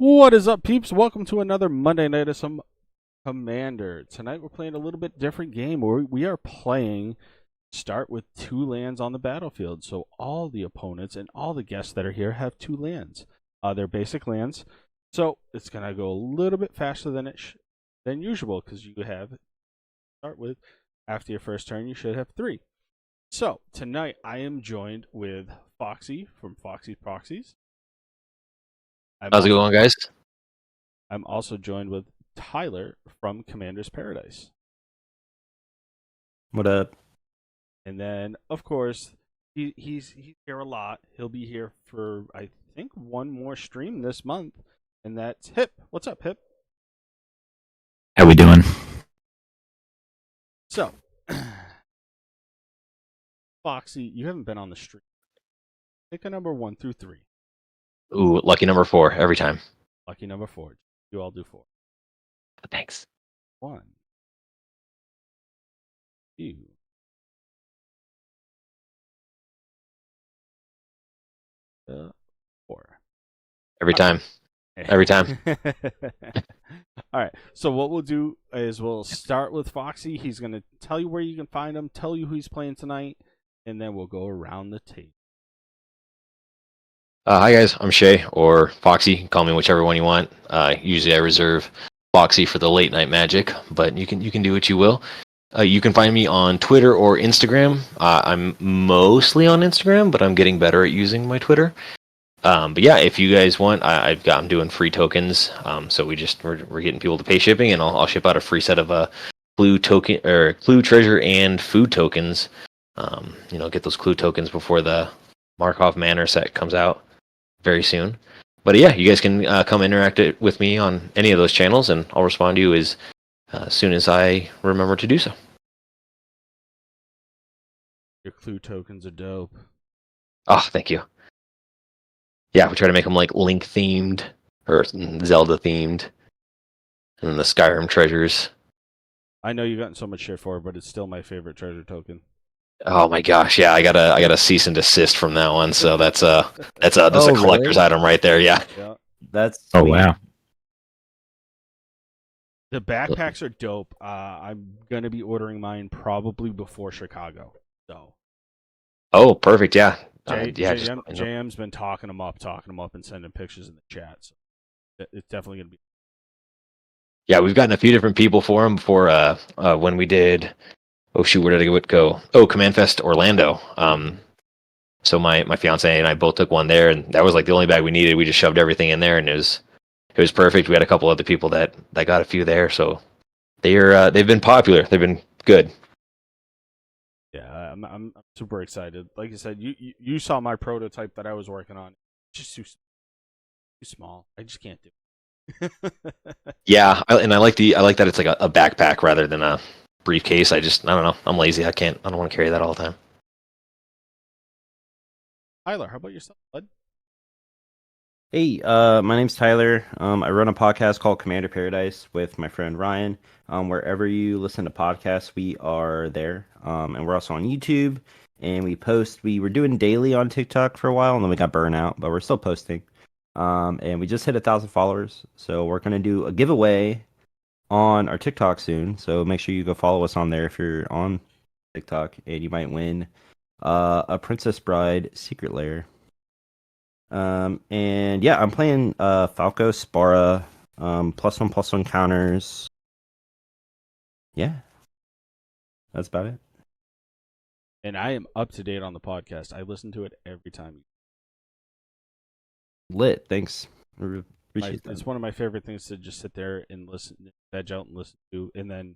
What is up, peeps? Welcome to another Monday Night of some Commander. Tonight we're playing a little bit different game where we are playing start with 2 lands on the battlefield. So all the opponents and all the guests that are here have 2 lands. They're basic lands. So it's going to go a little bit faster than usual because you have start with after your first turn you should have 3. So tonight I am joined with Foxy from Foxy Proxies. How's it going, guys? I'm also joined with Tyler from Commander's Paradise. What up? And then, of course, he's here a lot. He'll be here for, I think, one more stream this month, and that's Hip. What's up, Hip? How we doing? So, Foxy, you haven't been on the stream. Pick a number 1 through 3. Ooh, lucky number 4 every time. Lucky number 4. You all do 4. Thanks. 1, 2, 4. Every time. Every time. All right. So what we'll do is we'll start with Foxy. He's going to tell you where you can find him, tell you who he's playing tonight, and then we'll go around the table. Hi, guys. I'm Shay, or Foxy. Call me whichever one you want. Usually I reserve Foxy for the late night magic, but you can do what you will. You can find me on Twitter or Instagram. I'm mostly on Instagram, but I'm getting better at using my Twitter. But yeah, if you guys want, I'm doing free tokens. So we're getting people to pay shipping, and I'll ship out a free set of clue token or clue treasure and food tokens. Get those clue tokens before the Markov Manor set comes out very soon. But yeah, you guys can come interact with me on any of those channels, and I'll respond to you as soon as I remember to do so. Your clue tokens are dope. Oh, thank you. Yeah, we try to make them like Link themed or Zelda themed, and then the Skyrim treasures. I know you've gotten so much shit for it, but it's still my favorite treasure token. Oh my gosh, yeah, I got a cease and desist from that one, so that's a collector's item right there, yeah. That's Oh sweet. wow. The backpacks are dope. I'm gonna be ordering mine probably before Chicago. So. Oh, perfect, yeah. JM's been talking them up, and sending pictures in the chat. So it's definitely gonna be. Yeah, we've gotten a few different people for them before. When we did, oh shoot, where did it go? Oh, Command Fest Orlando. So my fiance and I both took one there, and that was like the only bag we needed. We just shoved everything in there, and it was perfect. We had a couple other people that got a few there, so they've been popular. They've been good. Yeah, I'm super excited. Like I said, you saw my prototype that I was working on. Just too small. I just can't do it. Yeah, I like that it's like a backpack rather than a briefcase. I don't know. I'm lazy. I don't want to carry that all the time. Tyler, how about yourself, bud? Hey, my name's Tyler. I run a podcast called Commander Paradise with my friend Ryan. Wherever you listen to podcasts, we are there. And we're also on YouTube. And we were doing daily on TikTok for a while, and then we got burnt out, but we're still posting. And we just hit 1,000 followers. So we're going to do a giveaway on our TikTok soon. So make sure you go follow us on there if you're on TikTok, and you might win a Princess Bride Secret Lair. And yeah, I'm playing Falco, Spara, +1/+1 counters. Yeah. That's about it. And I am up to date on the podcast. I listen to it every time. Lit, thanks. Appreciate that. It's one of my favorite things to just sit there and listen, veg out and listen to, and then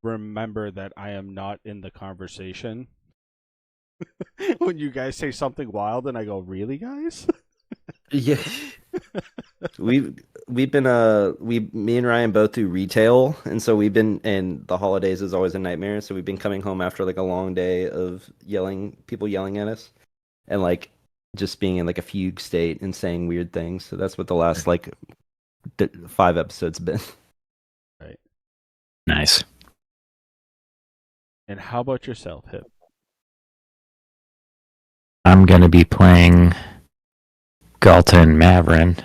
remember that I am not in the conversation. When you guys say something wild and I go, really, guys? Yeah. me and Ryan both do retail, and so and the holidays is always a nightmare, so we've been coming home after like a long day of people yelling at us, and like just being in like a fugue state and saying weird things. So that's what the last like 5 episodes been. Right. Nice. And how about yourself, Hip? I'm going to be playing Galta and Maverin.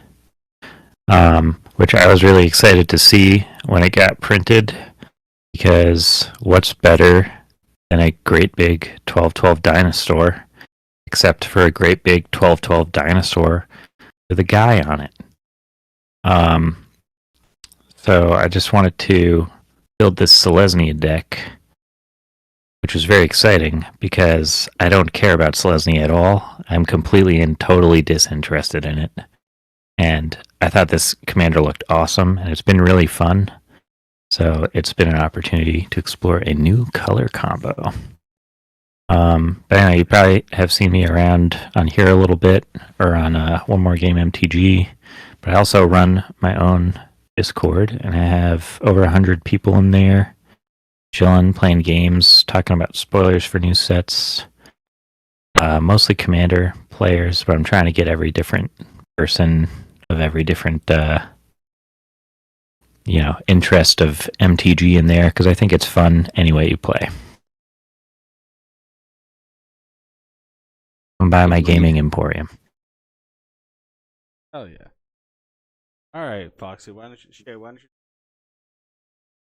which I was really excited to see when it got printed, because what's better than a great big 1212 dinosaur, except for a great big 1212 dinosaur with a guy on it. So I just wanted to build this Selesnya deck, which was very exciting because I don't care about Selesnya at all. I'm completely and totally disinterested in it. And I thought this commander looked awesome, and it's been really fun. So it's been an opportunity to explore a new color combo. But anyway, you probably have seen me around on here a little bit, or on One More Game MTG. But I also run my own Discord, and I have over 100 people in there, chilling, playing games, talking about spoilers for new sets. Mostly Commander players, but I'm trying to get every different person of every different interest of MTG in there, because I think it's fun any way you play. Come by my gaming emporium. Oh yeah. All right, Foxy. Why don't you?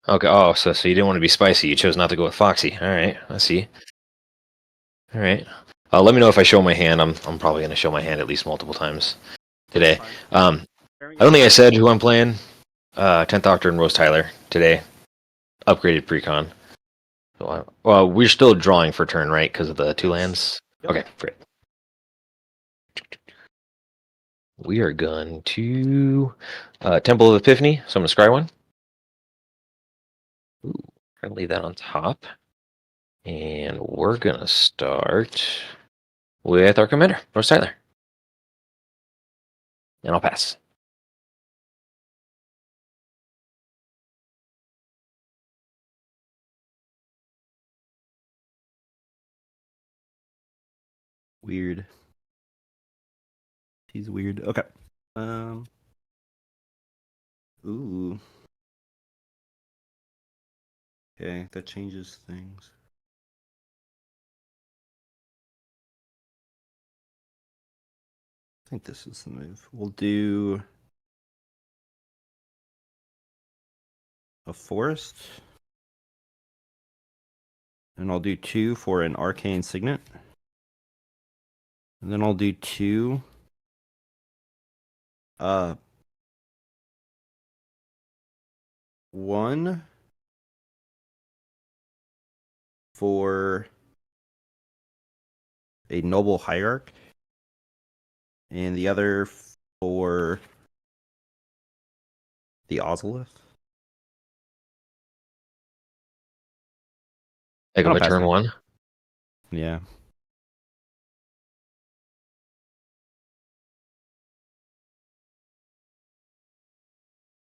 Okay. Oh, so you didn't want to be spicy. You chose not to go with Foxy. All right. I see. All right. Let me know if I show my hand. I'm probably going to show my hand at least multiple times today. I don't think I said who I'm playing. 10th Doctor and Rose Tyler today. Upgraded precon. So, well, we're still drawing for turn, right? Because of the 2 lands. Yep. Okay, great. We are going to Temple of Epiphany. So I'm going to scry one. Ooh, I'm going to leave that on top. And we're going to start with our commander, Rose Tyler. And I'll pass. Weird. He's weird. Okay. Ooh. Okay, that changes things. I think this is the move. We'll do a forest. And I'll do 2 for an arcane signet. And then I'll do 2 1 for a noble hierarch, and the other for the Ozolith. Take I'll my pass turn it. 1. Yeah.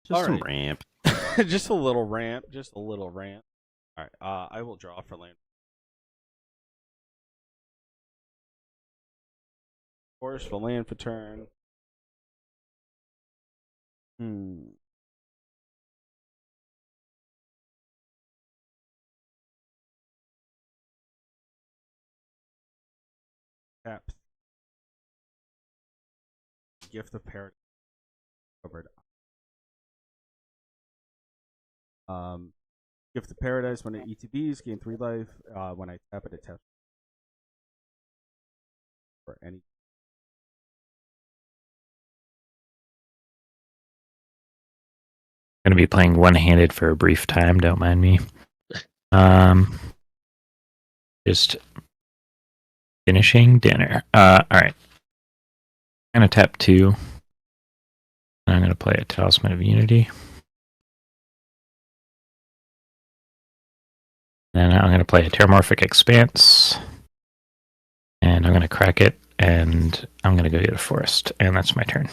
Just some Alright. ramp. Just a little ramp. All right. I will draw for land. Force for land for turn. Tap. Gift of Paradise. Covered. Gift of Paradise when it ETBs, gain 3 life. When I tap it, it taps for any. I'm going to be playing one-handed for a brief time, don't mind me. Just finishing dinner. Alright. I'm going to tap 2. I'm going to play a Talisman of Unity. Then I'm going to play a Terramorphic Expanse. And I'm going to crack it, and I'm going to go get a forest. And that's my turn.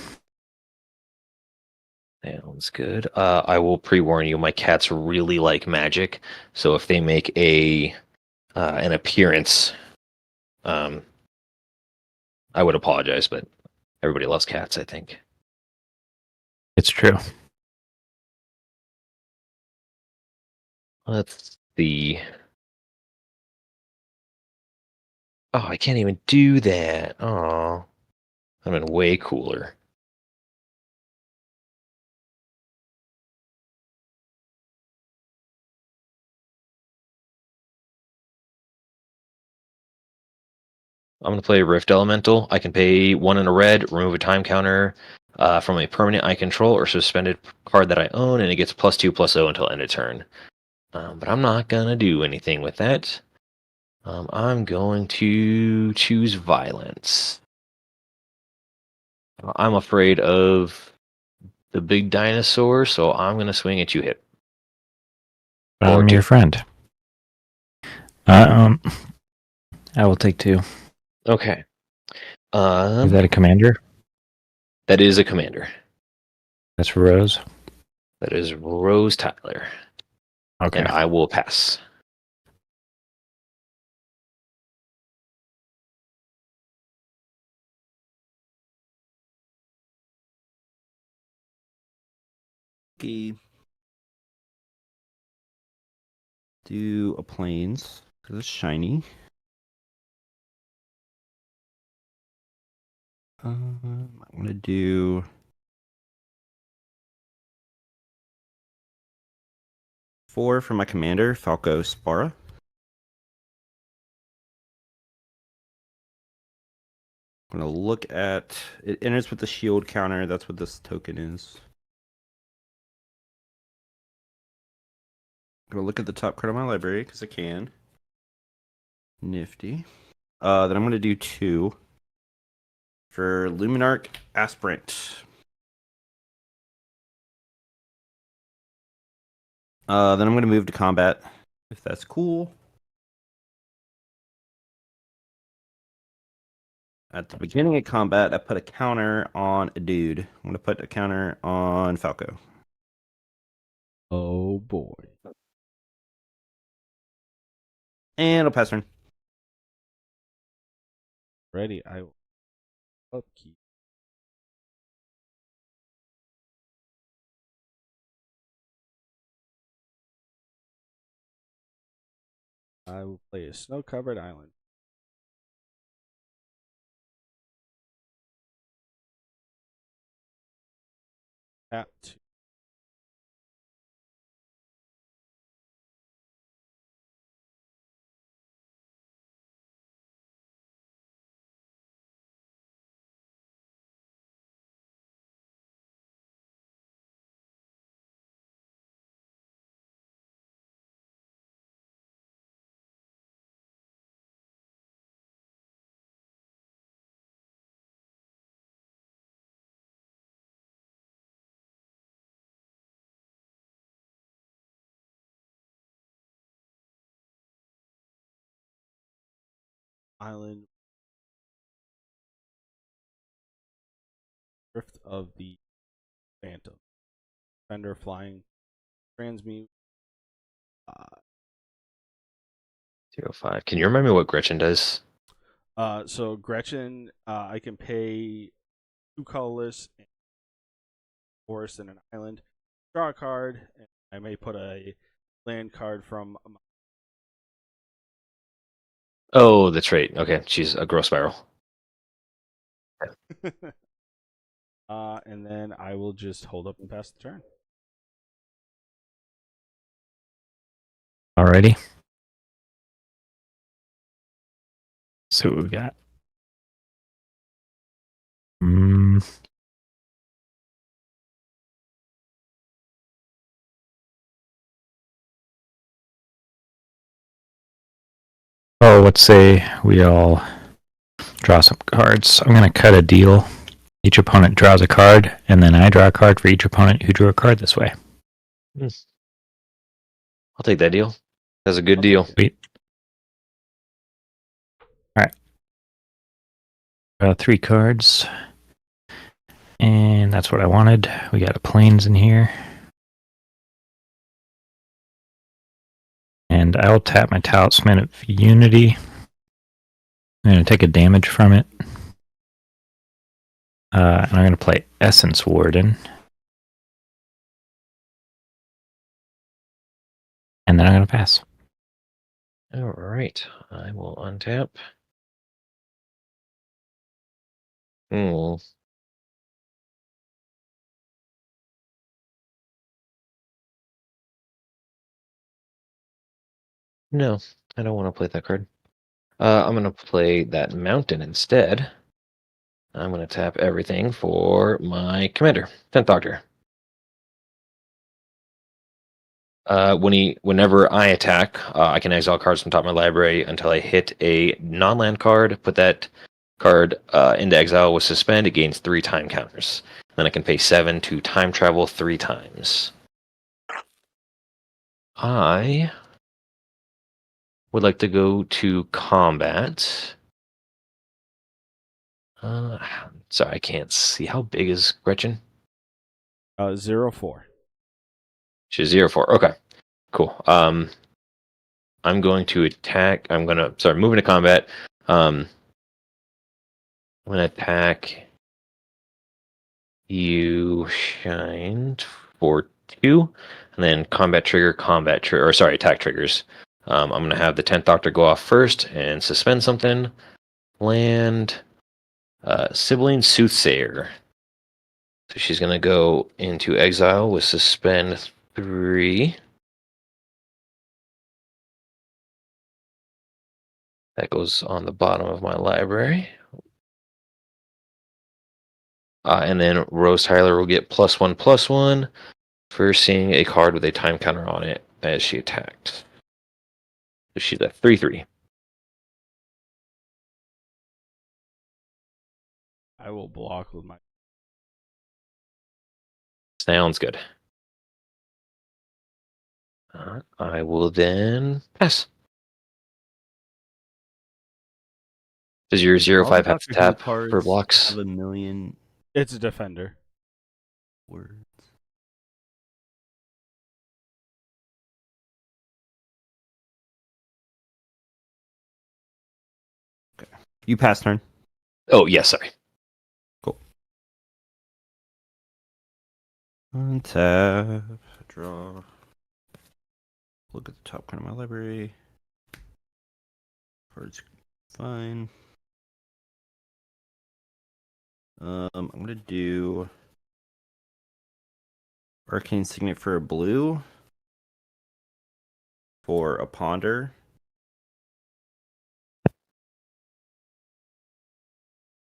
Sounds good. I will pre-warn you, my cats really like Magic, so if they make an appearance, I would apologize, but everybody loves cats, I think. It's true. Let's see. Oh, I can't even do that. Oh, I've been way cooler. I'm going to play Rift Elemental. I can pay 1 and a red, remove a time counter from a permanent I control or suspended card that I own, and it gets +2/+0 until end of turn. But I'm not going to do anything with that. I'm going to choose Violence. I'm afraid of the big dinosaur, so I'm going to swing at you, Hip. I'm Or your two. friend. I will take 2. Okay. Is that a commander? That is a commander. That's Rose. That is Rose Tyler. Okay. And I will pass. Okay. Do a plains because it's shiny. I want to do 4 for my commander, Falco Spara. I'm going to look at it. Enters with the shield counter. That's what this token is. I'm going to look at the top card of my library because I can. Nifty. Then I'm going to do 2 for Luminarch Aspirant. Then I'm going to move to combat, if that's cool. At the beginning of combat, I put a counter on a dude. I'm going to put a counter on Falco. Oh boy. And I'll pass turn. Ready? I will upkeep. I will play a snow-covered island. Tap 2. Island. Rift of the Phantom. Fender flying. Transmute. 0-5. Can you remind me what Gretchen does? So Gretchen, I can pay 2 colorless, and forest, and an island. Draw a card, and I may put a land card from. Oh, that's right. Okay, she's a growth spiral. And then I will just hold up and pass the turn. Alrighty. See what we've got. Oh, let's say we all draw some cards. I'm going to cut a deal. Each opponent draws a card, and then I draw a card for each opponent who drew a card this way. I'll take that deal. That's a good deal. Sweet. Alright. Draw 3 cards. And that's what I wanted. We got a plains in here. And I'll tap my Talisman of Unity. I'm going to take a damage from it. And I'm going to play Essence Warden. And then I'm going to pass. All right. I will untap. No, I don't want to play that card. I'm going to play that mountain instead. I'm going to tap everything for my commander, 10th Doctor. Whenever I attack, I can exile cards from top of my library until I hit a non-land card. Put that card into exile with suspend. It gains 3 time counters. Then I can pay 7 to time travel 3 times. I would like to go to combat. Sorry, I can't see. How big is Gretchen? 0-4. She's 0-4. Okay, cool. I'm going to attack. Moving to combat. I'm gonna attack you, shined for 2, and then attack triggers. I'm gonna have the 10th Doctor go off first and suspend something. Land, Sibling Soothsayer. So she's gonna go into exile with suspend 3. That goes on the bottom of my library. And then Rose Tyler will get +1/+1 for seeing a card with a time counter on it as she attacked. So she's at 3/3. I will block with my. Sounds good. I will then pass. Does your All the 0/5 have to Doctor Who tap cards for blocks? have a million It's a defender. words. Okay. You pass turn. Oh, yes, sorry. Cool. Untap. Draw. Look at the top corner of my library. Cards fine. I'm gonna do Arcane Signet for a blue for a ponder.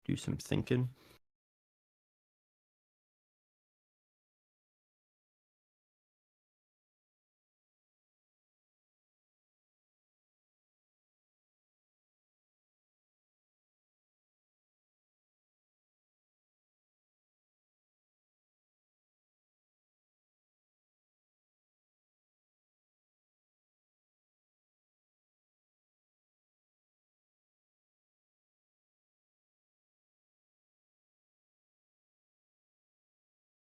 Do some thinking.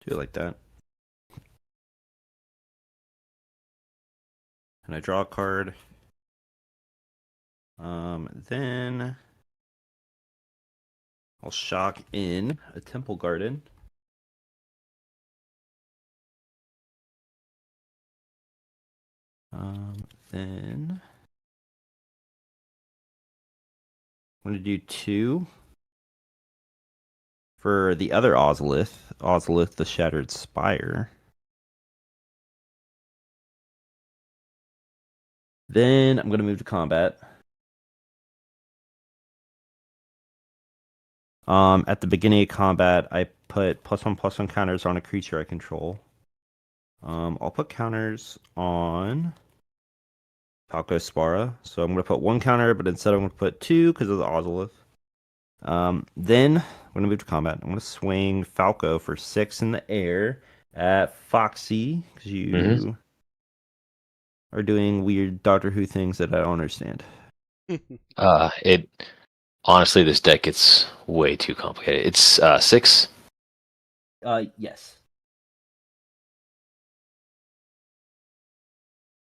Do it like that. And I draw a card. Then I'll shock in a Temple Garden. Then I'm going to do 2 for the other Ozolith, the Shattered Spire. Then I'm going to move to combat. At the beginning of combat, I put +1/+1 counters on a creature I control. I'll put counters on Falco Spara. So I'm going to put 1 counter, but instead I'm going to put 2 because of the Ozolith. Then I'm going to move to combat. I'm going to swing Falco for 6 in the air at Foxy because you are doing weird Doctor Who things that I don't understand. It honestly, this deck gets way too complicated. It's 6. Yes.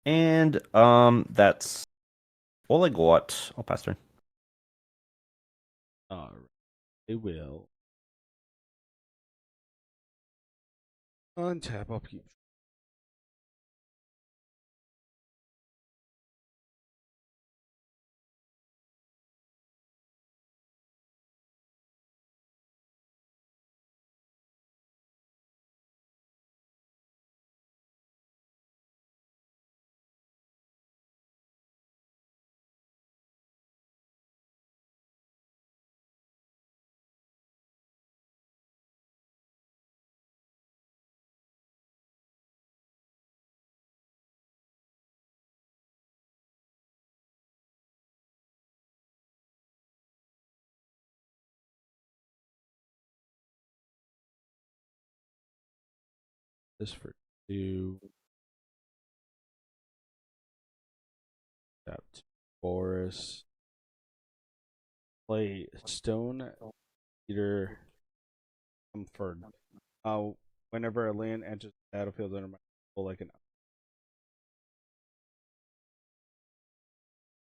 And that's all I got. I'll pass turn. All right. It will. Untap. I'll keep This for 2. Tap 2 forest. Play Stone Eater Comfort. Whenever a land enters the battlefield under my control, like an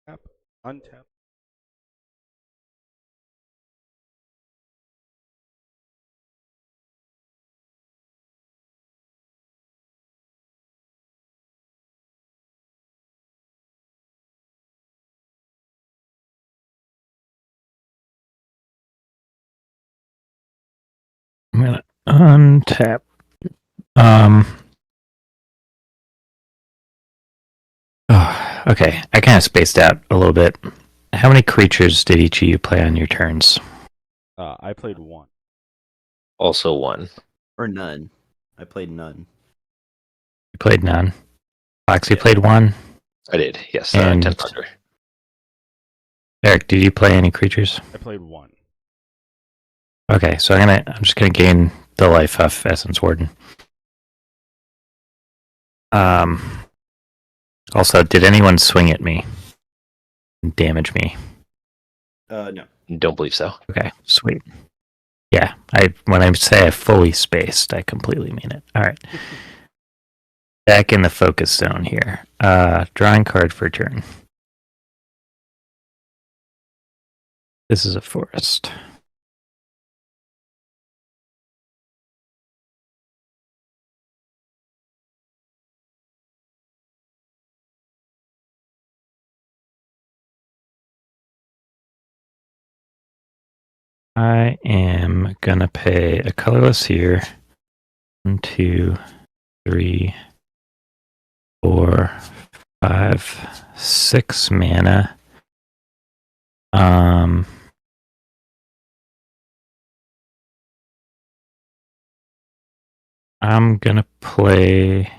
tap, untap. I'm gonna untap. Okay. I kind of spaced out a little bit. How many creatures did each of you play on your turns? I played 1. Also 1. Or none. I played none. You played none. Foxy Yeah. played 1. I did, yes. And- 10 thunder. Eric, did you play any creatures? I played 1. Okay, so I'm just gonna gain the life off Essence Warden. Also, did anyone swing at me and damage me? No. Don't believe so. Okay, sweet. Yeah, when I say I fully spaced, I completely mean it. All right. Back in the focus zone here. Drawing card for turn. This is a forest. I am gonna pay a colorless here. 1, 2, 3, 4, 5, 6 mana. I'm gonna play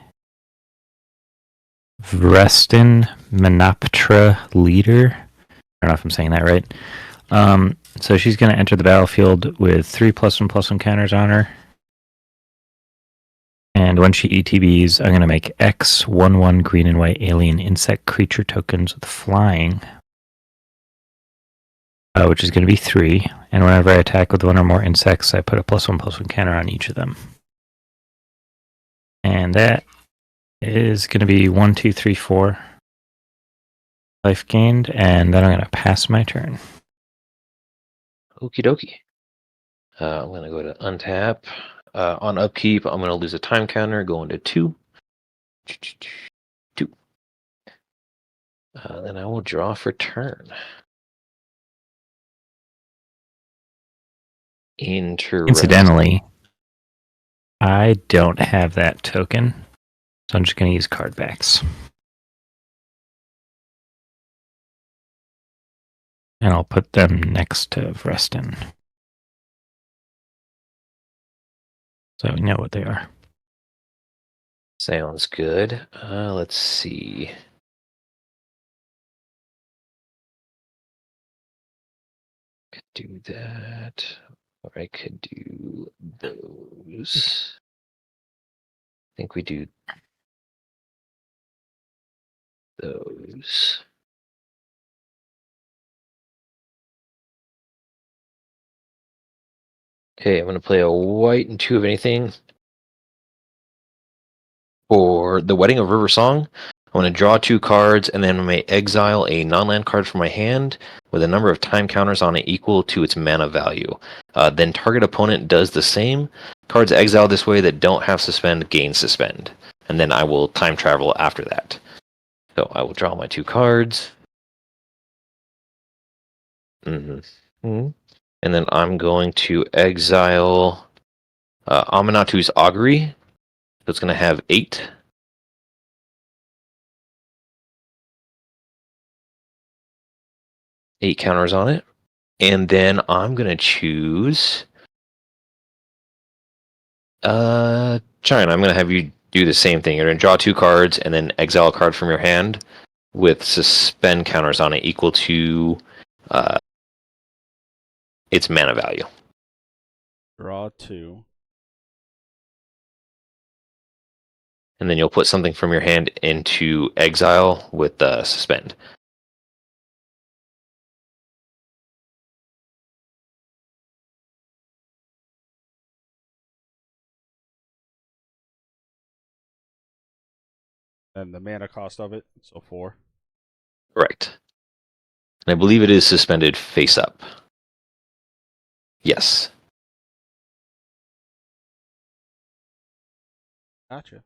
Vrestin Menoptra Leader. I don't know if I'm saying that right. So she's gonna enter the battlefield with 3+1/+1 counters on her. And when she ETBs, I'm gonna make X 1/1 green and white alien insect creature tokens with flying. Which is going to be 3. And whenever I attack with 1 or more insects, I put a +1/+1 counter on each of them. And that is going to be 1, 2, 3, 4 life gained. And then I'm going to pass my turn. Okie dokie. I'm going to go to untap. On upkeep, I'm going to lose a time counter, go into 2. 2. Then I will draw for turn. Interesting. Incidentally, I don't have that token, so I'm just going to use card backs. And I'll put them next to Vrestin. So we know what they are. Sounds good. Let's see. Could do that. Or I could do those. I think we do those. Okay, I'm going to play a white and 2 of anything. For the Wedding of River Song, I'm going to draw 2 cards, and then I may exile a non-land card from my hand with a number of time counters on it equal to its mana value. Then target opponent does the same. Cards exiled this way that don't have suspend gain suspend. And then I will time travel after that. So I will draw my 2 cards. And then I'm going to exile Aminatu's Augury. So it's going to have 8. Eight counters on it. And then I'm going to choose China. I'm going to have you do the same thing. You're going to draw 2 cards and then exile a card from your hand with suspend counters on it equal to its mana value. Draw 2. and then you'll put something from your hand into exile with suspend. And the mana cost of it, so 4. Correct. And I believe it is suspended face up. Yes. Gotcha.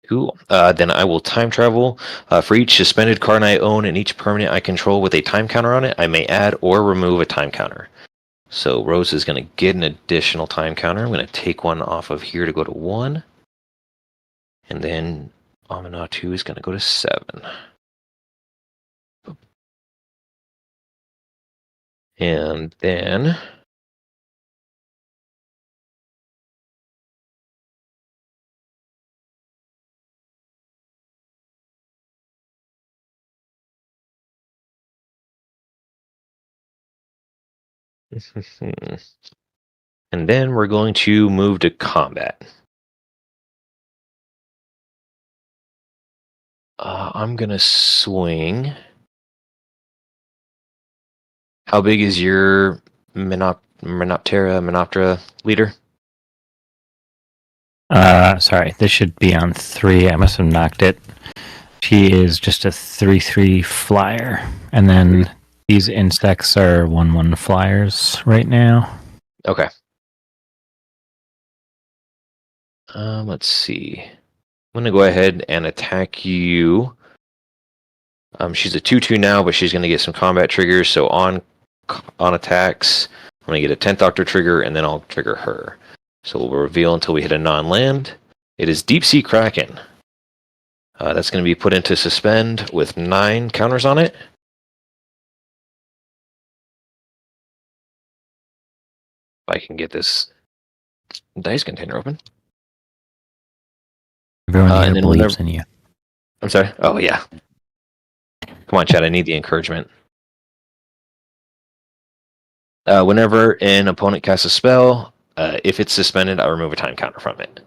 Cool. Then I will time travel. For each suspended card I own and each permanent I control with a time counter on it, I may add or remove a time counter. So Rose is going to get an additional time counter. I'm going to take one off of here to go to 1. And then Aminatu is going to go to 7. And then and then we're going to move to combat. I'm going to swing. How big is your Menoptera leader? Sorry, this should be on 3. I must have knocked it. She is just a 3/3 flyer, and then these insects are 1/1 flyers right now. Okay. Let's see. I'm gonna go ahead and attack you. She's a 2/2 now, but she's gonna get some combat triggers. So on attacks, I'm gonna get a 10th Doctor trigger, and then I'll trigger her. So we'll reveal until we hit a non-land. It is Deep Sea Kraken. That's going to be put into suspend with 9 counters on it. If I can get this dice container open. Everyone here and then believes in you. I'm sorry? Oh, yeah. Come on, Chad. I need the encouragement. Whenever an opponent casts a spell, if it's suspended, I remove a time counter from it.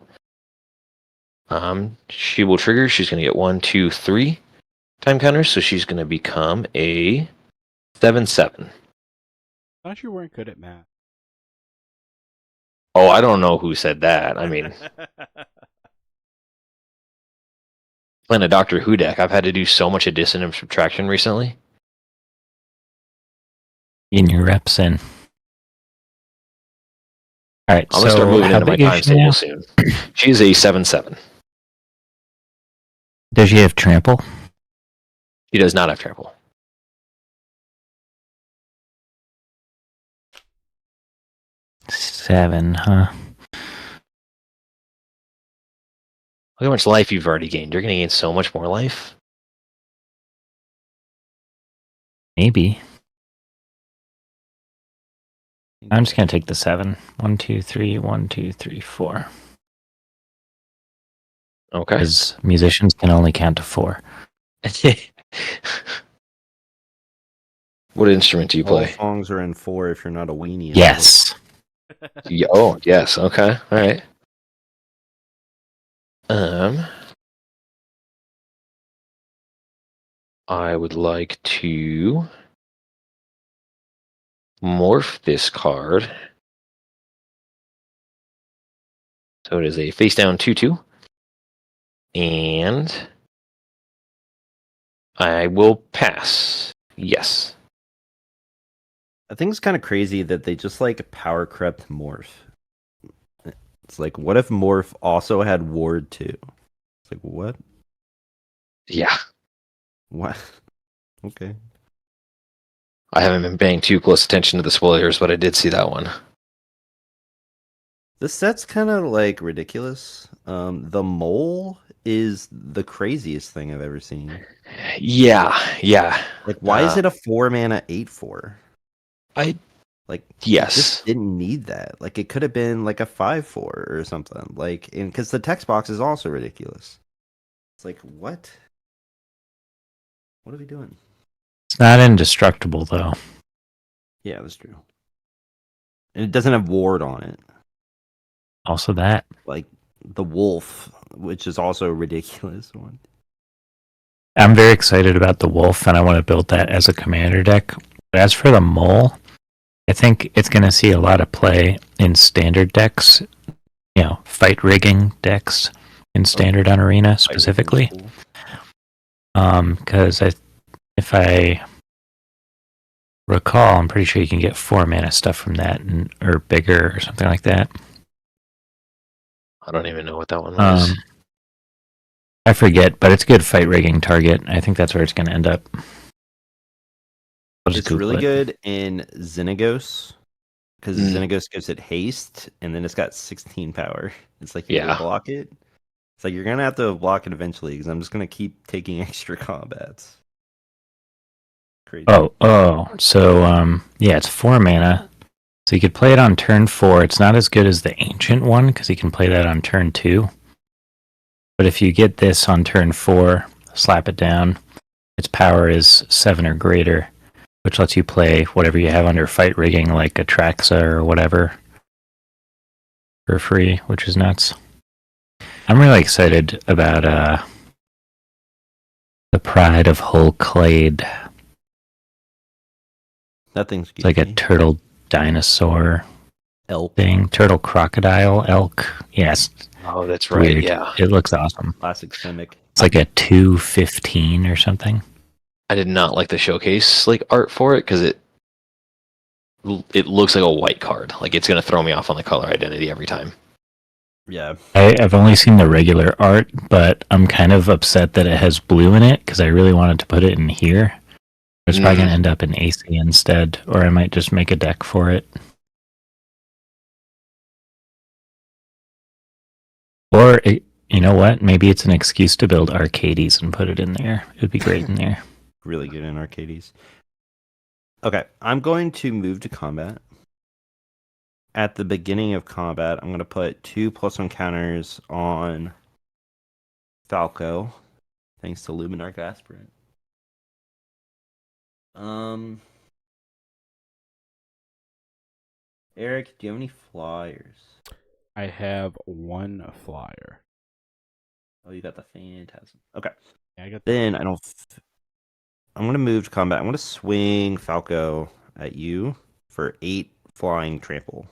She will trigger. She's going to get 1, 2, 3 time counters, so she's going to become a 7/7. Thought you weren't good at math. Oh, I don't know who said that. I mean, playing a Doctor Who deck, I've had to do so much addition and subtraction recently. In your reps in. All right, I'm so going to start moving how into my big is times she now? table soon. She is a 7/7. Does she have trample? She does not have trample. Seven, huh? Look how much life you've already gained. You're going to gain so much more life. Maybe. I'm just gonna take the 7. 1, 2, 3, 1, 2, 3, 4. Okay. Because musicians can only count to 4. What instrument do you All play? songs are in 4 if you're not a weenie. Yes. Yeah, oh, yes. Okay. All right. I would like to morph this card. So it is a face down 2/2. And I will pass. Yes. I think it's kind of crazy that they just like power crept Morph. It's like, what if Morph also had Ward too? It's like, what? Yeah. What? Okay. I haven't been paying too close attention to the spoilers, but I did see that one. This set's kind of like ridiculous. The mole is the craziest thing I've ever seen. Yeah. Like, why is it a 4-mana 8/4? Yes. Just didn't need that. Like, it could have been like a 5/4 or something. Like, because the text box is also ridiculous. It's like, what? What are we doing? It's not indestructible, though. Yeah, that's true. And it doesn't have Ward on it. Also that. Like, the wolf which is also a ridiculous one. I'm very excited about the wolf, and I want to build that as a commander deck. But as for the mole, I think it's going to see a lot of play in standard decks, fight rigging decks in standard on arena specifically. Because if I recall, I'm pretty sure you can get 4 mana stuff from that, or bigger, or something like that. I don't even know what that one was. I forget, but it's a good fight rigging target. I think that's where it's going to end up. It's really good in Xenagos, because Xenagos gives it haste, and then it's got 16 power. It's like you can block it. It's like you're going to have to block it eventually, because I'm just going to keep taking extra combats. Crazy. So it's 4 mana. So you could play it on turn 4. It's not as good as the ancient one, because you can play that on turn 2. But if you get this on turn 4, slap it down, its power is 7 or greater, which lets you play whatever you have under fight rigging, like Atraxa or whatever, for free, which is nuts. I'm really excited about the Pride of Hulklade. That thing's It's like a turtle dinosaur elk thing. Turtle crocodile elk. Yes. Oh, that's right. Weird. Yeah. It looks awesome. classic Simic. It's like a 2/15 or something. I did not like the showcase art for it because it looks like a white card. Like it's gonna throw me off on the color identity every time. Yeah. I've only seen the regular art, but I'm kind of upset that it has blue in it because I really wanted to put it in here. It's probably going to end up in AC instead, or I might just make a deck for it. Or, you know what? Maybe it's an excuse to build Arcades and put it in there. It would be great in there. Really good in Arcades. Okay, I'm going to move to combat. At the beginning of combat, I'm going to put 2+1 counters on Falco, thanks to Luminarch Aspirant. Eric, do you have any flyers? I have 1 flyer. Oh, you got the Phantasm. Okay. Yeah, I got Then I'm going to move to combat. I'm going to swing Falco at you for 8 flying trample.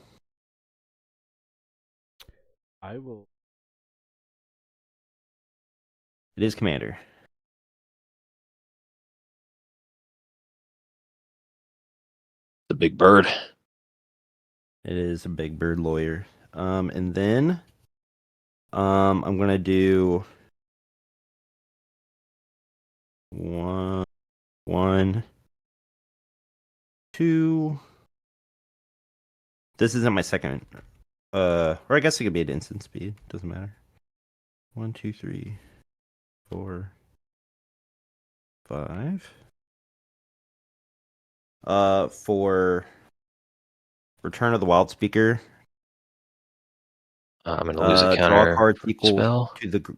I will. It is commander. The big bird. It is a big bird lawyer. And then I'm gonna do one, 2. This isn't my second. Or I guess it could be at instant speed. Doesn't matter. 1, 2, 3, 4, 5. For Return of the Wild Speaker. I'm gonna lose a counter. Draw cards equal spell. to the.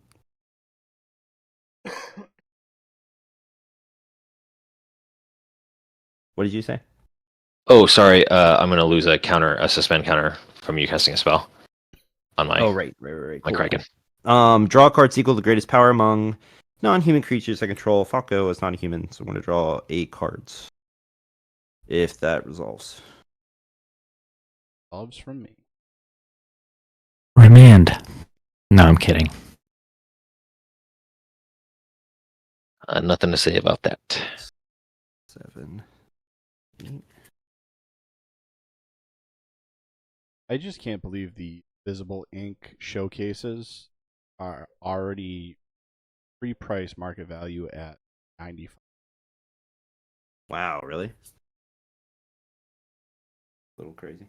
What did you say? Oh, sorry. I'm gonna lose a suspend counter from you casting a spell on my. Oh, right. My Cool. Kraken. Draw cards equal to the greatest power among non-human creatures I control. Falco is not a human, so I'm going to draw 8 cards. If that resolves. Loves from me. Remand. No, I'm kidding. Nothing to say about that. 7, 8. I just can't believe the Visible Ink showcases are already pre-price market value at 95. Wow, really? A little crazy.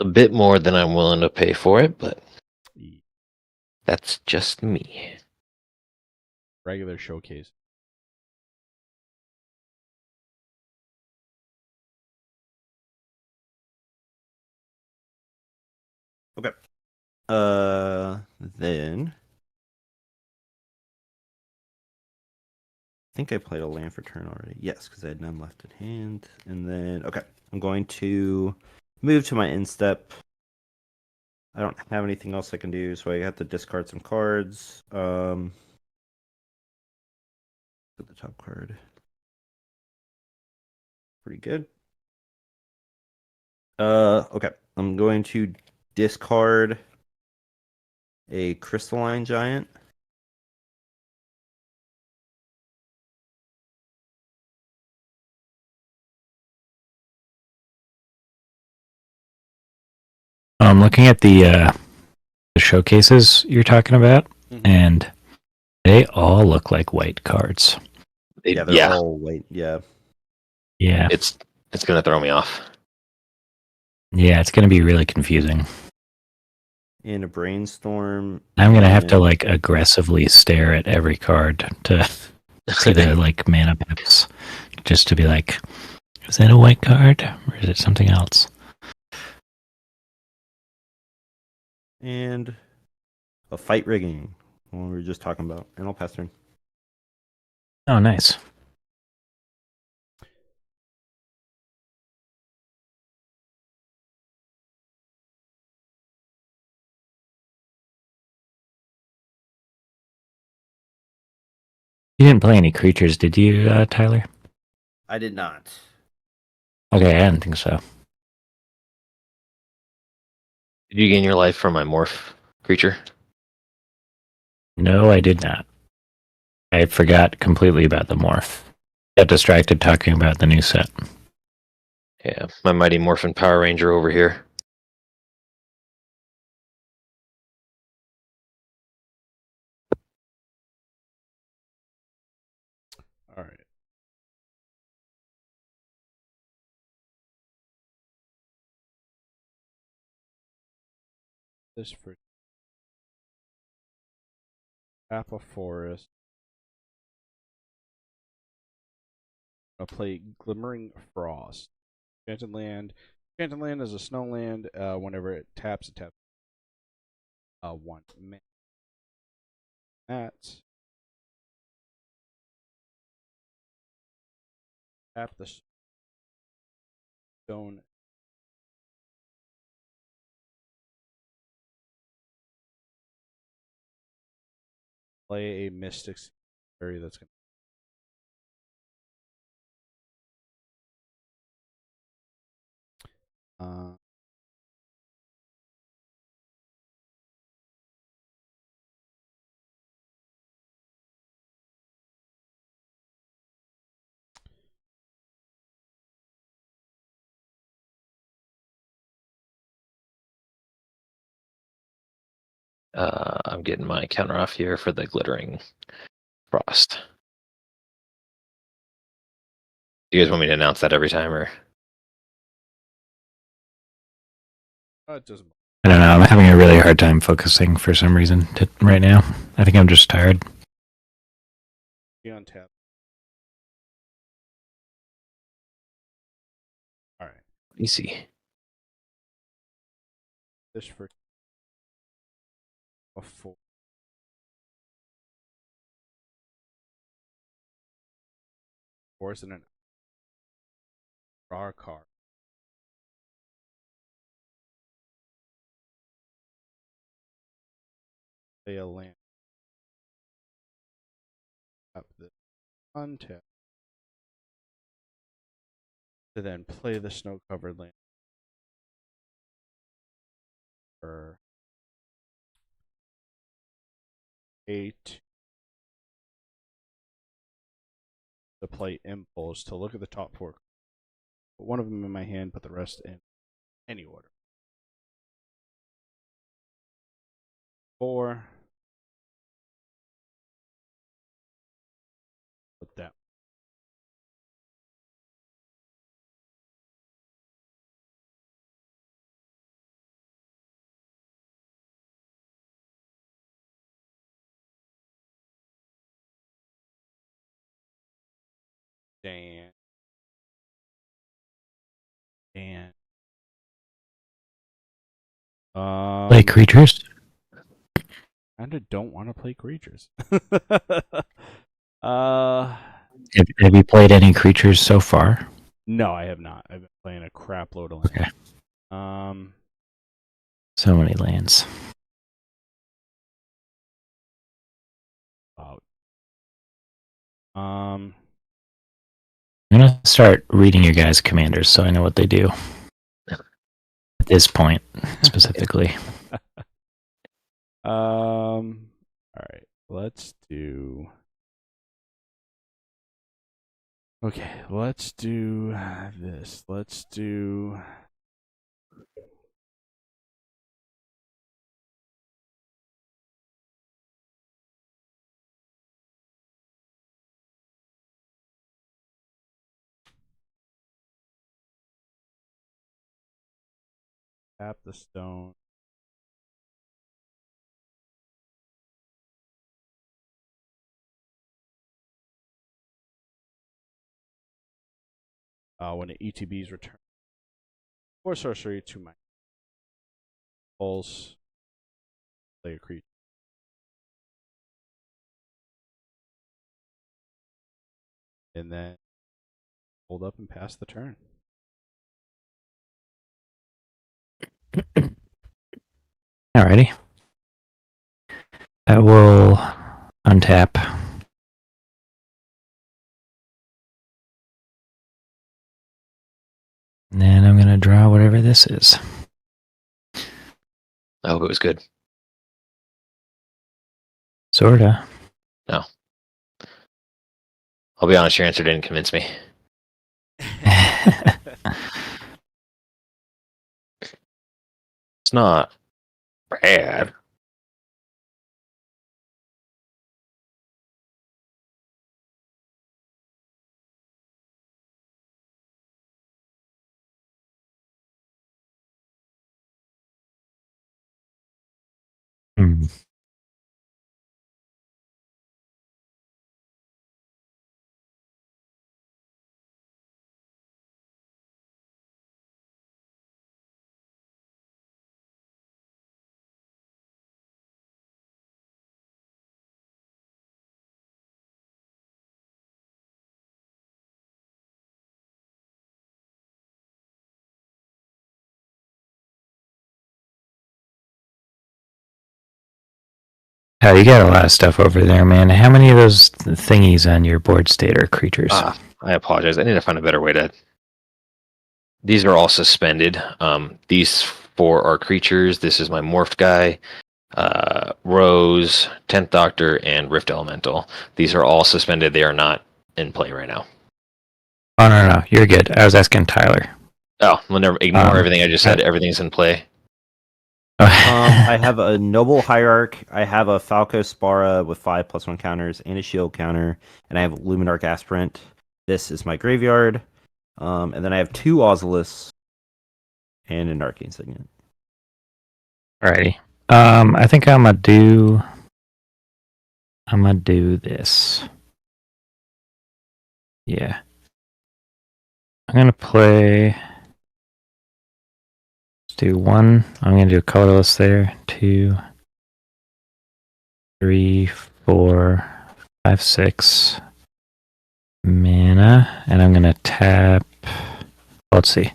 A bit more than I'm willing to pay for it, but that's just me. Regular showcase. Okay. Then I think I played a land for turn already. Yes, because I had none left in hand. And then, okay, I'm going to move to my instep. I don't have anything else I can do, so I have to discard some cards. The top card. Pretty good. Okay. I'm going to discard a Crystalline Giant. I'm looking at the showcases you're talking about, and they all look like white cards. Yeah, they're all white. Yeah. Yeah. It's gonna throw me off. Yeah, it's going to be really confusing. And a Brainstorm. I'm going to have to like aggressively stare at every card to see the like mana pips, just to be like, is that a white card or is it something else? And a Fight Rigging, one we were just talking about. And I'll pass turn. Oh, nice. You didn't play any creatures, did you, Tyler? I did not. Okay, I didn't think so. Did you gain your life from my morph creature? No, I did not. I forgot completely about the morph. Got distracted talking about the new set. Yeah, my Mighty Morphin Power Ranger over here. All right. This for Apple Forest. I'll play Glimmering Frost. Enchanted Land. Enchanted Land is a snow land. Whenever it taps, it taps. 1 mana. That. Tap the stone. Play a Mystic Fairy that's going to. I'm getting my counter off here for the Glittering Frost. You guys want me to announce that every time, or? It doesn't. I don't know. I'm having a really hard time focusing for some reason right now. I think I'm just tired. Be on tap. All right. Easy. This for a 4. Force and an draw a card. Play a land. Up the untap. To then play the snow covered land. For 8. To play Impulse to look at the top 4. Put one of them in my hand, put the rest in any order. 4. Put that. Dan. Play creatures? Kinda don't want to play creatures. Have you played any creatures so far? No, I have not. I've been playing a crap load of land. Okay. So many lands. Wow. I'm gonna start reading your guys' commanders so I know what they do. At this point, specifically. All right. Let's do. Okay, let's do this. Let's do. Tap the stone. When the ETBs return. Or sorcery to my pulse. Play a creature. And then hold up and pass the turn. Alrighty. I will untap. And then I'm going to draw whatever this is. I hope it was good. Sorta. No. I'll be honest, your answer didn't convince me. It's not bad. Hmm. Oh, you got a lot of stuff over there, man. How many of those thingies on your board state are creatures? I apologize. I need to find a better way to. These are all suspended. These four are creatures. This is my morphed guy, Rose, 10th Doctor, and Rift Elemental. These are all suspended. They are not in play right now. Oh, no. You're good. I was asking Tyler. Oh, well, never ignore everything I just said. Everything's in play. I have a Noble Hierarch, I have a Falco Spara with 5+1 counters and a shield counter, and I have Luminarch Aspirant. This is my graveyard. And then I have 2 Ozilis and an Arcane Signet. Alrighty. I think I'm gonna do this. Yeah. I'm gonna play. Let's do 1. I'm gonna do a colorless there. 2, 3, 4, 5, 6 mana, and I'm gonna tap. Let's see.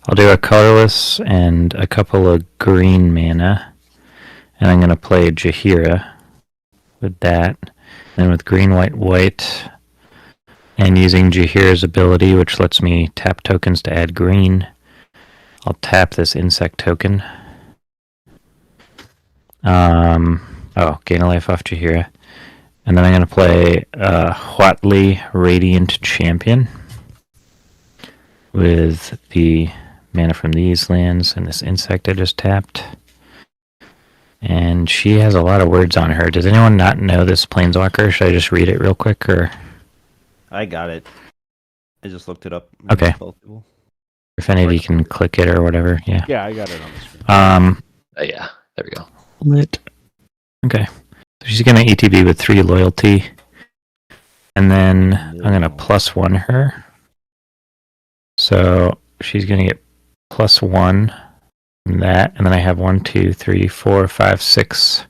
I'll do a colorless and a couple of green mana, and I'm gonna play Jaheira with that. Then with green, white, white, and using Jaheira's ability, which lets me tap tokens to add green, I'll tap this insect token. Gain a life off Jaheira. And then I'm going to play Huatli Radiant Champion with the mana from these lands and this insect I just tapped. And she has a lot of words on her. Does anyone not know this Planeswalker? Should I just read it real quick? Or I got it. I just looked it up. Okay. If any of you can click it or whatever, yeah. Yeah, I got it on the screen. Yeah, there we go. Lit. Okay. So she's going to ETB with 3 loyalty. And then I'm going to +1 her. So she's going to get +1 from that. And then I have 1, 2, 3, 4, 5, 6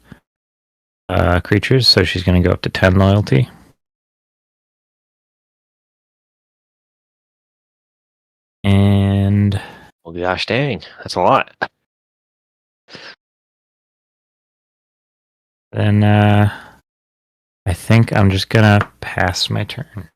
creatures. So she's going to go up to 10 loyalty. And Well, gosh dang, that's a lot. Then I think I'm just gonna pass my turn.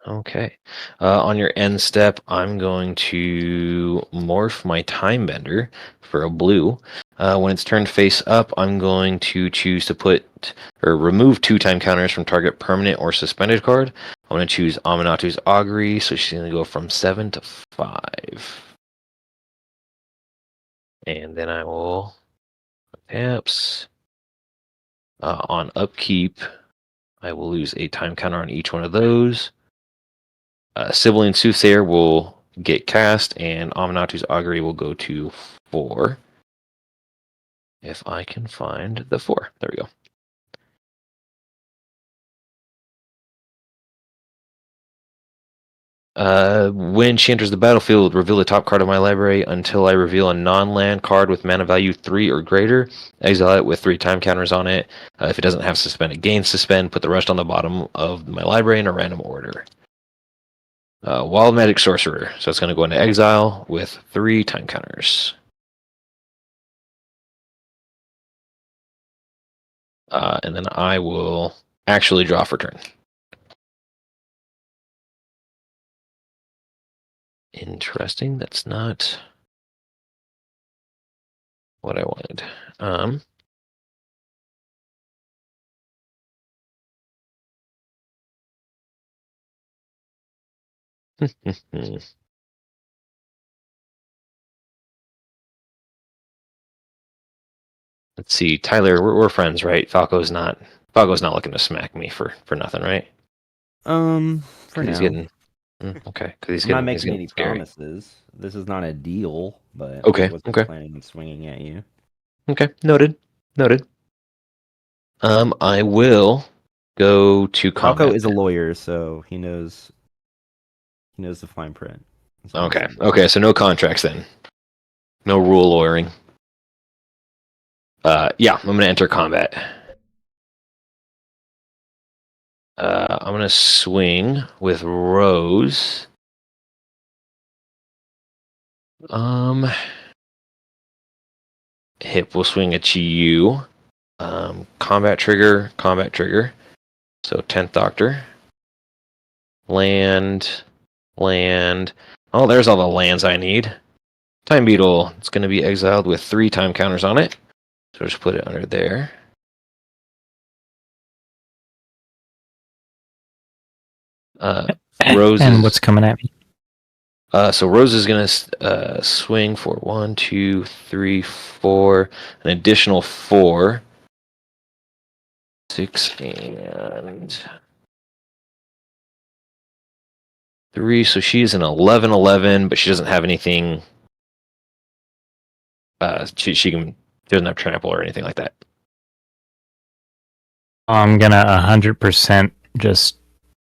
Okay. On your end step, I'm going to morph my Time Bender for a blue. When it's turned face up, I'm going to choose to put or remove 2 time counters from target permanent or suspended card. I'm going to choose Aminatu's Augury, so she's going to go from 7 to 5. And then I will taps. On upkeep, I will lose a time counter on each one of those. Sibylline Soothsayer will get cast, and Aminatu's Augury will go to 4. If I can find the 4. There we go. When she enters the battlefield, reveal the top card of my library until I reveal a non-land card with mana value 3 or greater. Exile it with 3 time counters on it. If it doesn't have suspend, it gains suspend. Put the rest on the bottom of my library in a random order. Wild Magic Sorcerer. So it's going to go into exile with 3 time counters. And then I will actually draw for turn. Interesting. That's not what I wanted. Let's see, Tyler. We're friends, right? Falco's not looking to smack me for nothing, right? For 'Cause he's now, getting okay. Because he's I'm not getting making any scary. promises. This is not a deal, but Okay, I wasn't okay. planning on swinging at you. Okay, noted. I will go to combat. Falco is a lawyer, so he knows the fine print. That's all I'm Okay, saying. okay. So no contracts then. No rule lawyering. Yeah, I'm gonna enter combat. I'm gonna swing with Rose. Hip will swing at you. Combat trigger. So 10th Doctor. Land. Oh, there's all the lands I need. Time Beetle. It's going to be exiled with 3 time counters on it. So just put it under there. Rose And is, what's coming at me? so Rose is going to swing for 1, 2, 3, 4, an additional 4. 6 and 3. So she's an 11/11, but she doesn't have anything. She doesn't have trample or anything like that. I'm gonna 100% just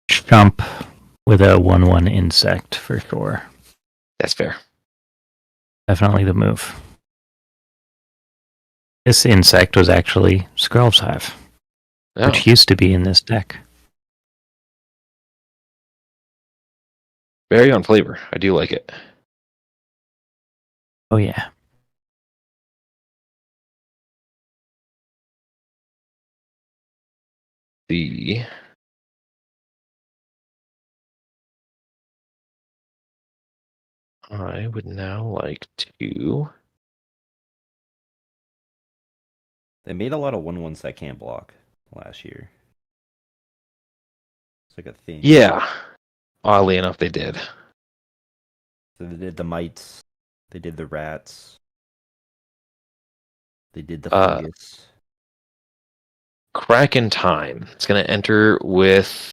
jump with a 1/1 insect for sure. That's fair. Definitely the move. This insect was actually Skrelv's Hive, Oh, which used to be in this deck. very on flavor. I do like it. Oh yeah. I would now like to. They made a lot of 1/1s that can't block last year. It's like a thing. Yeah. Oddly enough, they did. So they did the mites. They did the rats. They did the fungus. Kraken Time. It's going to enter with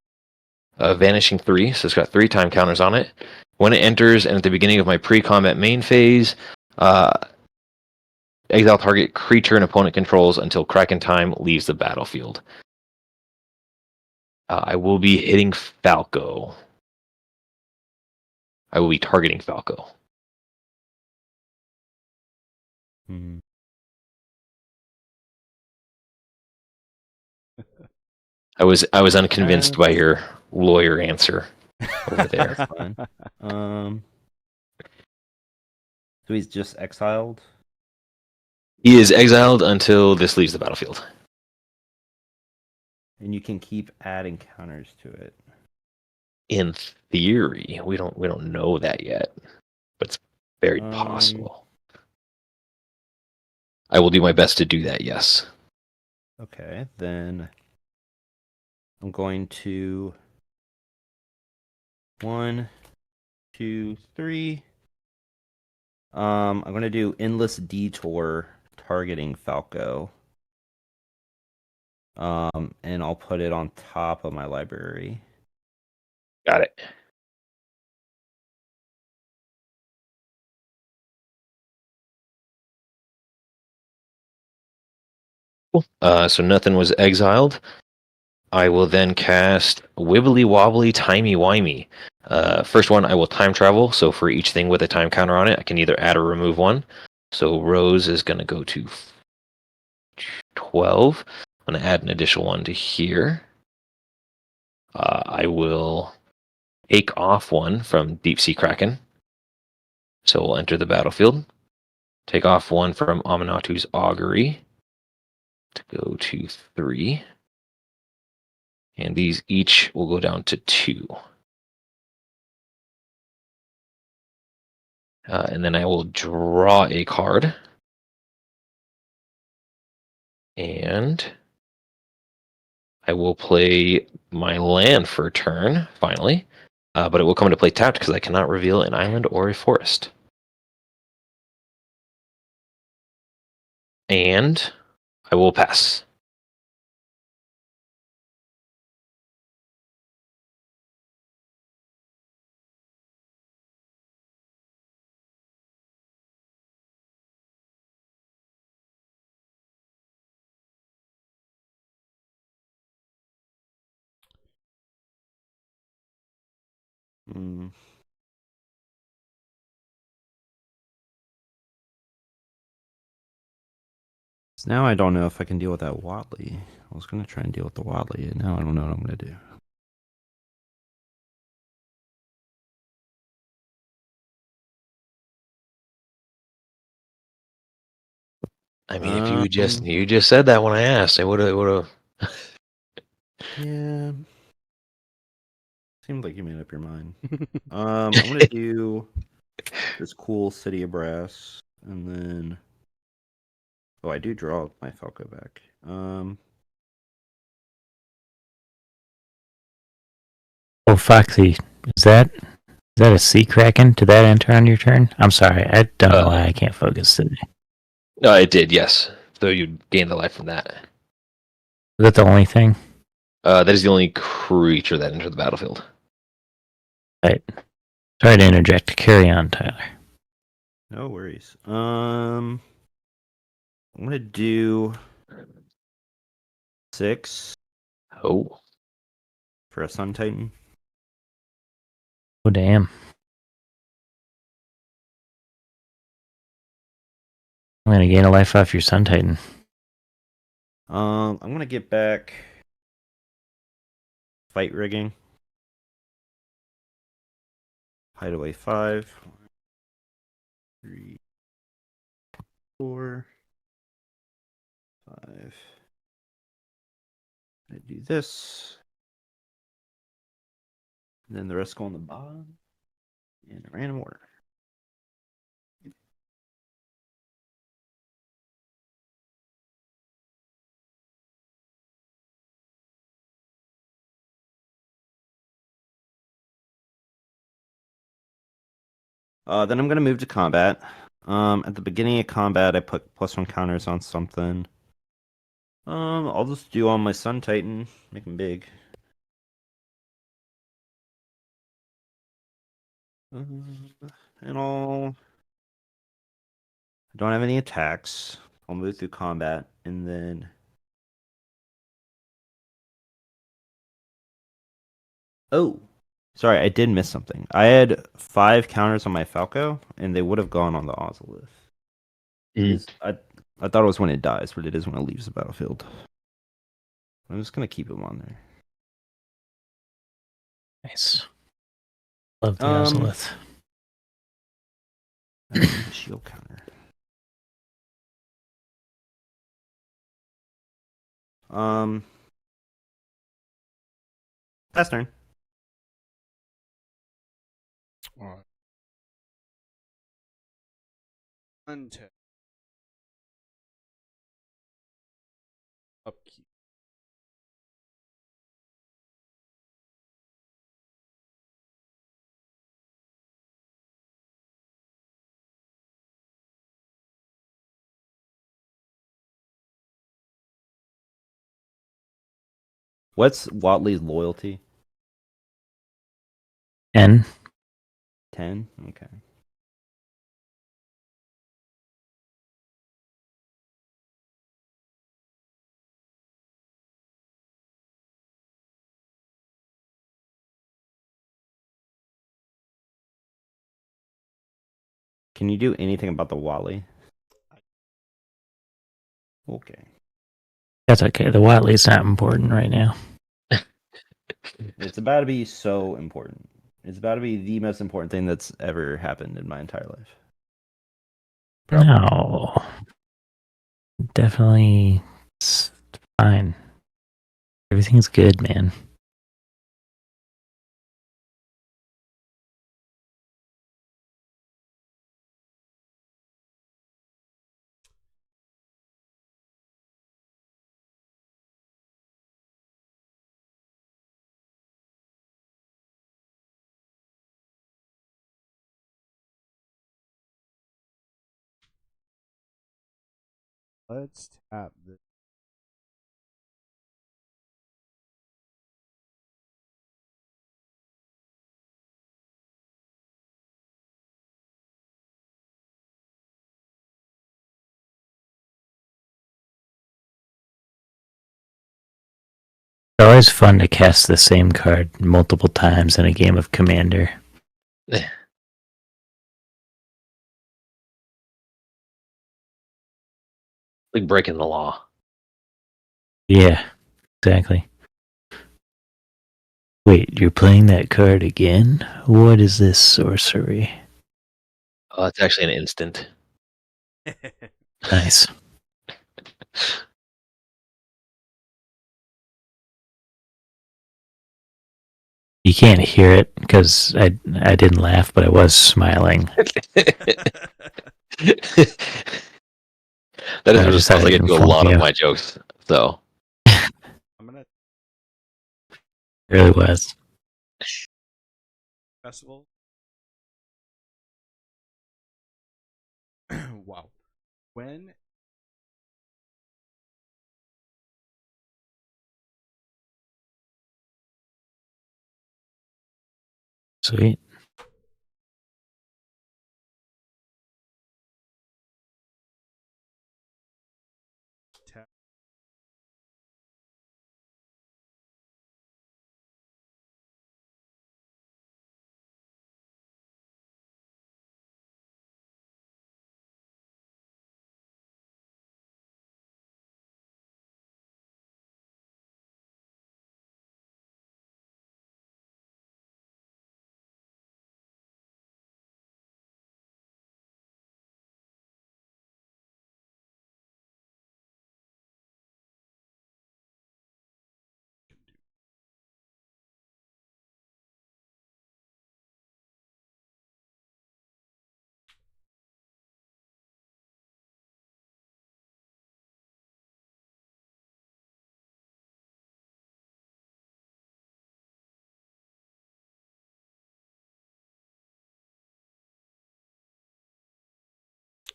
a Vanishing 3, so it's got 3 time counters on it. When it enters, and at the beginning of my pre-combat main phase, exile target creature and opponent controls until Kraken Time leaves the battlefield. I will be hitting Falco. I will be targeting Falco. Mhm. I was unconvinced by your lawyer answer over there. That's fine. So he's just exiled. He is exiled until this leaves the battlefield. and you can keep adding counters to it. In theory, we don't know that yet, but it's very possible. I will do my best to do that. Yes. Okay, then I'm going to 1, 2, 3. I'm going to do Endless Detour targeting Falco. And I'll put it on top of my library. Got it. Cool. So nothing was exiled. I will then cast Wibbly Wobbly Timey Wimey. First one, I will time travel. So for each thing with a time counter on it, I can either add or remove one. So Rose is going to go to 12. I'm going to add an additional one to here. I will take off one from Deep Sea Kraken. So we'll enter the battlefield. Take off one from Aminatu's Augury to go to 3. And these each will go down to 2. And then I will draw a card. And I will play my land for a turn, finally. But it will come into play tapped because I cannot reveal an island or a forest. And I will pass. Hmm. So now I don't know if I can deal with that Wadley. I was going to try and deal with the Wadley, and now I don't know what I'm going to do. I mean, if you just said that when I asked, I would have. Yeah. Seemed like you made up your mind. I'm going to do this cool City of Brass, and then... Oh, I do draw my Falco back. Oh, Foxy, is that a sea kraken? Did that enter on your turn? I'm sorry, I don't know why I can't focus today. No, it did, yes. So you gain the life from that. Is that the only thing? That is the only creature that entered the battlefield. Right. Sorry to interject. Carry on, Tyler. No worries. I'm going to do 6 Oh. for a Sun Titan. Oh, damn. I'm going to gain a life off your Sun Titan. I'm going to get back Fight Rigging. Hideaway 5. 3, 4, 5. I do this. And then the rest go on the bottom in a random order. Then I'm going to move to combat. At the beginning of combat, I put +1 counters on something. I'll just do on my Sun Titan, make him big. And I don't have any attacks. I'll move through combat, and then... Oh, sorry, I did miss something. I had 5 counters on my Falco, and they would have gone on the Ozolith. I thought it was when it dies, but it is when it leaves the battlefield. I'm just gonna keep him on there. Nice. Love the Ozolith. I don't need a shield counter. Last turn. All right. Untap. Upkeep. What's Watley's loyalty? And 10? Okay. Can you do anything about the Watley? Okay. that's okay. The Watley's not important right now. It's about to be so important. It's about to be the most important thing that's ever happened in my entire life. No. Definitely it's fine. Everything's good, man. Let's tap this. It's always fun to cast the same card multiple times in a game of Commander. Like breaking the law. Yeah, exactly. Wait, you're playing that card again? What is this sorcery? Oh, it's actually an instant. Nice. You can't hear it because I didn't laugh, but I was smiling. That is I what it just sounds had like it I do a inform lot you. of my jokes. So I'm gonna It really was. festival. Wow. When Sweet. tap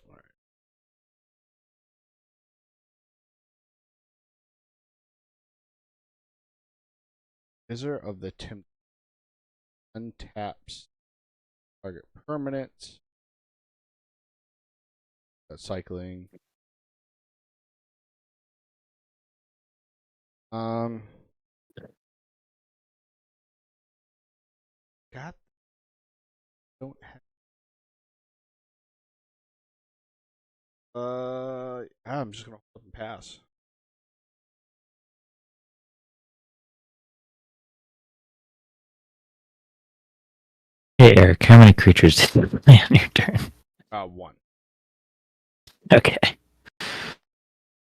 all right. Visitor of the Temp untaps target permanent. Cycling. Um God don't have I'm just gonna hold up and pass. Hey, Eric, how many creatures did you play on your turn? One. Okay.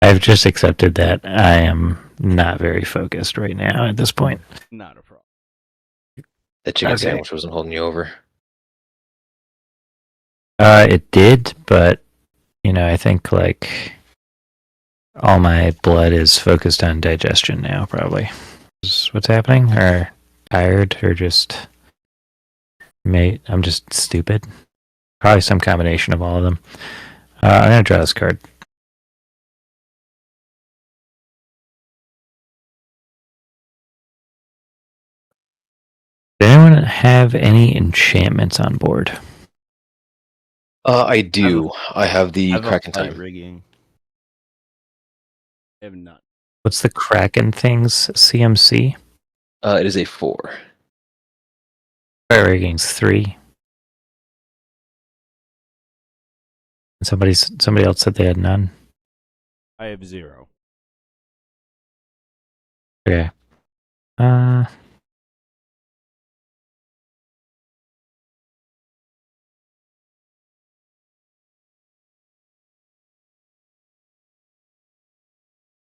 I've just accepted that I am not very focused right now at this point. Not a problem. That chicken Okay. sandwich wasn't holding you over. It did, but I think like all my blood is focused on digestion now. Probably is what's happening, or tired, or just I'm just stupid. Probably some combination of all of them. I'm gonna draw this card. Does anyone have any enchantments on board? I do. I have the I have a Kraken flight time. rigging. I have none. What's the Kraken thing's CMC? It is a 4. Fire rigging's 3. And somebody else said they had none. I have 0. Okay.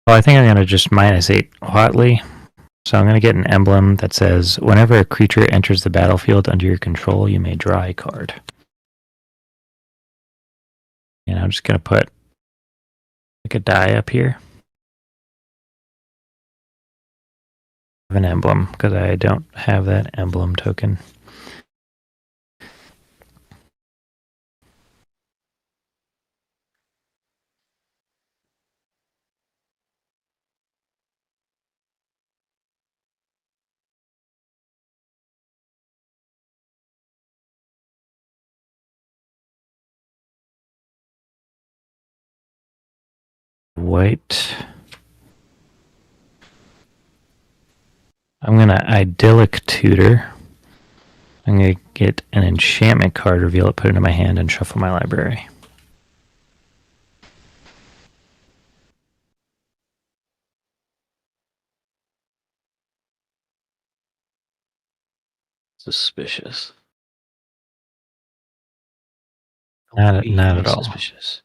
Well, I think I'm going to just -8 hotly. So I'm going to get an emblem that says, whenever a creature enters the battlefield under your control, you may draw a card. And I'm just going to put like a die up here. Of an emblem, because I don't have that emblem token. White. I'm going to Idyllic Tutor. I'm going to get an enchantment card, reveal it, put it in my hand, and shuffle my library. Suspicious. Not Very at all. Suspicious.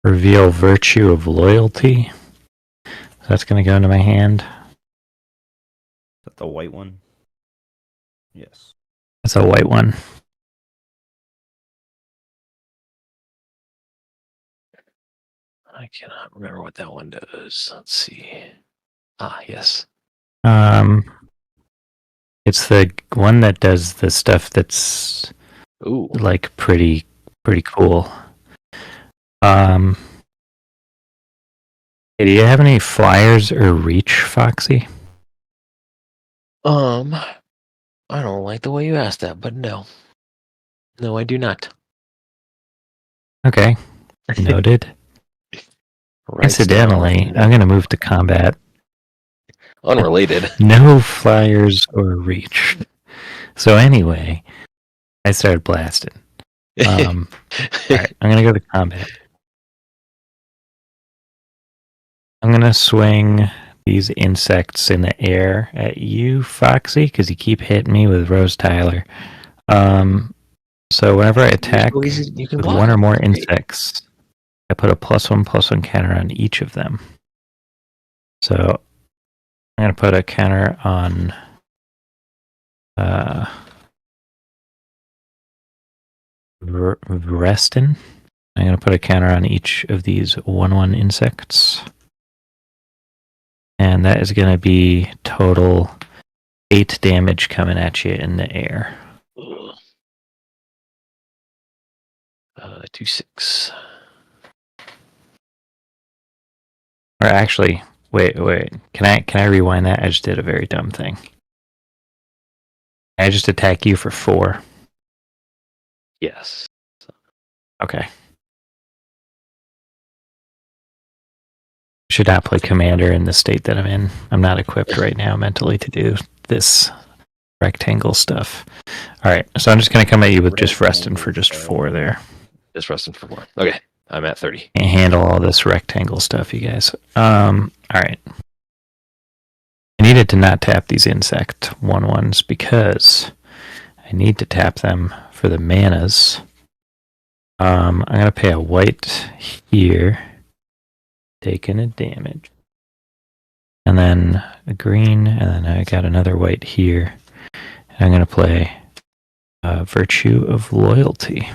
Reveal Virtue of Loyalty. So that's going to go into my hand. Is that the white one? Yes. That's a white one. I cannot remember what that one does. Let's see. Ah, yes. It's the one that does the stuff that's Ooh. like pretty cool. Hey, do you have any flyers or reach, Foxy? I don't like the way you asked that, but no. No, I do not. Okay, noted. Incidentally, I'm going to move to combat. Unrelated. No flyers or reach. So anyway, I started blasting. All right, I'm going to go to combat. I'm going to swing these insects in the air at you, Foxy, because you keep hitting me with Rose Tyler. So whenever I attack you can with block one or them. more Great. insects, I put a +1/+1 counter on each of them. So I'm going to put a counter on Reston. I'm going to put a counter on each of these 1/1 insects. And that is going to be total 8 damage coming at you in the air. Ugh. 2/6. Or actually, wait. Can I rewind that? I just did a very dumb thing. I just attack you for 4. Yes. Okay. Should not play commander in the state that I'm in. I'm not equipped right now mentally to do this rectangle stuff. All right, so I'm just going to come at you with just resting for just 4 there. Just resting for 4. Okay, I'm at 30. Can't handle all this rectangle stuff, you guys. All right. I needed to not tap these insect 1/1s because I need to tap them for the manas. I'm going to pay a white here, taking a damage. And then a green, and then I got another white here. And I'm going to play Virtue of Loyalty.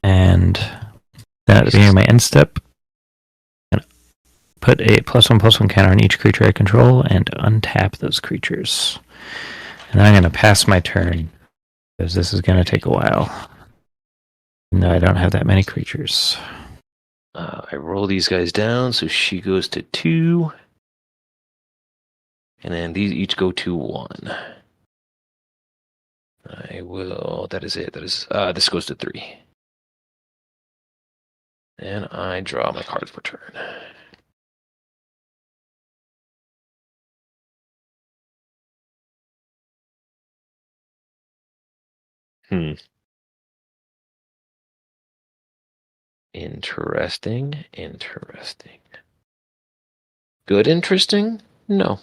And that being my end step, I'm going to put a +1/+1 counter on each creature I control and untap those creatures. And then I'm going to pass my turn, because this is going to take a while. No, I don't have that many creatures. I roll these guys down, so she goes to 2. And then these each go to 1. I will. That is it. This goes to 3. And I draw my card for turn. Interesting. Good interesting? No.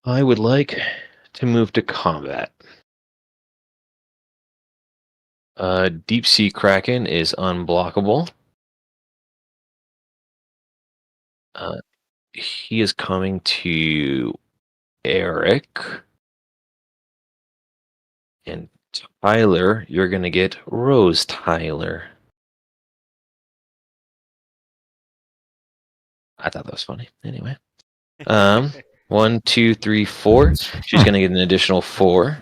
I would like to move to combat. Deep Sea Kraken is unblockable. He is coming to Eric. And Tyler, you're going to get Rose Tyler. I thought that was funny. Anyway. 1, 2, 3, 4. She's going to get an additional 4.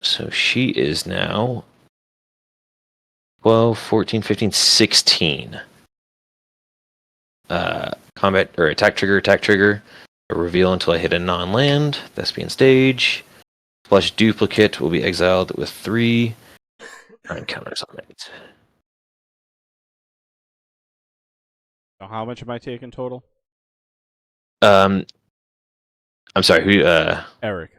So she is now 12, 14, 15, 16. Combat or attack trigger. Reveal until I hit a non-land. Thespian stage. Flesh duplicate will be exiled with 3 counters on it. So how much am I taking total? I'm sorry, who Eric.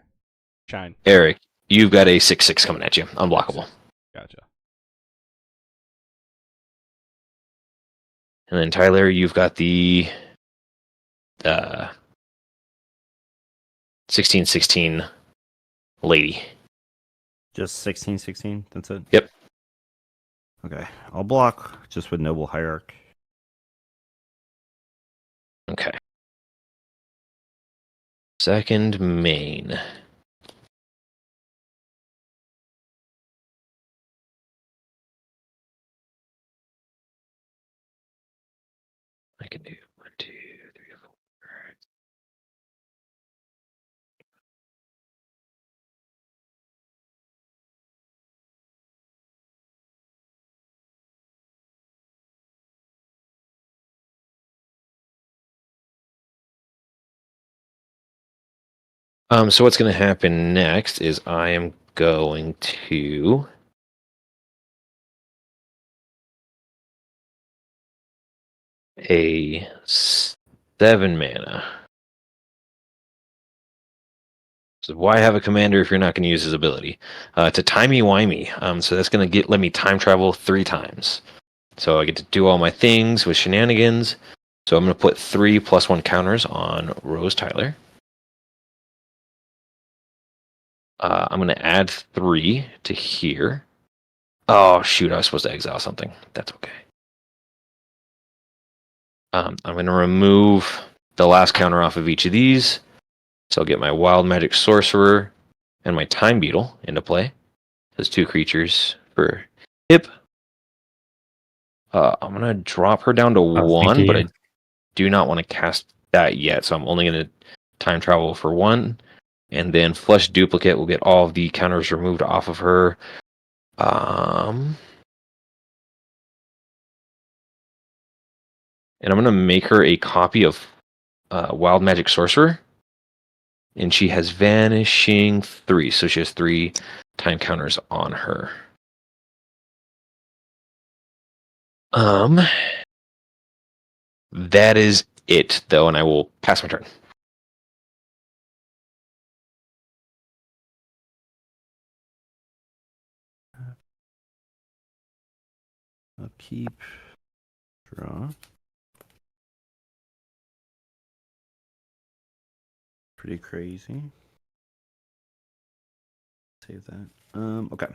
Shine. Eric, you've got a 6/6 coming at you. Unblockable. Gotcha. And then Tyler, you've got the 16/16 lady. Just 16/16. That's it. Yep. Okay, I'll block just with Noble Hierarch. Okay. Second main. I can do 1, 2, 3, 4. So what's going to happen next is I am going to a 7 mana. So why have a commander if you're not going to use his ability? To timey-wimey. So that's going to let me time travel 3 times. So I get to do all my things with shenanigans. So I'm going to put 3 +1 counters on Rose Tyler. I'm going to add 3 to here. Oh, shoot, I was supposed to exile something. That's okay. I'm going to remove the last counter off of each of these. So I'll get my Wild Magic Sorcerer and my Time Beetle into play. Those 2 creatures for hip. I'm going to drop her down to 1, but I do not want to cast that yet, so I'm only going to time travel for one. And then Flush Duplicate will get all of the counters removed off of her. And I'm going to make her a copy of Wild Magic Sorcerer. And she has Vanishing 3, so she has 3 time counters on her. That is it, though, and I will pass my turn. Upkeep. Draw. Pretty crazy. Save that. Okay.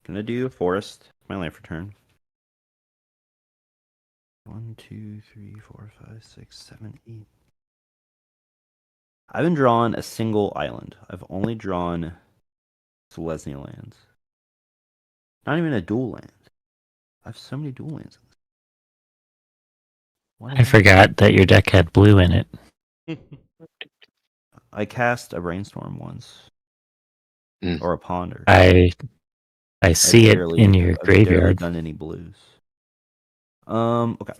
Gonna do Forest. My life return. 1, 2, 3, 4, 5, 6, 7, 8. I haven't drawn a single island. I've only drawn Selesnya lands. Not even a dual land. I have so many dual lands. I forgot that your deck had blue in it. I cast a Brainstorm once. Or a Ponder. I see it in your I've barely graveyard. done any blues. Okay.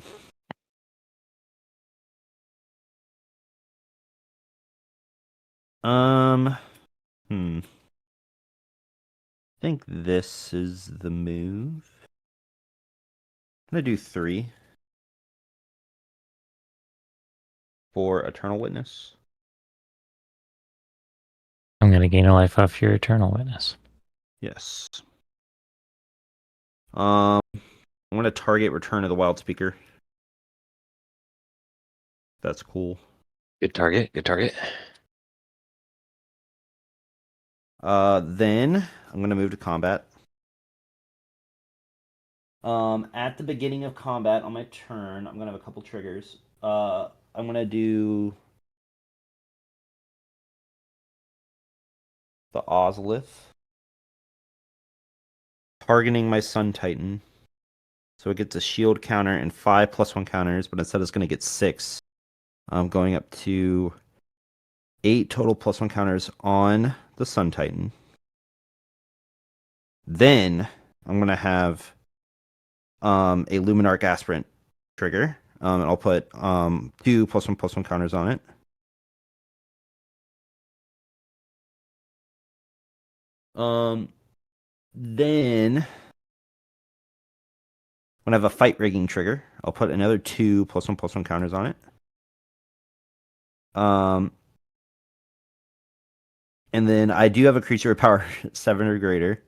I think this is the move. I'm gonna do 3 for Eternal Witness. I'm going to gain a life off your Eternal Witness. Yes. I'm gonna target Return of the Wild Speaker. That's cool. Good target. Good target. Then I'm gonna move to combat. At the beginning of combat on my turn, I'm gonna have a couple triggers. I'm gonna do the Ozolith, targeting my Sun Titan. So it gets a shield counter and 5 +1 counters, but instead it's gonna get 6. I'm going up to 8 total +1 counters on the Sun Titan. Then I'm gonna have a Luminarch Aspirant trigger. And I'll put 2 +1/+1 counters on it. Then when I have a Fight Rigging trigger, I'll put another 2 +1/+1 counters on it. And then I do have a creature with power 7 or greater.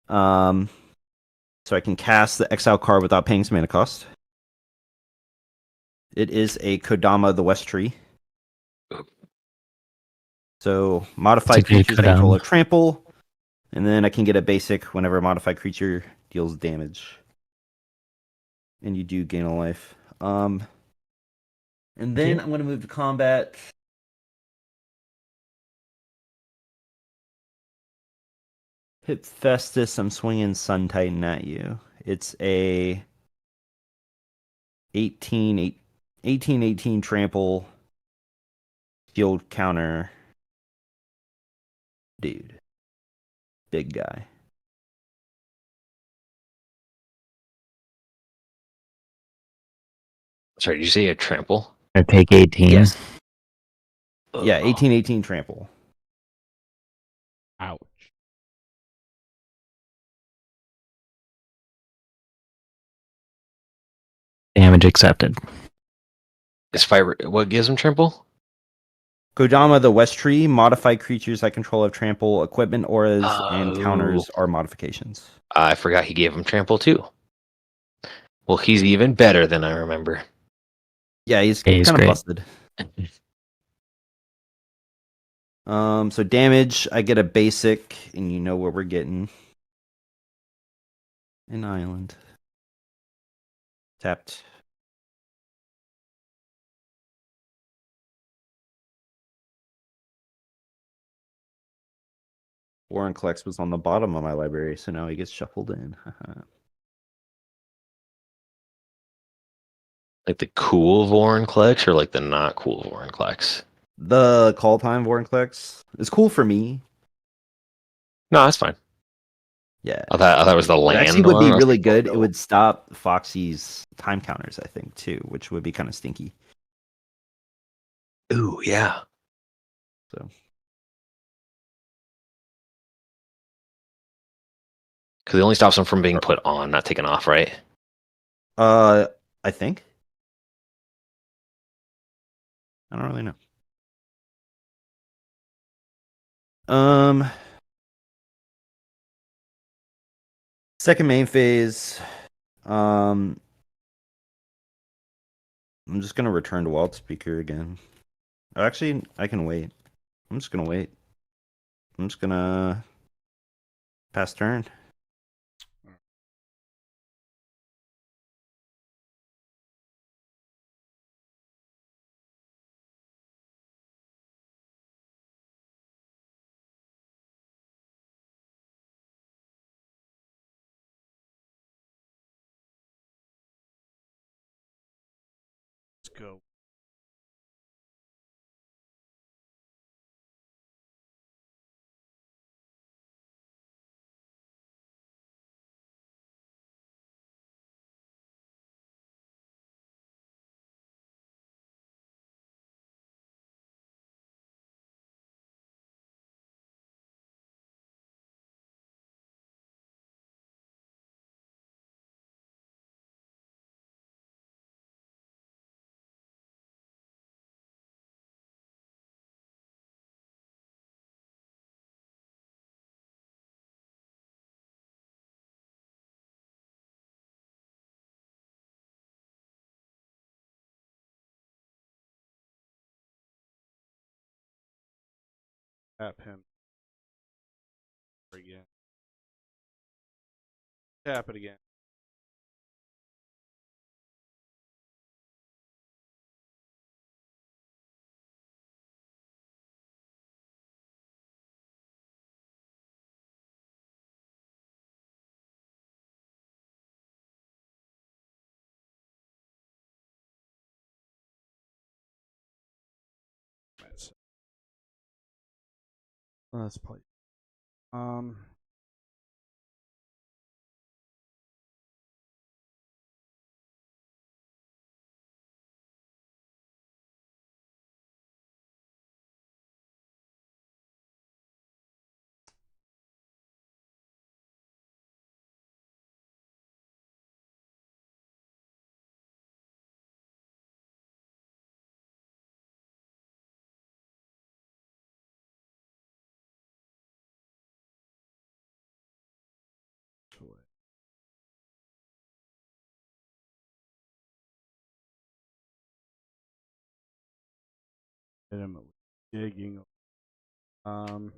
So I can cast the exile card without paying some mana cost. It is a Kodama the West Tree. So modified creatures that control a trample, and then I can get a basic whenever a modified creature deals damage. And you do gain a life. And then I'm going to move to combat. Hit Festus, I'm swinging Sun Titan at you. It's a 18 trample shield counter. Dude. Big guy. Sorry, did you say a trample? I take 18. Yes. Yeah, 18 trample. Ouch. Damage accepted. Is fire what gives him trample? Kodama the West Tree, modified creatures that control of trample, equipment, auras, and counters are modifications. I forgot he gave him trample too. Well, he's even better than I remember. Yeah, he's Yeah, he's kind of great. busted. So damage, I get a basic, and you know what we're getting. An island. Tapped. Warren Collects was on the bottom of my library, so now he gets shuffled in. Like the cool Vorinclex or like the not cool Vorinclex? The call time Vorinclex is cool for me. No, that's fine. Yeah. I thought it was the It land actually would one. be I was really like, oh, good. It no. would stop Foxy's time counters, I think, too, which would be kind of stinky. Ooh, yeah. So Because it only stops them from being put on, not taken off, right? I think. I don't really know. Um Second main phase. Um I'm just gonna return to Wild Speaker again. Oh, actually, I can wait. I'm just gonna wait. I'm just gonna pass turn. Let's go. Tap him again. Tap it again. Let's play. Hit him with digging. Um.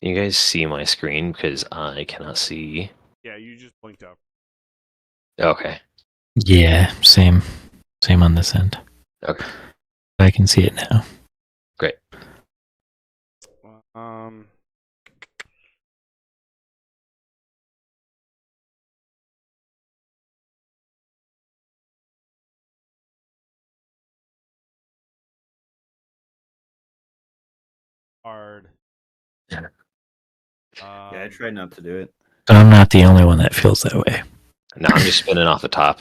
You guys see my screen because I cannot see. Yeah, you just blinked out. Okay. Yeah, same. Same on this end. Okay. I can see it now. Great. Um. Hard. Yeah, I tried not to do it. But I'm not the only one that feels that way. No, I'm just spinning off the top.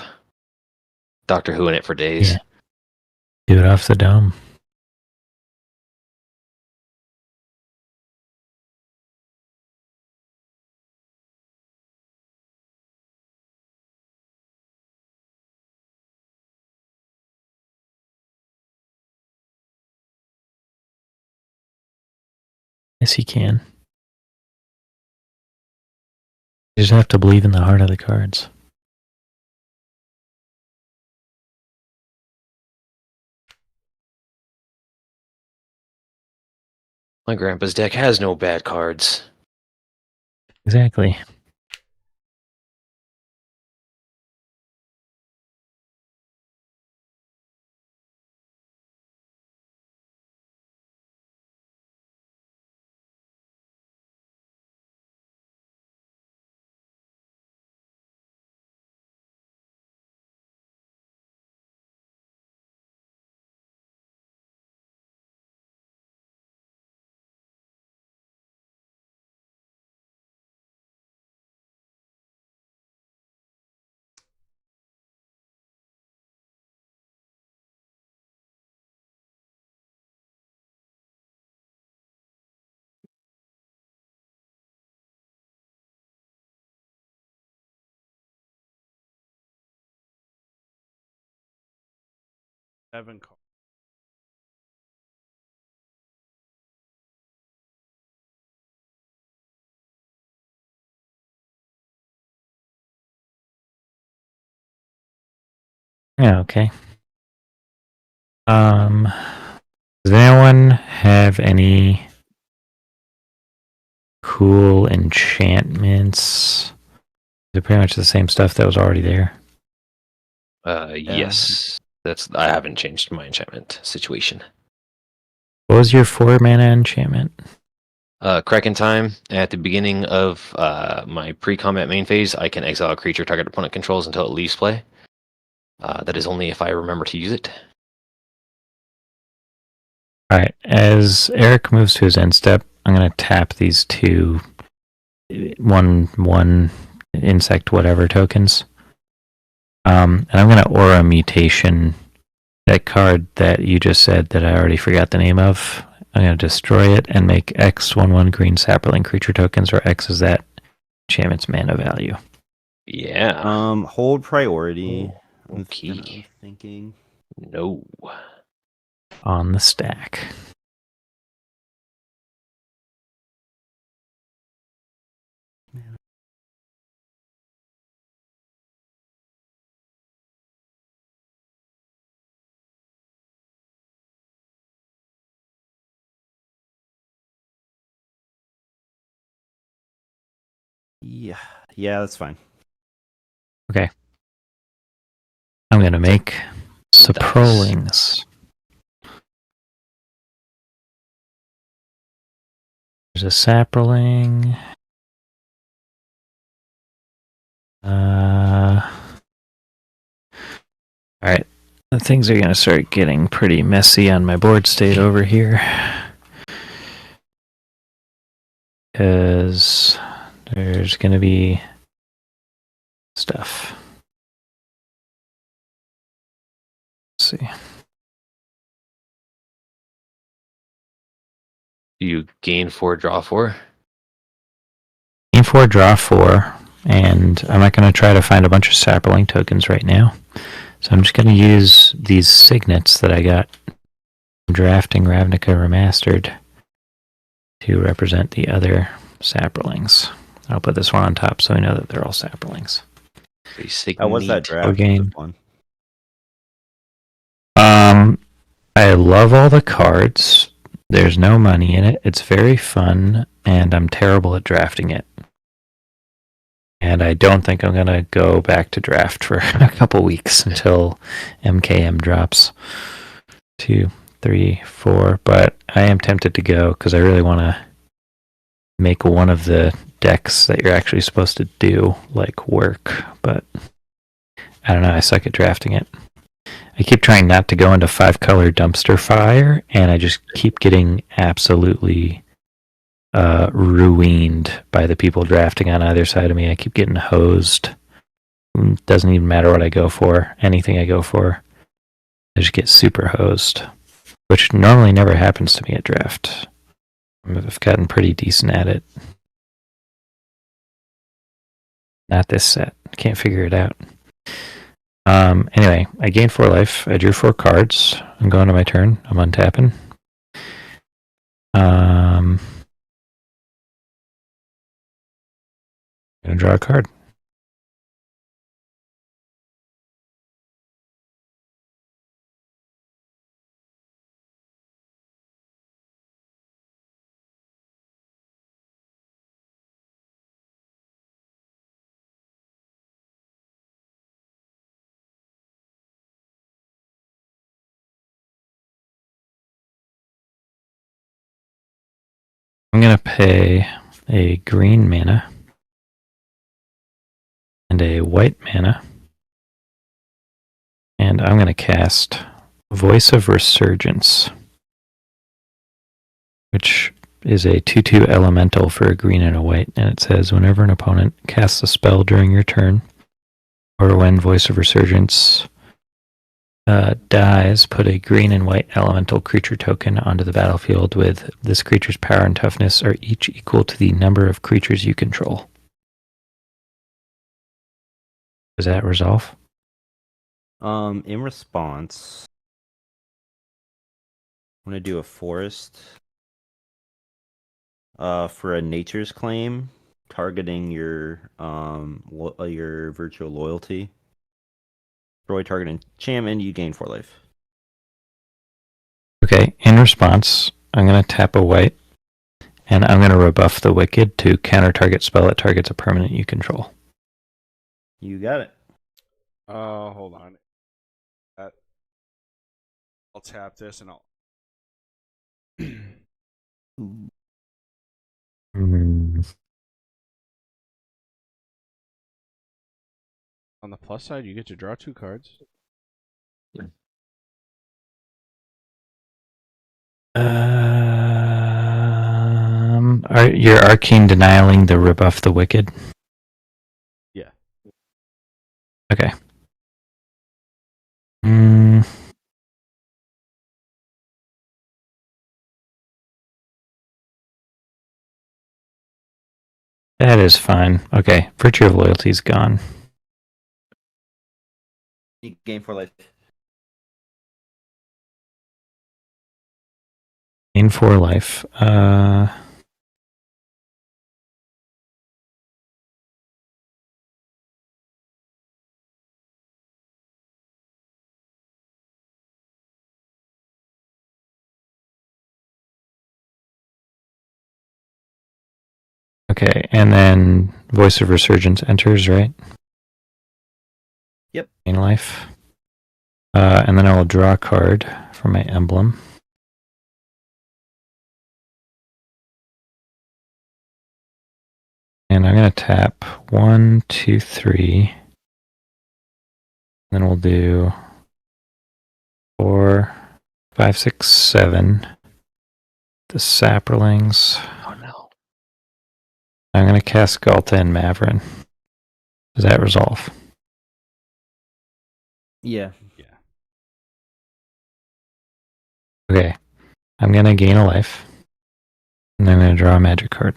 Doctor Who in it for days. Yeah. Do it off the dome. Yes, you can. You just have to believe in the heart of the cards. My grandpa's deck has no bad cards. Exactly. 7 cards. Yeah, okay. Does anyone have any cool enchantments? They're pretty much the same stuff that was already there. Yes. I haven't changed my enchantment situation. What was your 4-mana enchantment? Kraken time. At the beginning of my pre-combat main phase, I can exile a creature target opponent controls until it leaves play. That is only if I remember to use it. Alright, as Eric moves to his end step, I'm going to tap these 2 one insect whatever tokens. And I'm going to Aura Mutation that card that you just said that I already forgot the name of. I'm going to destroy it and make X 1/1 green sapling creature tokens, where X is that enchantment's mana value. Yeah. Hold priority. Okay. I'm thinking. No. On the stack. Yeah, that's fine. Okay. I'm going to make Saprolings. There's a sapling. Alright. Things are going to start getting pretty messy on my board state over here. Because there's going to be stuff. Let's see. You gain 4, draw 4. Gain 4, draw 4. And I'm not going to try to find a bunch of sapling tokens right now. So I'm just going to use these signets that I got from drafting Ravnica Remastered to represent the other saplings. I'll put this one on top so we know that they're all saplings. How was that draft? Game. One? I love all the cards. There's no money in it. It's very fun, and I'm terrible at drafting it. And I don't think I'm going to go back to draft for a couple weeks until MKM drops 2, 3, 4. But I am tempted to go because I really want to make one of the decks that you're actually supposed to do work. But I don't know. I suck at drafting it. I keep trying not to go into 5-color dumpster fire, and I just keep getting absolutely ruined by the people drafting on either side of me. I keep getting hosed. Doesn't even matter what I go for. Anything I go for, I just get super hosed, which normally never happens to me at draft. I've gotten pretty decent at it. Not this set. Can't figure it out. Anyway, I gained 4 life. I drew 4 cards. I'm going to my turn. I'm untapping. I'm going to draw a card. I'm going to pay a green mana and a white mana. And I'm going to cast Voice of Resurgence, which is a 2/2 elemental for a green and a white. And it says, whenever an opponent casts a spell during your turn, or when Voice of Resurgence dies, put a green and white elemental creature token onto the battlefield with this creature's power and toughness are each equal to the number of creatures you control. Does that resolve? In response, I'm gonna do a forest. For a nature's claim, targeting your virtual loyalty. Destroy target enchantment, you gain 4 life. Okay, in response, I'm going to tap a white, and I'm going to rebuff the Wicked to counter target spell that targets a permanent you control. You got it. Hold on. I'll tap this and I'll. Hmm. On the plus side, you get to draw 2 cards. Are your Arcane denying the rebuff the Wicked? Yeah. Okay. Hmm. That is fine. Okay, Virtue of Loyalty is gone. You gain 4 life. Gain 4 life. Okay, and then Voice of Resurgence enters, right? Yep. Gain life. And then I will draw a card for my emblem. And I'm going to tap 1, 2, 3. Then we'll do 4, 5, 6, 7. The Saprolings. Oh no. I'm going to cast Galta and Maverin. Does that resolve? Yeah. Yeah. Okay. I'm going to gain a life. And I'm going to draw a magic card.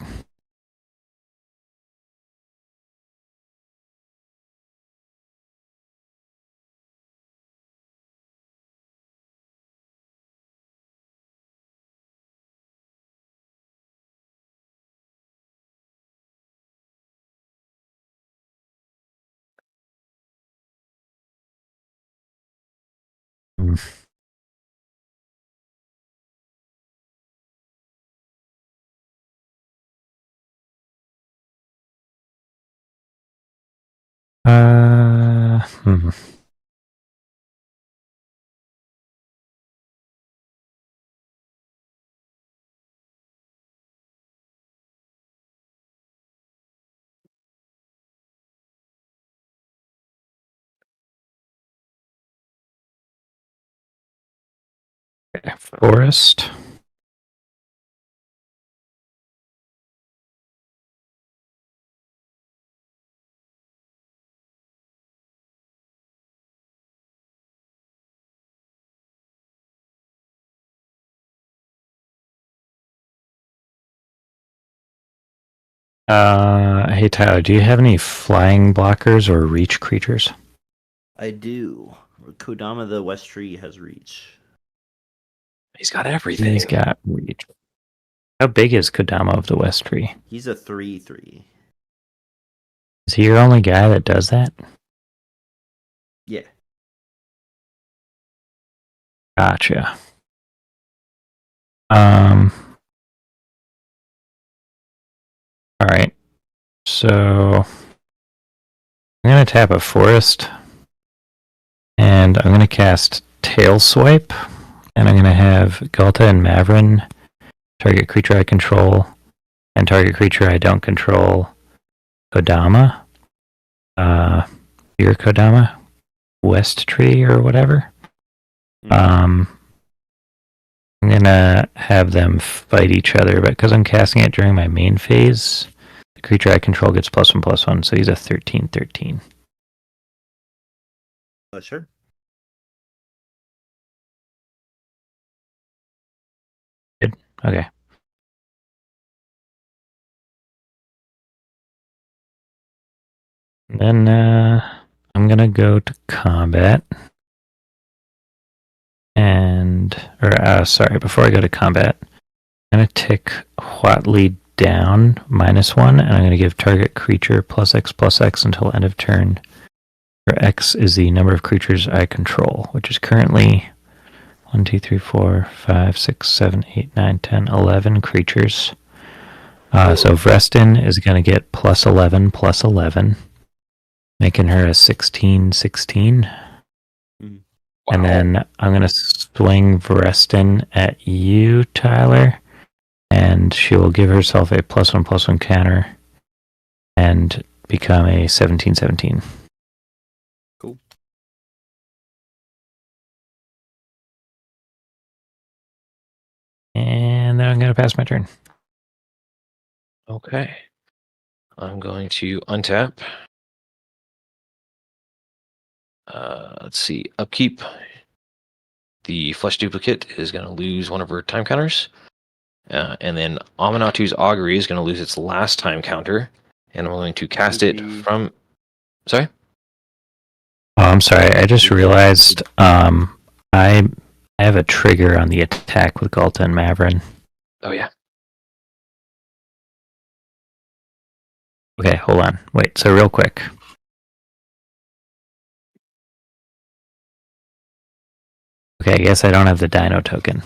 Hmm. Hmm. Okay. Forest. Hey Tyler, do you have any flying blockers or reach creatures? I do. Kodama the West Tree has reach. He's got everything. He's got reach. How big is Kodama of the West Tree? He's a 3/3. Is he your only guy that does that? Yeah. Gotcha. All right. So I'm gonna tap a forest, and I'm gonna cast Tail Swipe, and I'm gonna have Galta and Maverin target creature I control, and target creature I don't control. Kodama. Your Kodama, West Tree or whatever. I'm gonna have them fight each other, but because I'm casting it during my main phase, the creature I control gets +1/+1, so he's a 13/13. Sure. Good. Okay. Then I'm gonna go to combat. Sorry, before I go to combat, I'm going to tick Huatli down -1, and I'm going to give target creature +X until end of turn, where X is the number of creatures I control, which is currently 1, 2, 3, 4, 5, 6, 7, 8, 9, 10, 11 creatures. So Vrestin is going to get +11, making her a 16/16. And then I'm going to swing Vrestin at you, Tyler, and she will give herself a +1/+1 counter and become a 17/17. Cool. And then I'm going to pass my turn. Okay. I'm going to untap. Let's see. Upkeep. The Flesh Duplicate is going to lose one of her time counters. And then Amanatu's Augury is going to lose its last time counter. And I'm going to cast it from... Sorry? Oh, I'm sorry. I just realized I have a trigger on the attack with Galta and Mavrin. Oh, yeah. Okay, hold on. Wait, so real quick. Okay, I guess I don't have the Dino token.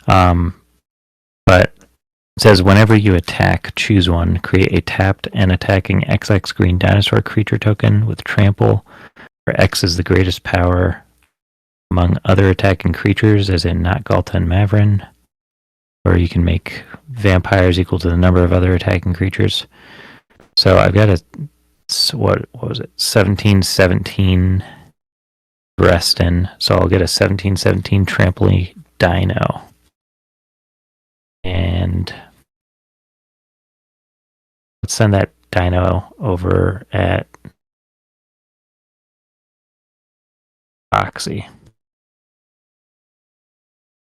But it says whenever you attack, choose one, create a tapped and attacking XX green dinosaur creature token with trample, where X is the greatest power among other attacking creatures, as in not Galta and Mavrin. Or you can make vampires equal to the number of other attacking creatures. So I've got what was it? 17/17 Vrestin. So I'll get a 17/17 Trampoline Dino. And let's send that Dino over at Foxy.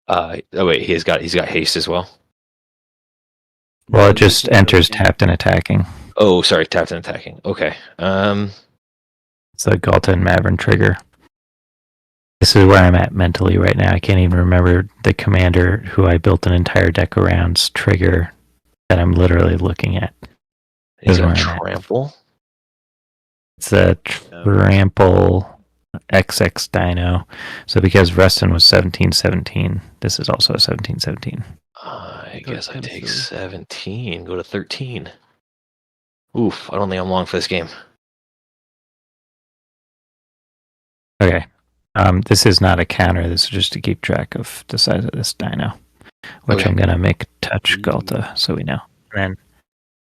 Oh wait, he's got haste as well. Well, it just enters tapped and attacking. Oh, sorry, tapped and attacking. Okay. It's a Galta and Mavrin trigger. This is where I'm at mentally right now. I can't even remember the commander who I built an entire deck around's trigger that I'm literally looking at. He's Is got where I'm at. trample. It's a trample XX Dino. So because Vrestin was 17/17, this is also a 17/17. I guess I take 17, go to 13. Oof, I don't think I'm long for this game. Okay. This is not a counter. This is just to keep track of the size of this Dino, which Okay. I'm going to make touch Galta so we know. And then,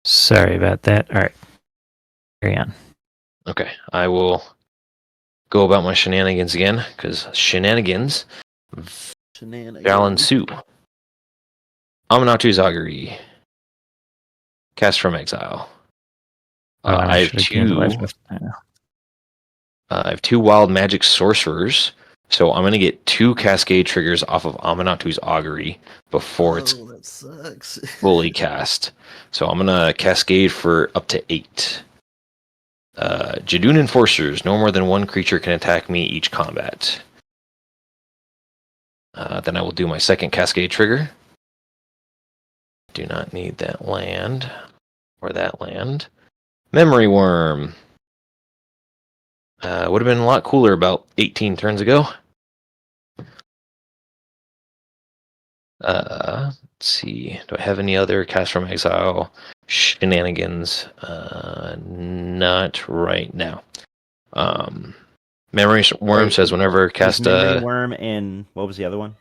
sorry about that. All right. Carry on. Okay, I will go about my shenanigans again, because shenanigans shall ensue. Amanatu's Augury. Cast from Exile. And I have should gained two. life with Dino. I have 2 wild magic sorcerers, so I'm going to get 2 cascade triggers off of Amanatu's Augury before it's that sucks. fully cast. So I'm going to cascade for up to 8. Jadoon Enforcers. No more than 1 creature can attack me each combat. Then I will do my second cascade trigger. Do not need that land or that land. Memory Worm. Would have been a lot cooler about 18 turns ago. Let's see. Do I have any other cast from exile shenanigans? Not right now. Memory Worm says whenever cast Memory Worm and what was the other one?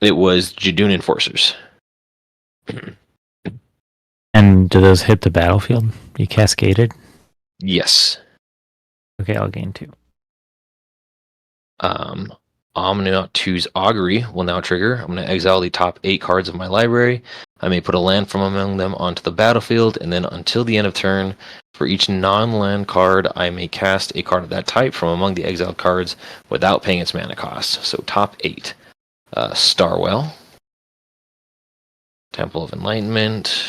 It was Jadoon Enforcers. And do those hit the battlefield? You cascaded? Yes. Okay, I'll gain 2. Amanatu's Augury will now trigger. I'm going to exile the top 8 cards of my library. I may put a land from among them onto the battlefield, and then until the end of turn, for each non-land card, I may cast a card of that type from among the exiled cards without paying its mana cost. So top 8. Starwell. Temple of Enlightenment.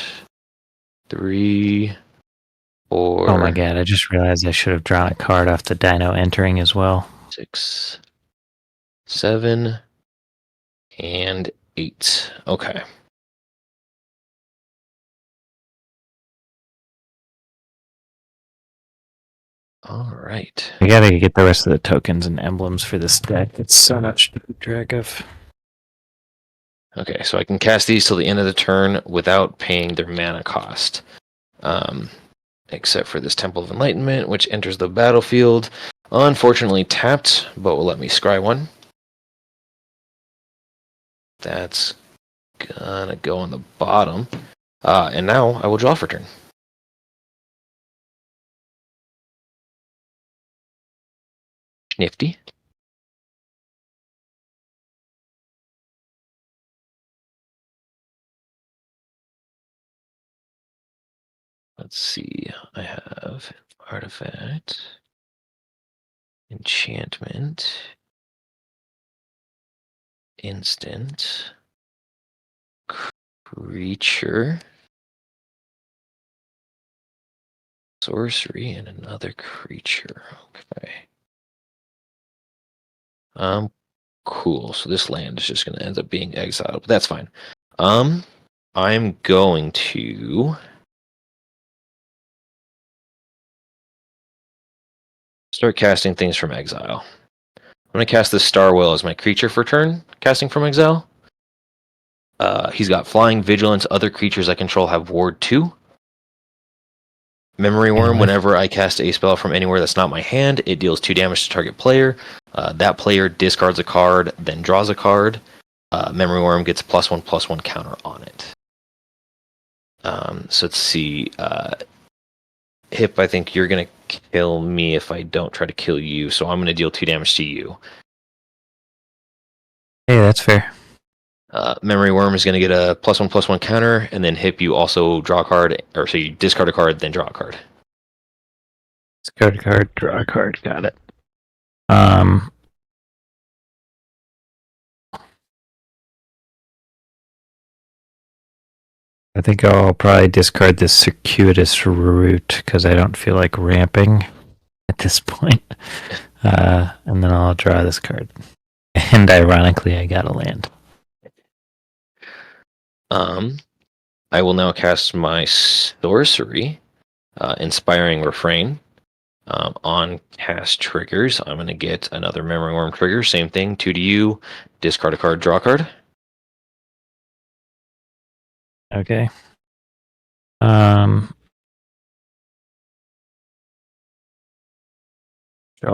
3, 4... Oh my god, I just realized I should have drawn a card off the Dino entering as well. 6, 7, and 8. Okay. All right. I gotta get the rest of the tokens and emblems for this deck. It's so much to keep track of. Okay, so I can cast these till the end of the turn without paying their mana cost. Except for this Temple of Enlightenment, which enters the battlefield. Unfortunately tapped, but will let me scry one. That's gonna go on the bottom. And now I will draw for turn. Nifty. Let's see. I have artifact, enchantment, instant, creature, sorcery, and another creature. Okay. Cool. So this land is just going to end up being exiled, but that's fine. I'm going to start casting things from exile. I'm going to cast this Starwell as my creature for turn, casting from exile. He's got flying, vigilance. Other creatures I control have ward 2. Memory Worm, whenever I cast a spell from anywhere that's not my hand, it deals 2 damage to target player. That player discards a card, then draws a card. Memory Worm gets +1/+1 counter on it. So let's see. Hip, I think you're going to kill me if I don't try to kill you, so I'm going to deal 2 damage to you. Hey, that's fair. Memory Worm is going to get a +1/+1 counter, and then Hip, you also draw a card, or so you discard a card, then draw a card. Discard a card, draw a card. Got it. I think I'll probably discard this circuitous route because I don't feel like ramping at this point. And then I'll draw this card. And ironically, I got a land. I will now cast my sorcery, Inspiring Refrain. On cast triggers, I'm going to get another Memory Worm trigger. Same thing, 2 to you, discard a card, draw a card. Okay. I'll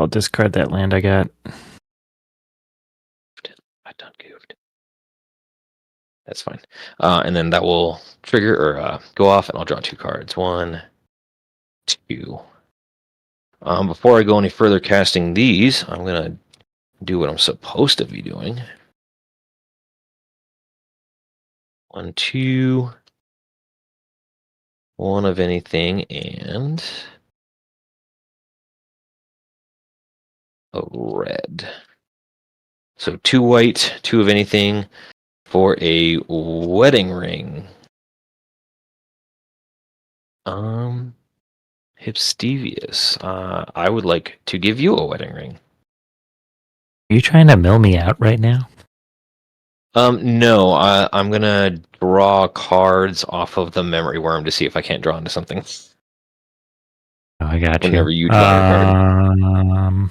discard that land I got. I done goofed. That's fine. And then that will trigger or go off, and I'll draw 2 cards. 1, 2. Before I go any further casting these, I'm going to do what I'm supposed to be doing. 1, 2. 1 of anything, and a red. So 2 white, 2 of anything for a wedding ring. Hipstevious. I would like to give you a wedding ring. Are you trying to mill me out right now? No, I'm gonna draw cards off of the Memory Worm to see if I can't draw into something. Oh, I got Whenever you. you draw a card.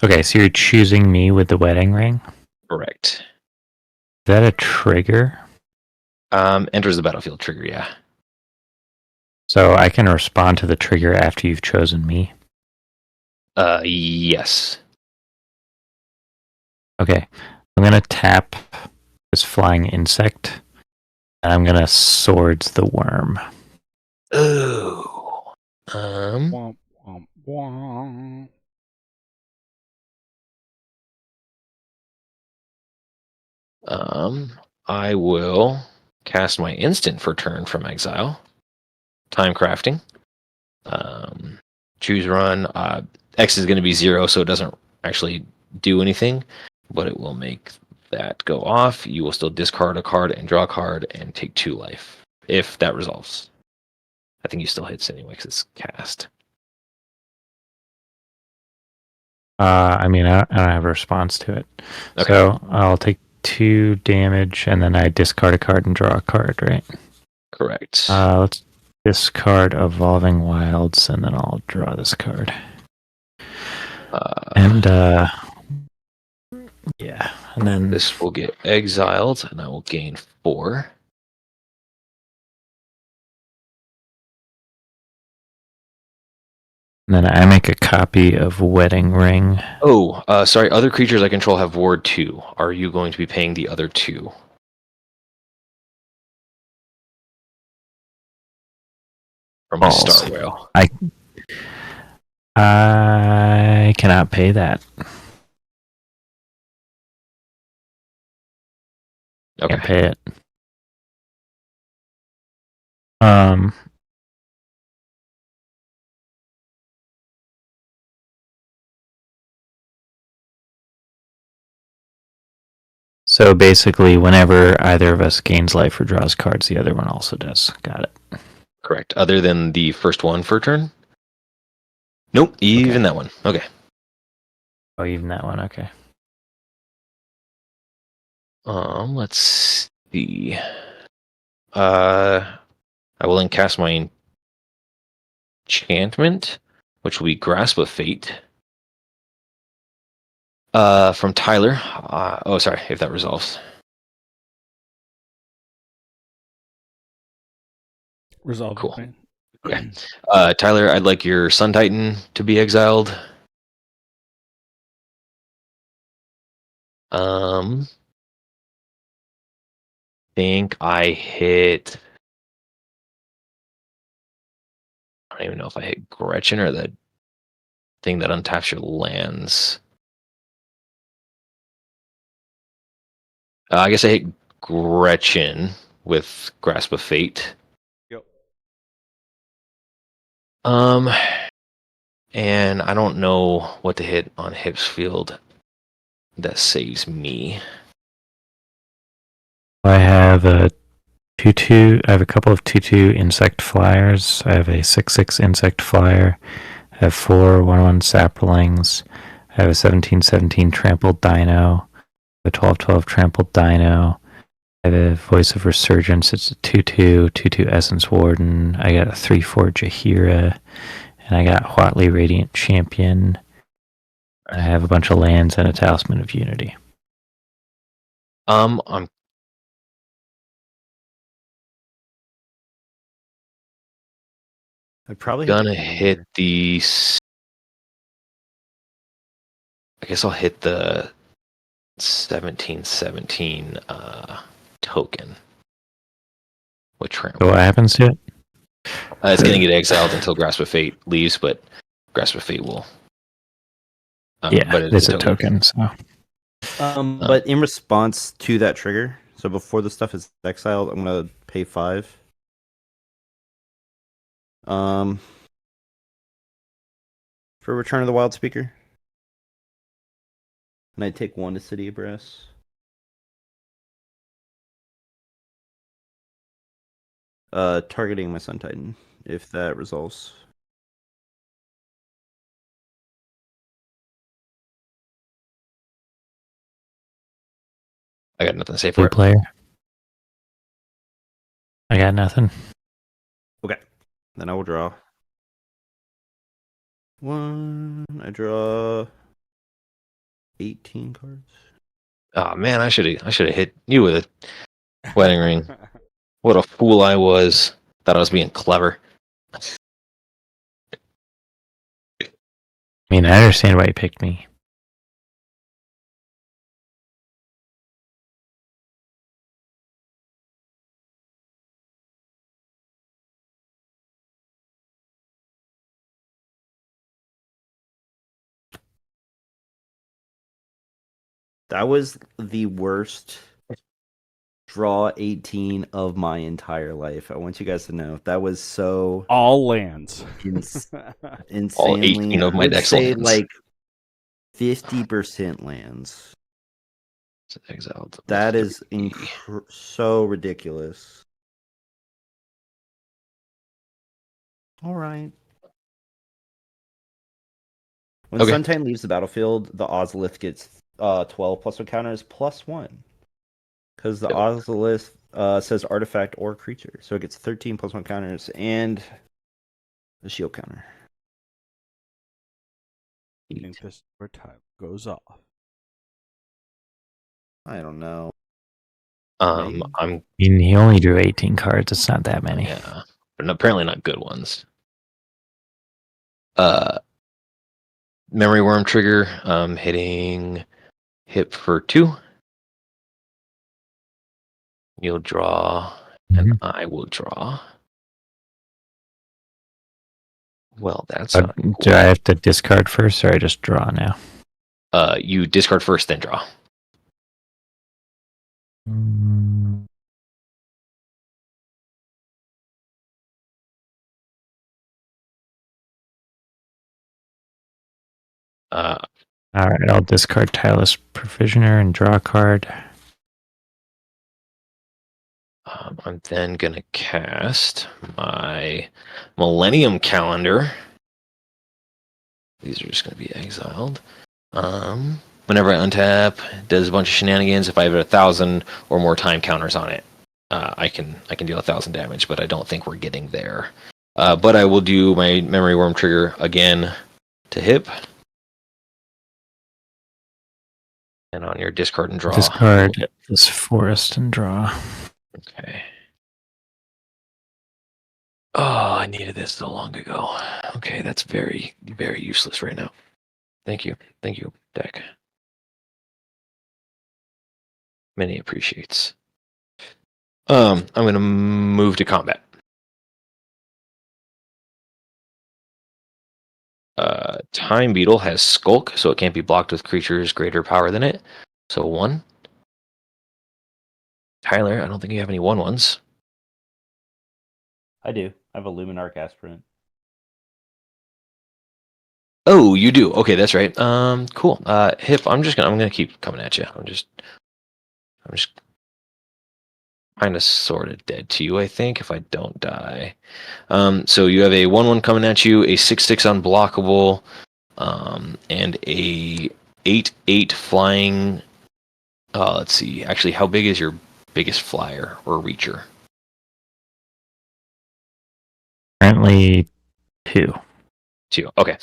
Okay, so you're choosing me with the wedding ring? Correct. Is that a trigger? Enters the battlefield trigger, yeah. So I can respond to the trigger after you've chosen me? Yes. Okay. I'm going to tap this flying insect, and I'm going to swords the worm. Ooh. Womp, womp, womp. I will cast my instant for turn from exile. Time crafting. Choose run. X is going to be 0, so it doesn't actually do anything, but it will make that go off. You will still discard a card and draw a card and take 2 life if that resolves. I think you still hits anyway because it's cast. I mean, I don't have a response to it. Okay. So I'll take 2 damage, and then I discard a card and draw a card, right? Correct. Let's discard Evolving Wilds, and then I'll draw this card. And yeah, and then This will get exiled, and I will gain 4. I make a copy of Wedding Ring. Oh, sorry. Other creatures I control have Ward 2. Are you going to be paying the other 2? From my Balls. Star Whale. I cannot pay that. Okay. Can't pay it. So basically, whenever either of us gains life or draws cards, the other one also does. Got it. Correct. Other than the first one for turn? Nope. Even that one. Okay. Oh, even that one. Okay. Let's see. I will then cast my enchantment, which will be Grasp of Fate. From Tyler. Oh, sorry, if that resolves. Resolve. Cool. Right? Okay. Tyler, I'd like your Sun Titan to be exiled. Think I hit. I don't even know if I hit Gretchen or the thing that untaps your lands. I guess I hit Gretchen with Grasp of Fate. Yep. And I don't know what to hit on Hipsfield that saves me. I have a 2/2. I have a couple of 2/2 insect flyers. I have a 6/6 insect flyer. I have 4 1/1 saplings. I have a 17/17 trampled dino. A 12/12 trampled dino. I have a Voice of Resurgence. It's a 2/2 2/2 Essence Warden. I got a 3/4 Jahira, and I got Huatli Radiant Champion. I have a bunch of lands and a Talisman of Unity. I'm I'd probably gonna hit the. I guess I'll hit the 17/17 token with So trample. what happens to it? It's gonna get exiled until Grasp of Fate leaves, but Grasp of Fate will. Yeah, but it's a token. So But in response to that trigger, so before the stuff is exiled, I'm gonna pay 5. For Return of the Wild Speaker, and I take 1 to City of Brass. Targeting my Sun Titan, if that resolves. I got nothing to say for blue it. player. I got nothing. Okay, then I will draw 1. I draw 18 cards. Oh man, I should have hit you with a wedding ring. What a fool I was. Thought I was being clever. I mean, I understand why you picked me. That was the worst draw 18 of my entire life. I want you guys to know that was so All lands. insanely. All 18 of my I would deck's say lands. like 50% lands. It's exiled. That is so ridiculous. All right. When Okay. Suntime leaves the battlefield, the Ozolith gets 12 plus one counters plus one. Because the Yep. Ozolith says artifact or creature. So it gets 13 plus one counters and the shield counter. I think this is where time goes off. I don't know. I'm I mean, he only drew 18 cards. It's not that many. yeah, but apparently not good ones. Memory Worm trigger. Hitting hip for 2. You'll draw, and I will draw. Well, that's not cool. Do I have to discard first, or I just draw now? You discard first, then draw. All right, I'll discard Tireless Provisioner and draw a card. I'm then going to cast my Millennium Calendar. These are just going to be exiled. Whenever I untap, it does a bunch of shenanigans. If I have 1,000 or more time counters on it, I can deal 1,000 damage, but I don't think we're getting there. But I will do my Memory Worm trigger again to hip. And on your discard and draw. Discard this forest and draw. Okay. Oh, I needed this so long ago. Okay, that's very, very useless right now. Thank you, deck. Many appreciates. I'm gonna move to combat. Time Beetle has Skulk, so it can't be blocked with creatures greater power than it. So 1. Tyler, I don't think you have any 1/1s. I do. I have a Luminarch Aspirant. Oh, you do. Okay, that's right. Cool. Hip, I'm gonna keep coming at you. I'm just kind of sort of dead to you, I think, if I don't die. So you have a 1/1 coming at you, a 6/6 unblockable, and a 8/8 flying. Let's see. Actually, how big is your biggest flyer or reacher? Currently 2. 2. Okay.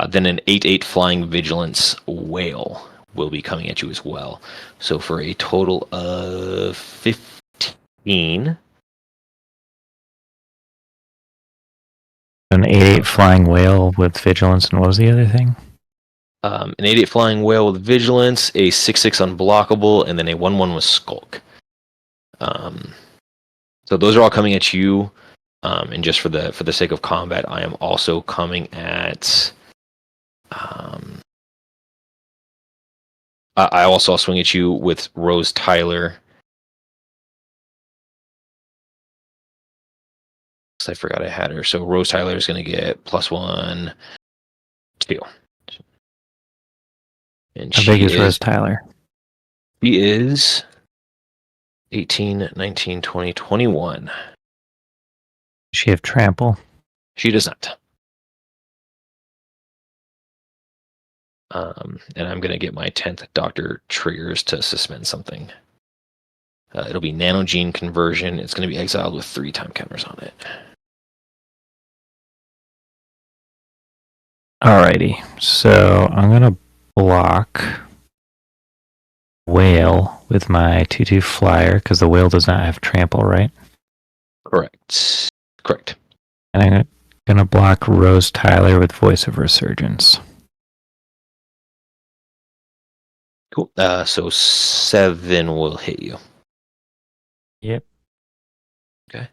Then an 8/8 flying vigilance whale will be coming at you as well. So for a total of 15. An 8/8 flying whale with vigilance, and what was the other thing? An 8/8 flying whale with vigilance, a 6/6 unblockable, and then a 1/1 with skulk. So those are all coming at you. And just for the sake of combat, I am also coming at. I also swing at you with Rose Tyler. I forgot I had her. So Rose Tyler is going to get +1, 2. And How big is Rose Tyler? She is 18, 19, 20, 21. Does she have trample? She does not. And I'm going to get my 10th Doctor triggers to suspend something. It'll be Nanogene Conversion. It's going to be exiled with 3 time counters on it. Alrighty, so I'm going to block Whale with my 2/2 flyer, because the whale does not have trample, right? Correct. And I'm going to block Rose Tyler with Voice of Resurgence. Cool. So 7 will hit you. Yep. Okay.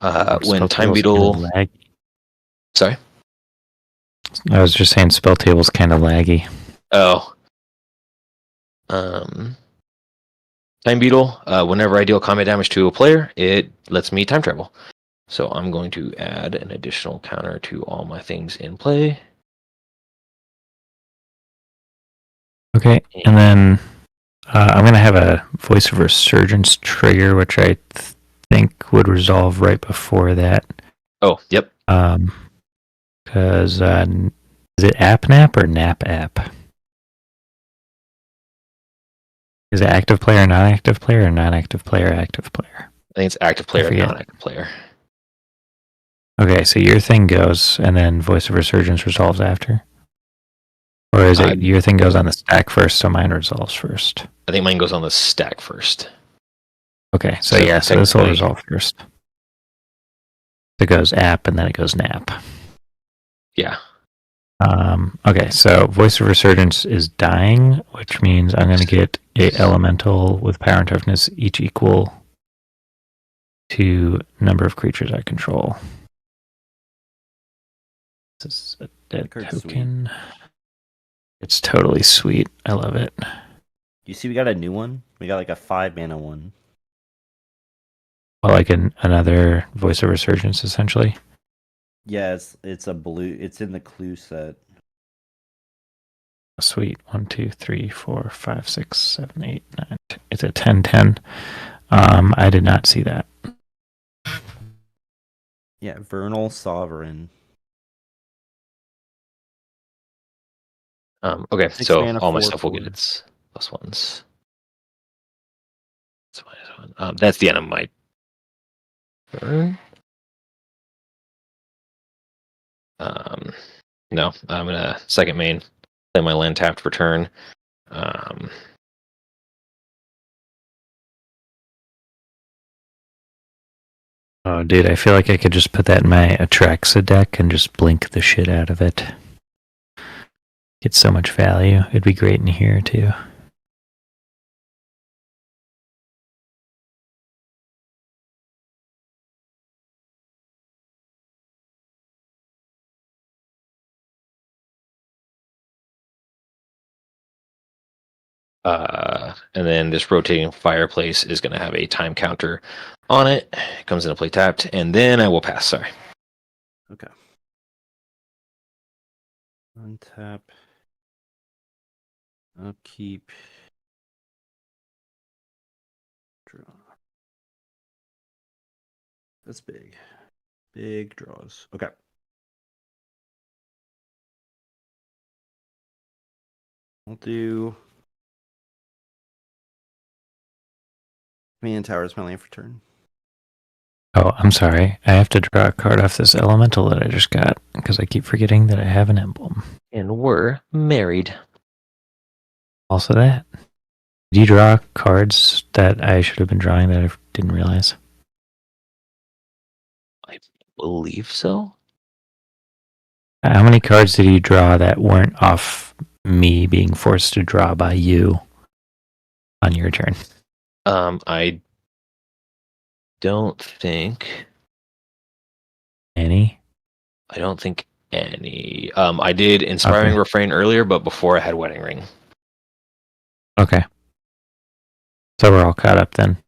Spell When Time table's Beetle... kinda laggy. Sorry? I was just saying spell table's kind of laggy. Oh. Time Beetle, whenever I deal combat damage to a player, it lets me time travel. So I'm going to add an additional counter to all my things in play. Okay, and then I'm going to have a Voice of Resurgence trigger, which I think would resolve right before that. Oh, yep. Because Is it app nap or nap app? Is it active player, non-active player, or non-active player, active player? I think it's active player, forget. non-active player. Okay, so your thing goes, and then Voice of Resurgence resolves after? Or is it your thing goes on the stack first, so mine resolves first? I think mine goes on the stack first. Okay, so So this will technically- resolve first. It goes app, and then it goes nap. Yeah. Okay, so Voice of Resurgence is dying, which means I'm going to get a elemental with power and toughness, each equal to number of creatures I control. This is a dead card's token. It's totally sweet. I love it. You see, we got a new one. We got like a 5-mana one. Well, like another Voice of Resurgence, essentially. Yeah, it's a blue. It's in the clue set. Sweet. 1, 2, 3, 4, 5, 6, 7, 8, 9. It's a 10/10. I did not see that. Yeah, Vernal Sovereign. Okay, 6 so mana, all my 4/4. stuff will get its +1s. That's the end of my turn. No, I'm gonna second main, play my land tapped for turn. Oh, dude, I feel like I could just put that in my Atraxa deck and just blink the shit out of it. Get so much value. It'd be great in here, too. And then this rotating fireplace is going to have a time counter on it. It comes into play tapped, and then I will pass. Sorry. Okay. Untap. Upkeep. Draw. That's big. Big draws. Okay. I'll do. Command Tower is my land for turn. Oh, I'm sorry. I have to draw a card off this elemental that I just got because I keep forgetting that I have an emblem. And we're married. Also, that. Did you draw cards that I should have been drawing that I didn't realize? I believe so. How many cards did you draw that weren't off me being forced to draw by you on your turn? I don't think. Any? I don't think any. I did Inspiring Okay. Refrain earlier, but before I had Wedding Ring. Okay. So we're all caught up then.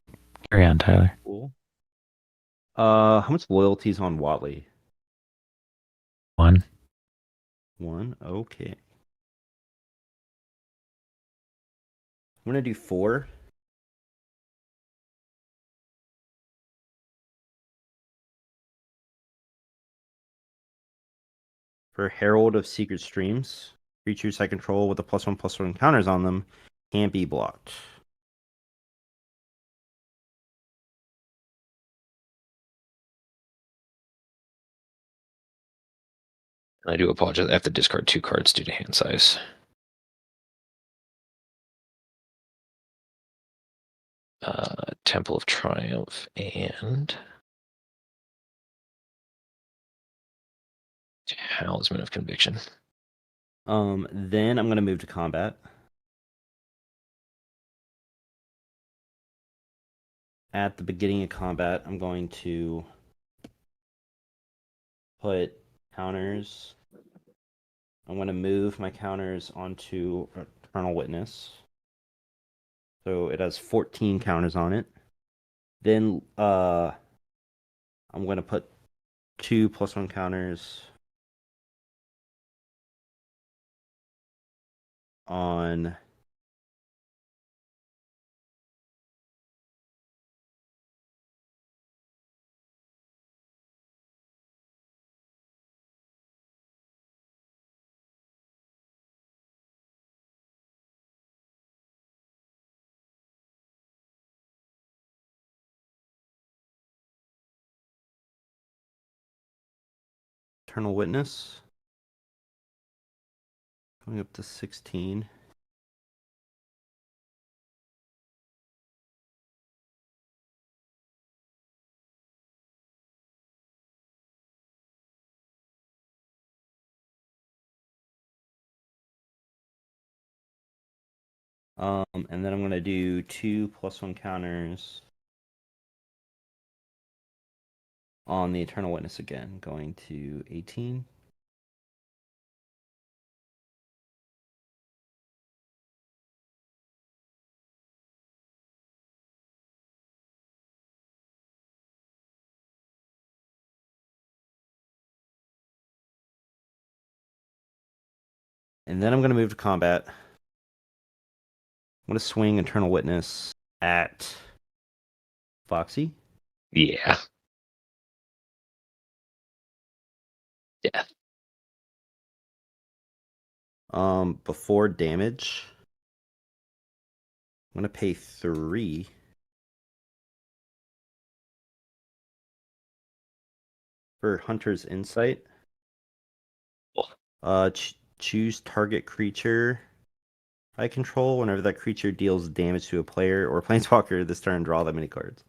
Carry on, Tyler. Cool. How much loyalty is on Watley? 1. 1. Okay. I'm gonna do 4. For Herald of Secret Streams, creatures I control with a +1/+1 counters on them can't be blocked. I do apologize. I have to discard 2 cards due to hand size. Temple of Triumph and Talisman of Conviction. Then I'm gonna move to combat. At the beginning of combat, I'm going to put counters. I'm going to move my counters onto Eternal Witness. So it has 14 counters on it. Then I'm going to put 2 +1 counters on Eternal Witness. Going up to 16. And then I'm going to do 2 +1 counters on the Eternal Witness again, going to 18. And then I'm going to move to combat. I'm going to swing Eternal Witness at Foxy. Yeah. Yeah. Before damage, I'm going to pay 3. For Hunter's Insight. Choose target creature I control. Whenever that creature deals damage to a player or planeswalker this turn, draw that many cards.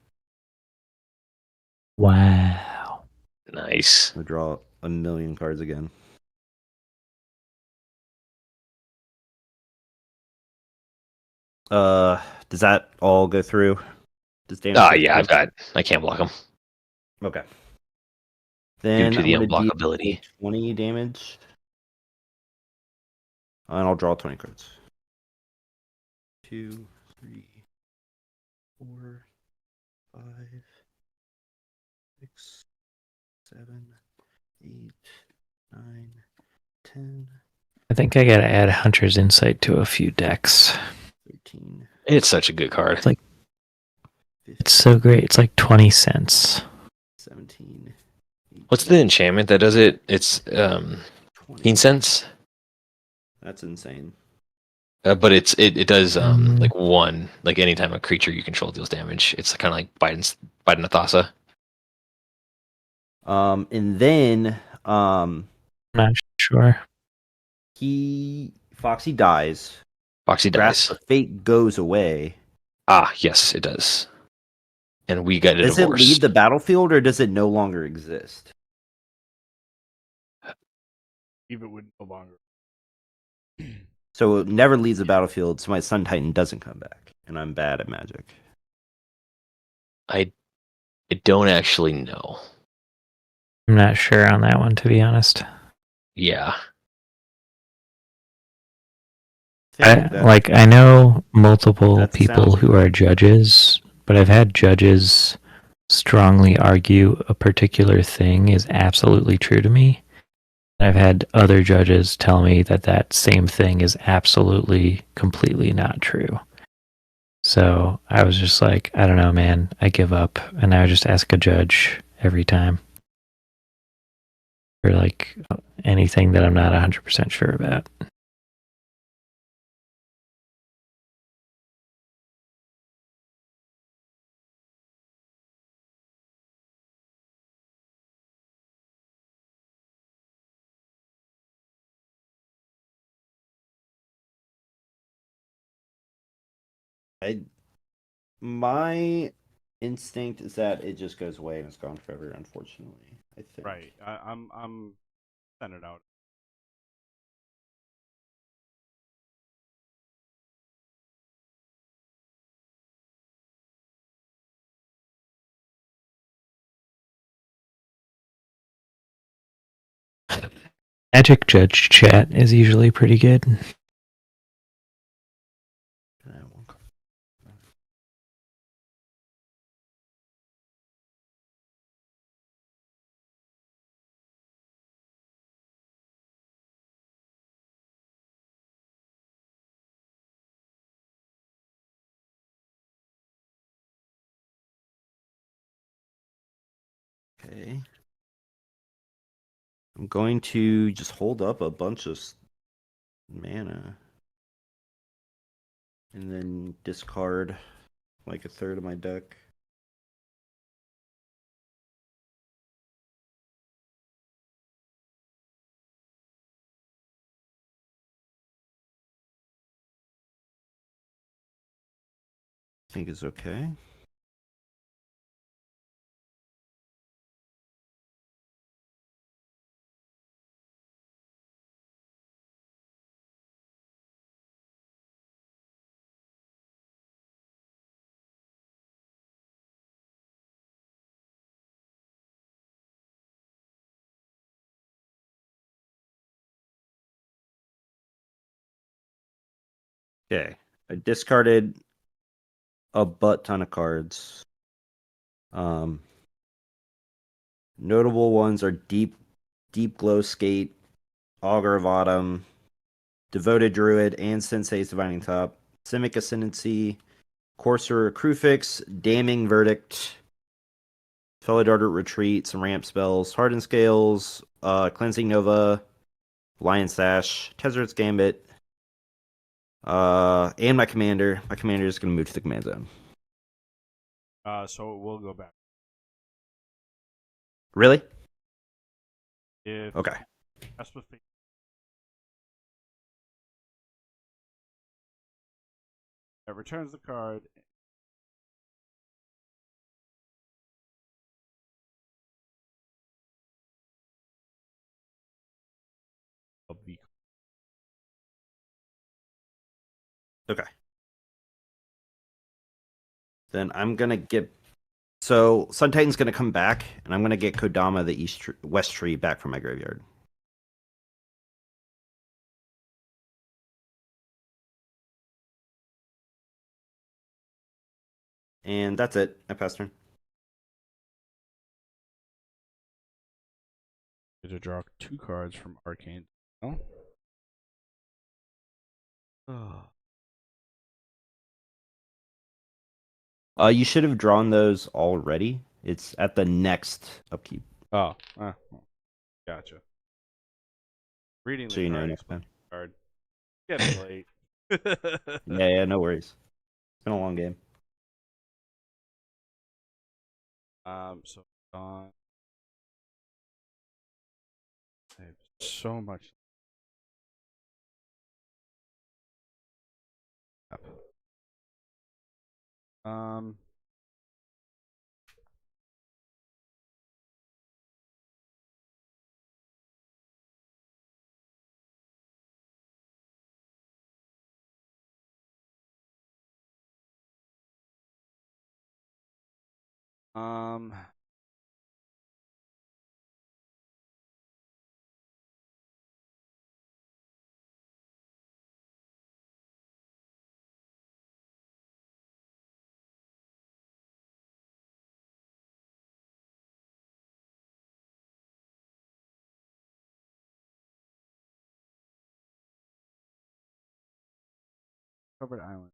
Wow. Nice. I draw 1,000,000 cards again. Does that all go through? Does damage go Yeah, through? I can't block him. Okay. Then Due to the I'm gonna unblockability. deal 20 damage. And I'll draw 20 cards. 2, 3, 4, 5, 6, 7, 8, 9, 10, I think I gotta add Hunter's Insight to a few decks. 13. It's such a good card. It's like 15, it's so great. It's like 20 cents. 17. 18, What's the enchantment that does it? It's 20. 15 cents. That's insane. But it does Mhm. like 1, like anytime a creature you control deals damage. It's kind of like Biden Athasa. And then Not sure. Foxy dies. Foxy Grasp dies. of Fate goes away. Ah, yes, it does. And we get a Does it divorce. leave the battlefield or does it no longer exist? If it would no longer. So it never leaves the battlefield, so my Sun Titan doesn't come back. And I'm bad at Magic. I don't actually know. I'm not sure on that one, to be honest. Yeah. I know multiple that people sounds who are judges, but I've had judges strongly argue a particular thing is absolutely true to me. I've had other judges tell me that that same thing is absolutely, completely not true. So I was just like, I don't know, man. I give up. And I would just ask a judge every time for like anything that I'm not 100% sure about. My instinct is that it just goes away and it's gone forever, unfortunately. I think. Right. I'm sending it out. Magic Judge chat is usually pretty good. Okay. I'm going to just hold up a bunch of mana. And then discard like a third of my deck. think is okay. Okay. I discarded a butt ton of cards. Notable ones are Deep Glow Skate, Augur of Autumn, Devoted Druid, and Sensei's Divining Top, Simic Ascendancy, Courser Crucifix, Damning Verdict, Fellow Darter Retreat, some ramp spells, Hardened Scales, Cleansing Nova, Lion Sash, Tezzeret's Gambit, and my commander. My commander is going to move to the command zone. So we'll go back. Really? If Okay. Esper Fate that returns the card. Of the Okay. Then I'm going to get. So Sun Titan's going to come back, and I'm going to get Kodama, the West Tree, back from my graveyard. And that's it. I pass turn. to draw 2 cards from Arcane. Oh. You should have drawn those already. It's at the next upkeep. Oh. Gotcha. Reading the So you know card. next time. Card. Getting late. Yeah, no worries. It's been a long game. So I have so much. Um. Um. Covered Island.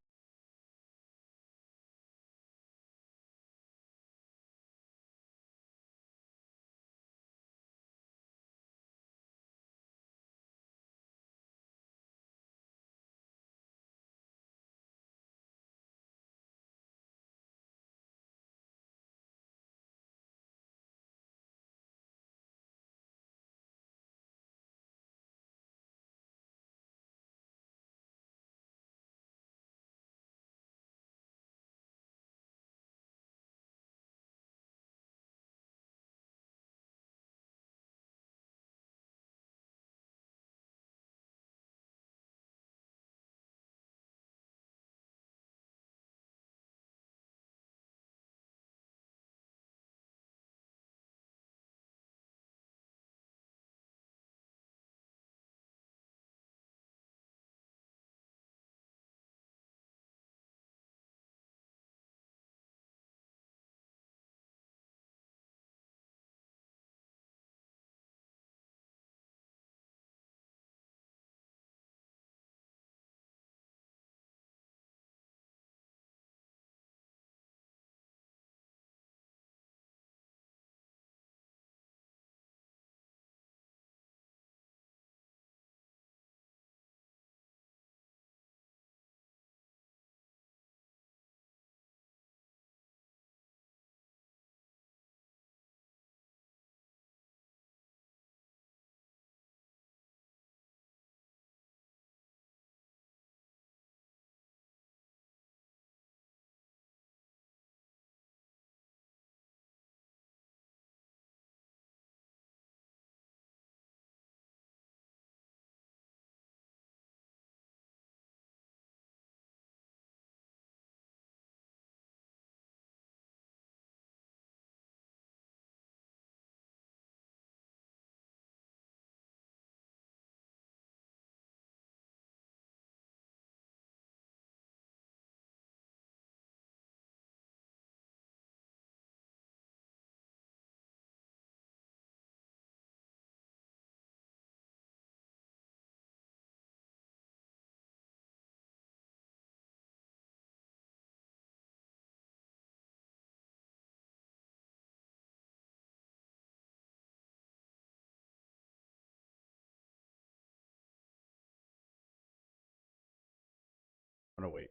I'm gonna wait.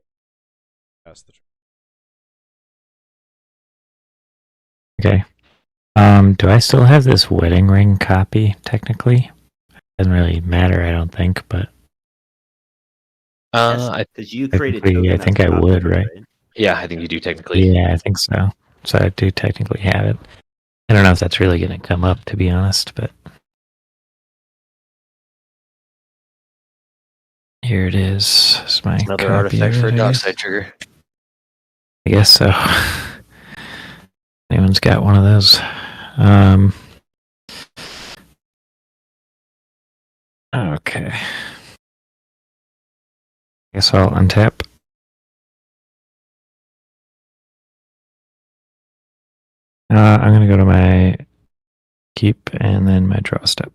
Pass the turn. Okay. Do I still have this wedding ring copy, technically? Doesn't really matter, I don't think, but Because you created technically, I token as think a I copy would, of it, right? yeah, I think you do technically. Yeah, I think so. So I do technically have it. I don't know if that's really going to come up, to be honest, but here it is. It's my Another copy artifact of for it, a I dock guess. side trigger. I guess so. Anyone's got one of those. Okay. Guess I'll untap. I'm going to go to my keep and then my draw step.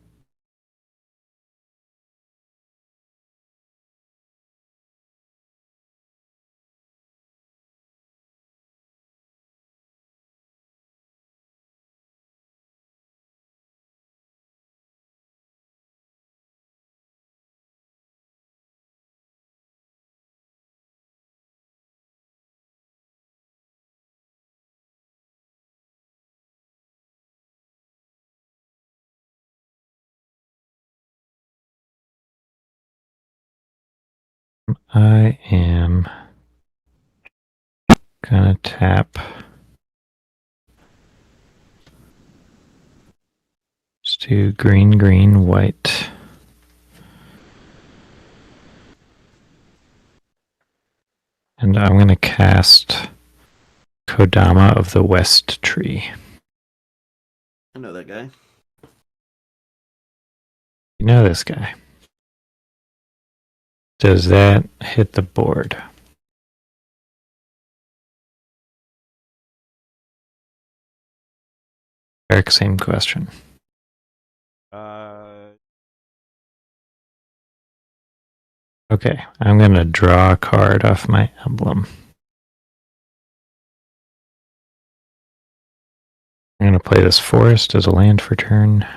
I am gonna tap. Let's do green, green, white. And I'm gonna cast Kodama of the West Tree. I know that guy. You know this guy. Does that hit the board? Eric, same question. Okay, I'm gonna draw a card off my emblem. I'm gonna play this forest as a land for turn.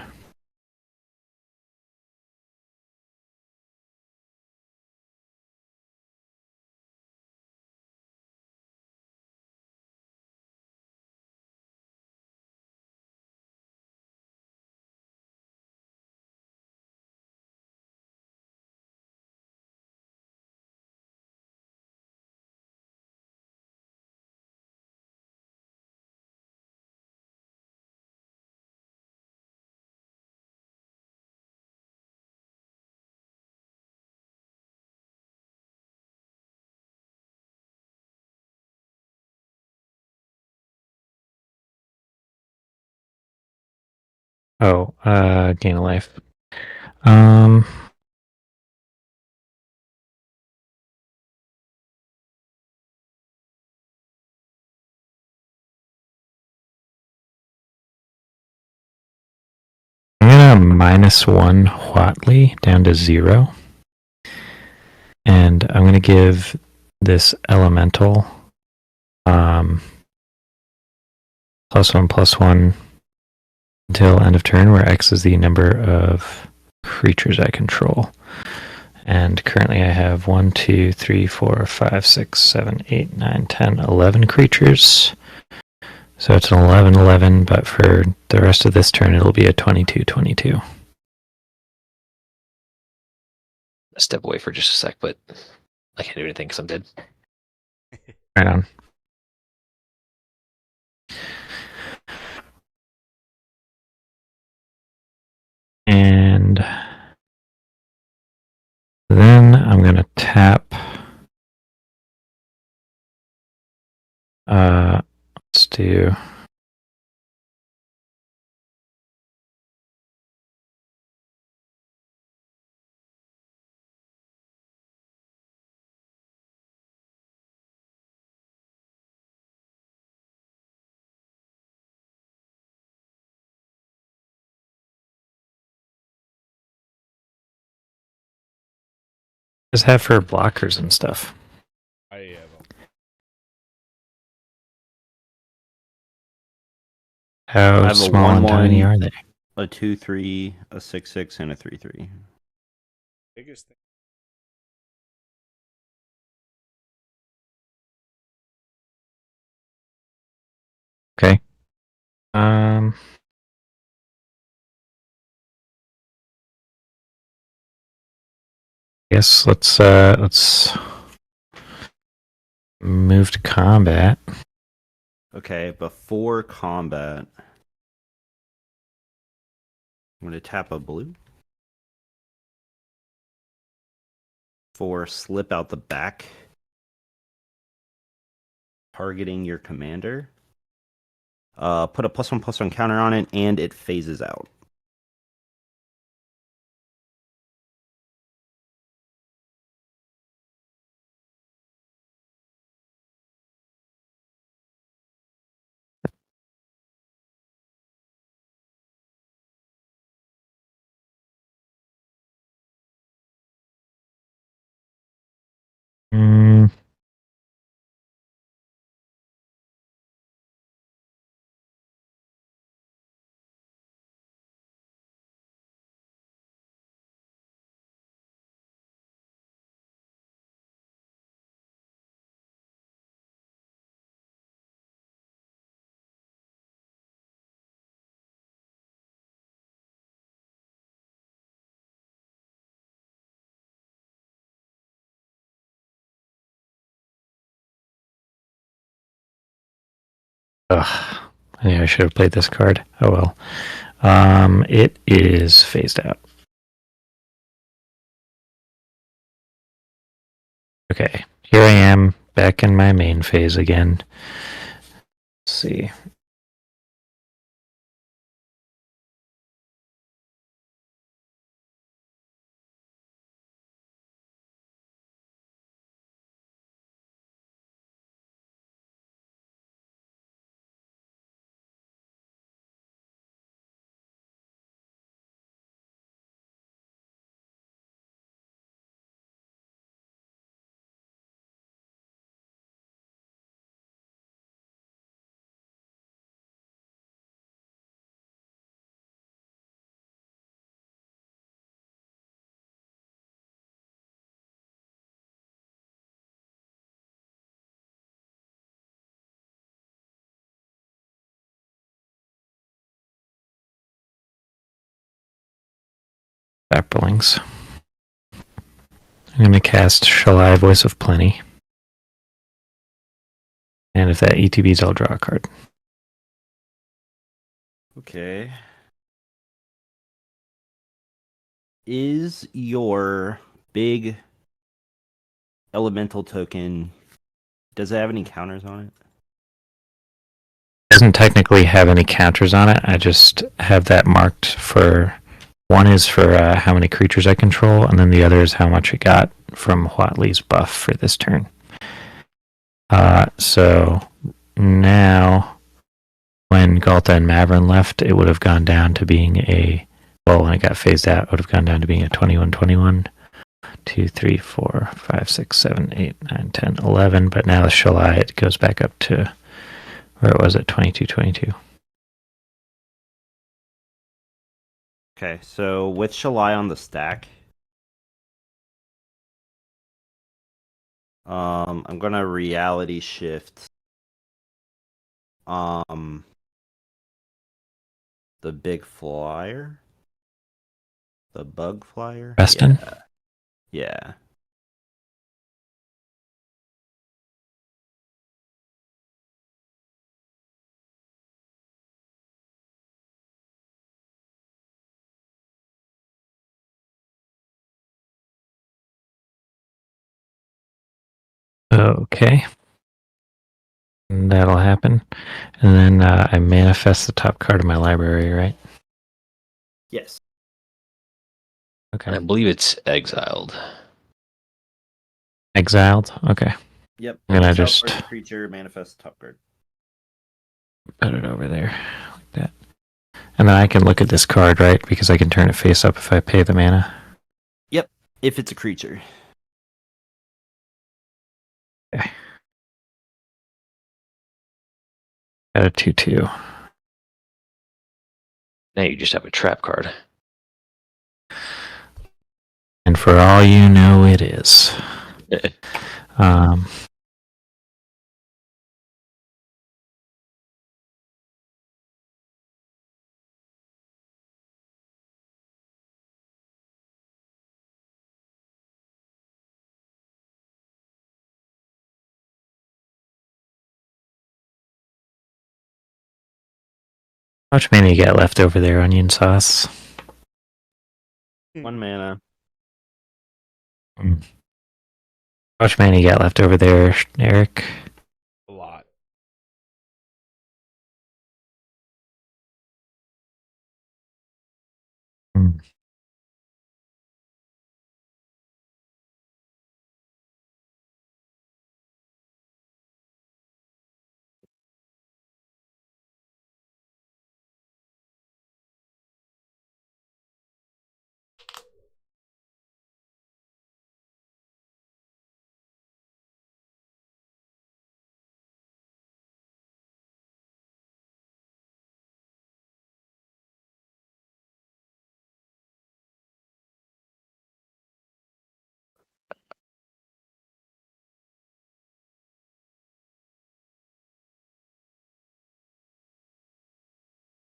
Oh, gain a life. Um, I'm gonna -1 Huatli down to 0. And I'm gonna give this elemental +1/+1 until end of turn, where X is the number of creatures I control. And currently I have 1, 2, 3, 4, 5, 6, 7, 8, 9, 10, 11 creatures. So it's an 11/11, but for the rest of this turn, it'll be a 22/22. Step away for just a sec, but I can't do anything because I'm dead. Right on. And then I'm going to tap. Let's do. Just have for blockers and stuff. I have I How have a small and 1/1, tiny are they? a 2/3, a 6/6, and a 3/3. biggest thing. Okay. Guess let's move to combat. Okay, before combat, I'm going to tap a blue for slip out the back, targeting your commander. Put a +1/+1 counter on it, and it phases out. Mm, ugh. Yeah, I should have played this card. Oh well. It is phased out. Okay, here I am back in my main phase again. Let's see. Backbillings. I'm going to cast Shalai, Voice of Plenty. And if that ETBs, I'll draw a card. Okay. Is your big elemental token, does it have any counters on it? Doesn't technically have any counters on it. I just have that marked for... One is for how many creatures I control, and then the other is how much it got from Huatli's buff for this turn. So now, when Galta and Maverin left, it would have gone down to being a... Well, when it got phased out, it would have gone down to being a 21/21. 2, 3, 4, 5, 6, 7, 8, 9, 10, 11. But now the Shalai, it goes back up to where it was at 22/22. Okay, so with Shalai on the stack, I'm gonna reality shift the big flyer, the bug flyer. Preston? Yeah. Okay. And that'll happen. And then I manifest the top card of my library, right? Yes. Okay. I believe it's exiled. Exiled? Okay. Yep. And I Exile just target creature manifest top card. put it over there like that. And then I can look at this card, right? Because I can turn it face up if I pay the mana. Yep. If it's a creature. Okay. Got a 2/2. Now you just have a trap card. And for all you know, it is. Um, How much mana you got left over there, onion sauce? 1 mana. How much mana you got left over there, Eric? A lot. Hmm.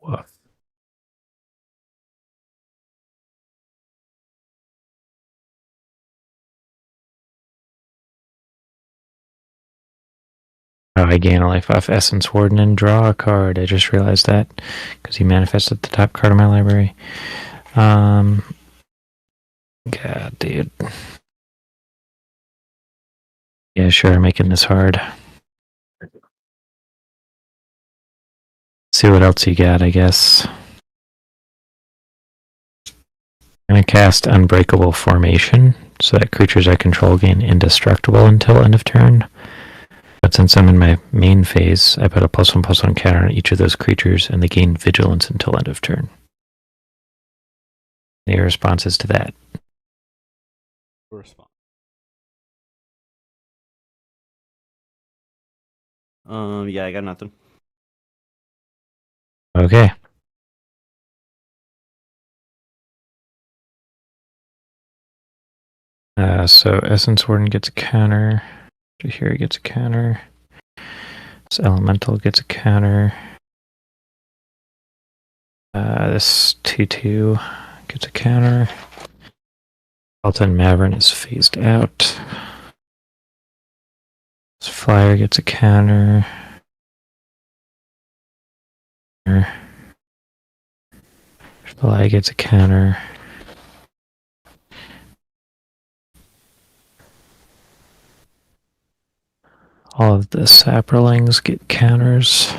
Woof. Oh, I gain a life off Essence Warden and draw a card. I just realized that because he manifested the top card of my library. God, dude. Yeah, sure, making this hard. See what else you got, I guess. I'm going to cast Unbreakable Formation so that creatures I control gain indestructible until end of turn. But since I'm in my main phase, I put a +1/+1 counter on each of those creatures and they gain vigilance until end of turn. Any responses to that? Response. Yeah, I got nothing. Okay. So Essence Warden gets a counter. Here gets a counter. This Elemental gets a counter. This 2/2 gets a counter. Alton Mavern is phased out. This Flyer gets a counter. Fly gets a counter. All of the Saprolings get counters.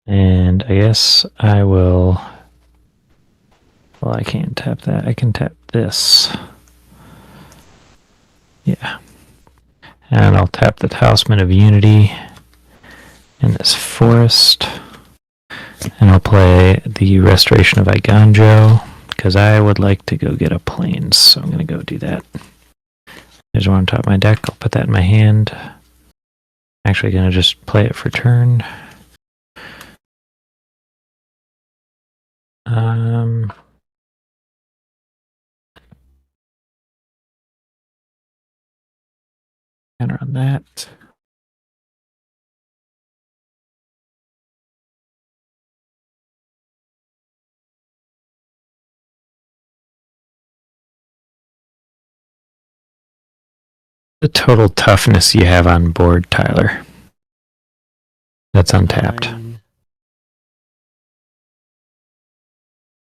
And I guess I will... Well, I can't tap that. I can tap this. Yeah. And I'll tap the Talisman of Unity in this forest. And I'll play the Restoration of Iganjo, because I would like to go get a Plains, so I'm going to go do that. There's one on top of my deck. I'll put that in my hand. Actually going to just play it for turn. Counter on that. The total toughness you have on board, Tyler. That's untapped.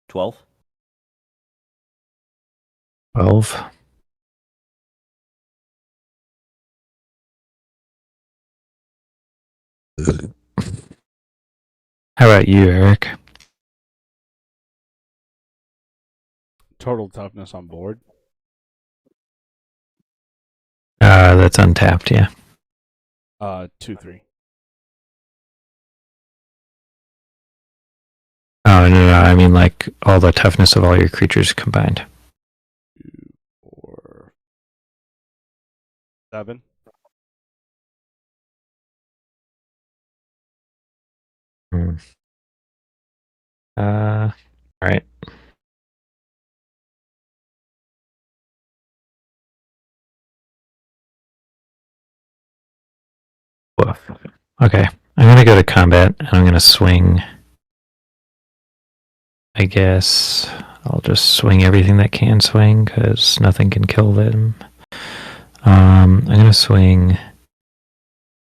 12. 12. How about you, Eric? Total toughness on board. That's untapped, yeah. 2/3. Oh, no, I mean like all the toughness of all your creatures combined. 2, 4, 7. All right. Woof. Okay, I'm gonna go to combat and I'm gonna swing I guess I'll just swing everything that can swing because nothing can kill them. I'm going to swing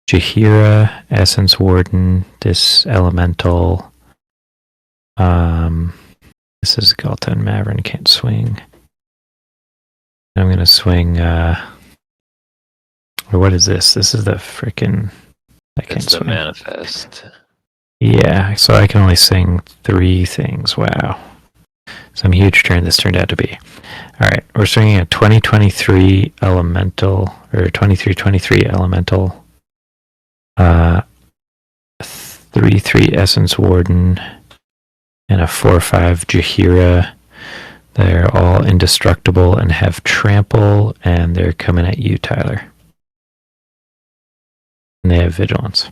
Jaheira, Essence Warden, this Elemental. This is Galta and Maverick can't swing. I'm going to swing, or what is this? This is the frickin'... I can't It's the swing. manifest. Yeah, so I can only sing 3 things. Wow. Some huge turn this turned out to be. Alright, we're swinging a 2023 Elemental, or 2323 Elemental. 3/3 Essence Warden, and a 4/5 Jaheira. They're all indestructible and have trample, and they're coming at you, Tyler. And they have vigilance.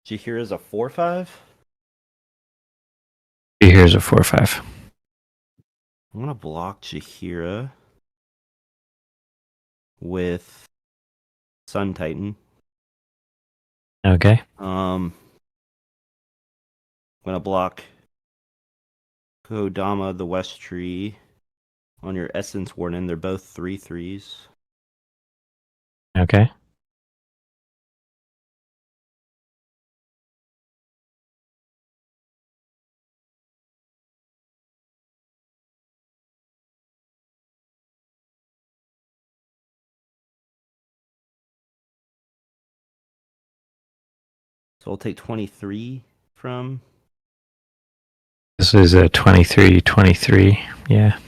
Jaheira's a 4/5. Here's a 4/5. I'm gonna block Jaheira with Sun Titan. Okay. I'm gonna block Kodama the West Tree on your Essence Warden. They're both 3/3s. Okay. So I'll take 23 from. This is a 23/23. Yeah.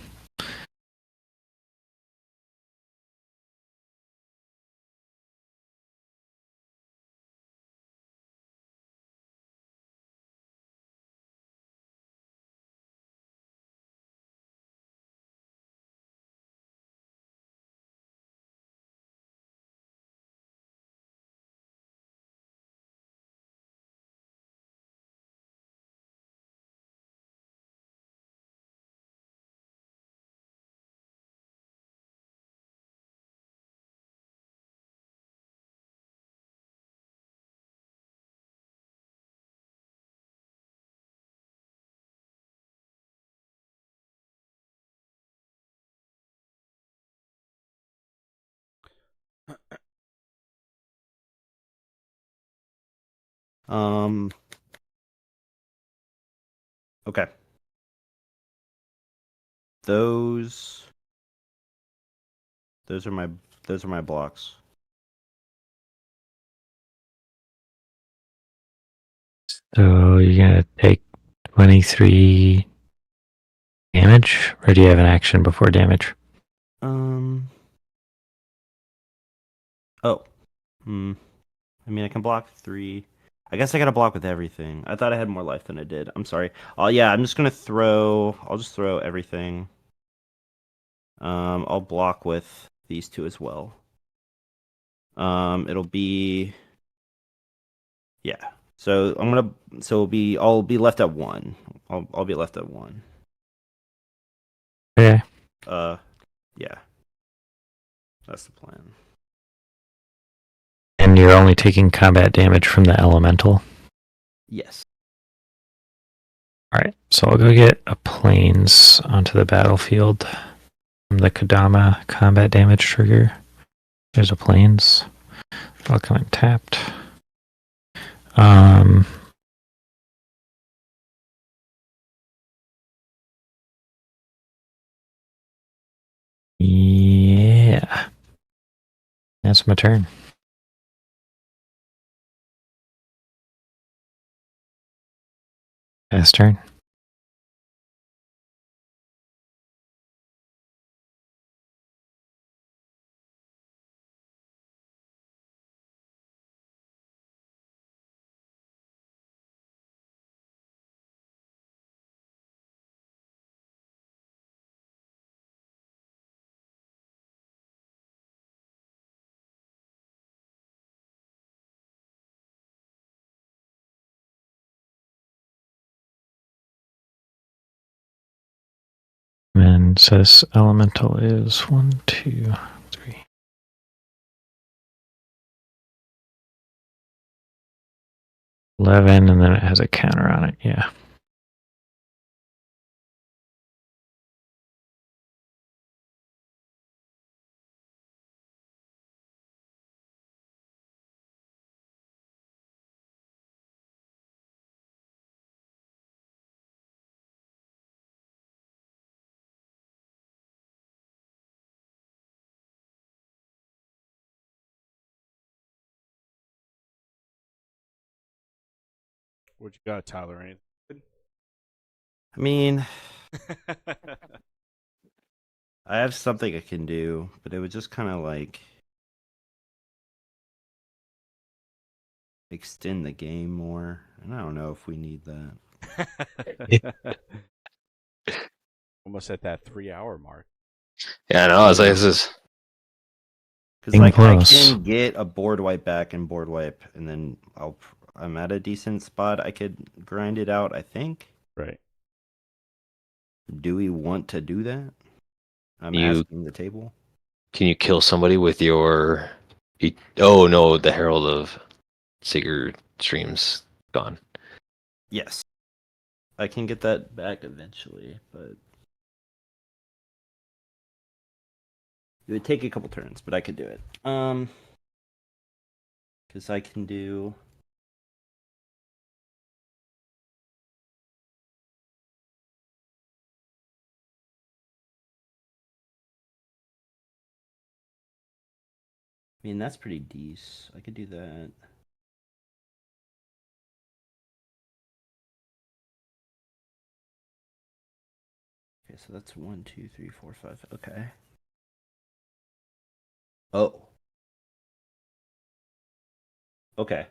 Okay. Those are my blocks. So you're gonna take 23 damage, or do you have an action before damage? Oh. I mean, I can block 3. I guess I gotta block with everything. I thought I had more life than I did. I'm sorry. Oh yeah, I'm just gonna throw. I'll just throw everything. I'll block with these 2 as well. It'll be. Yeah. So I'm gonna. So I'll be left at 1. I'll be left at 1. Okay. Yeah. That's the plan. And you're only taking combat damage from the elemental. Yes. Alright, so I'll go get a planes onto the battlefield from the Kodama combat damage trigger. There's a planes. I'll come in tapped. Yeah. That's my turn. Pass turn. And says elemental is 1, 2, 3. 11, and then it has a counter on it. Yeah. What you got, Tyler? Anything? I mean, I have something I can do, but it would just kind of like extend the game more. And I don't know if we need that. Almost at that 3-hour mark. Yeah, no, I was like, Yeah. this is Because Getting like close. I can get a board wipe back and board wipe, and then I'm at a decent spot. I could grind it out, I think. Right. Do we want to do that? I'm You- asking the table. can you kill somebody with your? Oh no, the Herald of Sigurd streams gone. Yes. I can get that back eventually, but it would take a couple turns, but I could do it. Because I can do. I mean, that's pretty decent. I could do that. Okay, so that's 1, 2, 3, 4, 5. Okay. Oh. Okay.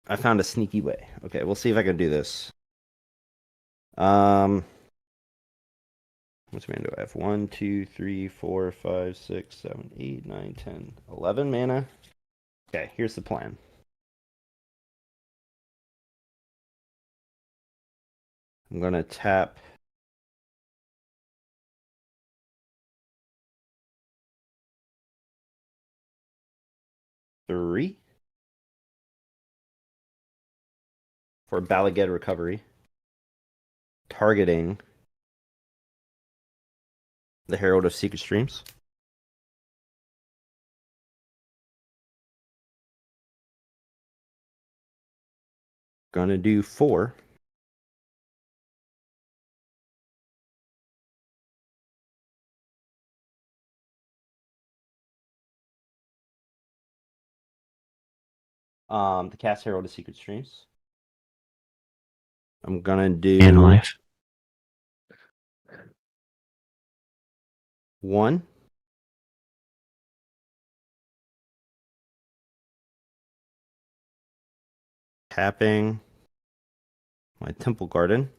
I found a sneaky way. Okay, we'll see if I can do this. Which mana do I have? 1, 2, 3, 4, 5, 6, 7, 8, 9, 10, 11 mana. Okay, here's the plan. I'm gonna tap three for Bala Ged Recovery, targeting the Herald of Secret Streams. Gonna do 4. The cast Herald of Secret Streams. I'm gonna do In life. 1. Tapping my Temple Garden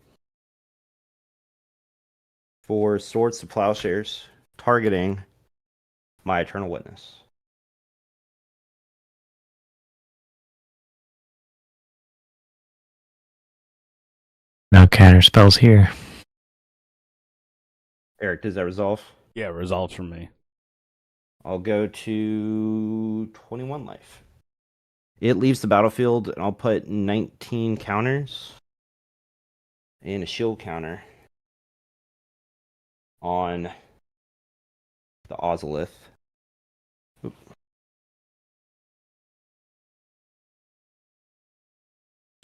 for Swords to Plowshares, targeting my Eternal Witness. No counter spells here. Eric, does that resolve? Yeah, results from me. I'll go to 21 life. It leaves the battlefield, and I'll put 19 counters and a shield counter on the Ozolith. Oop.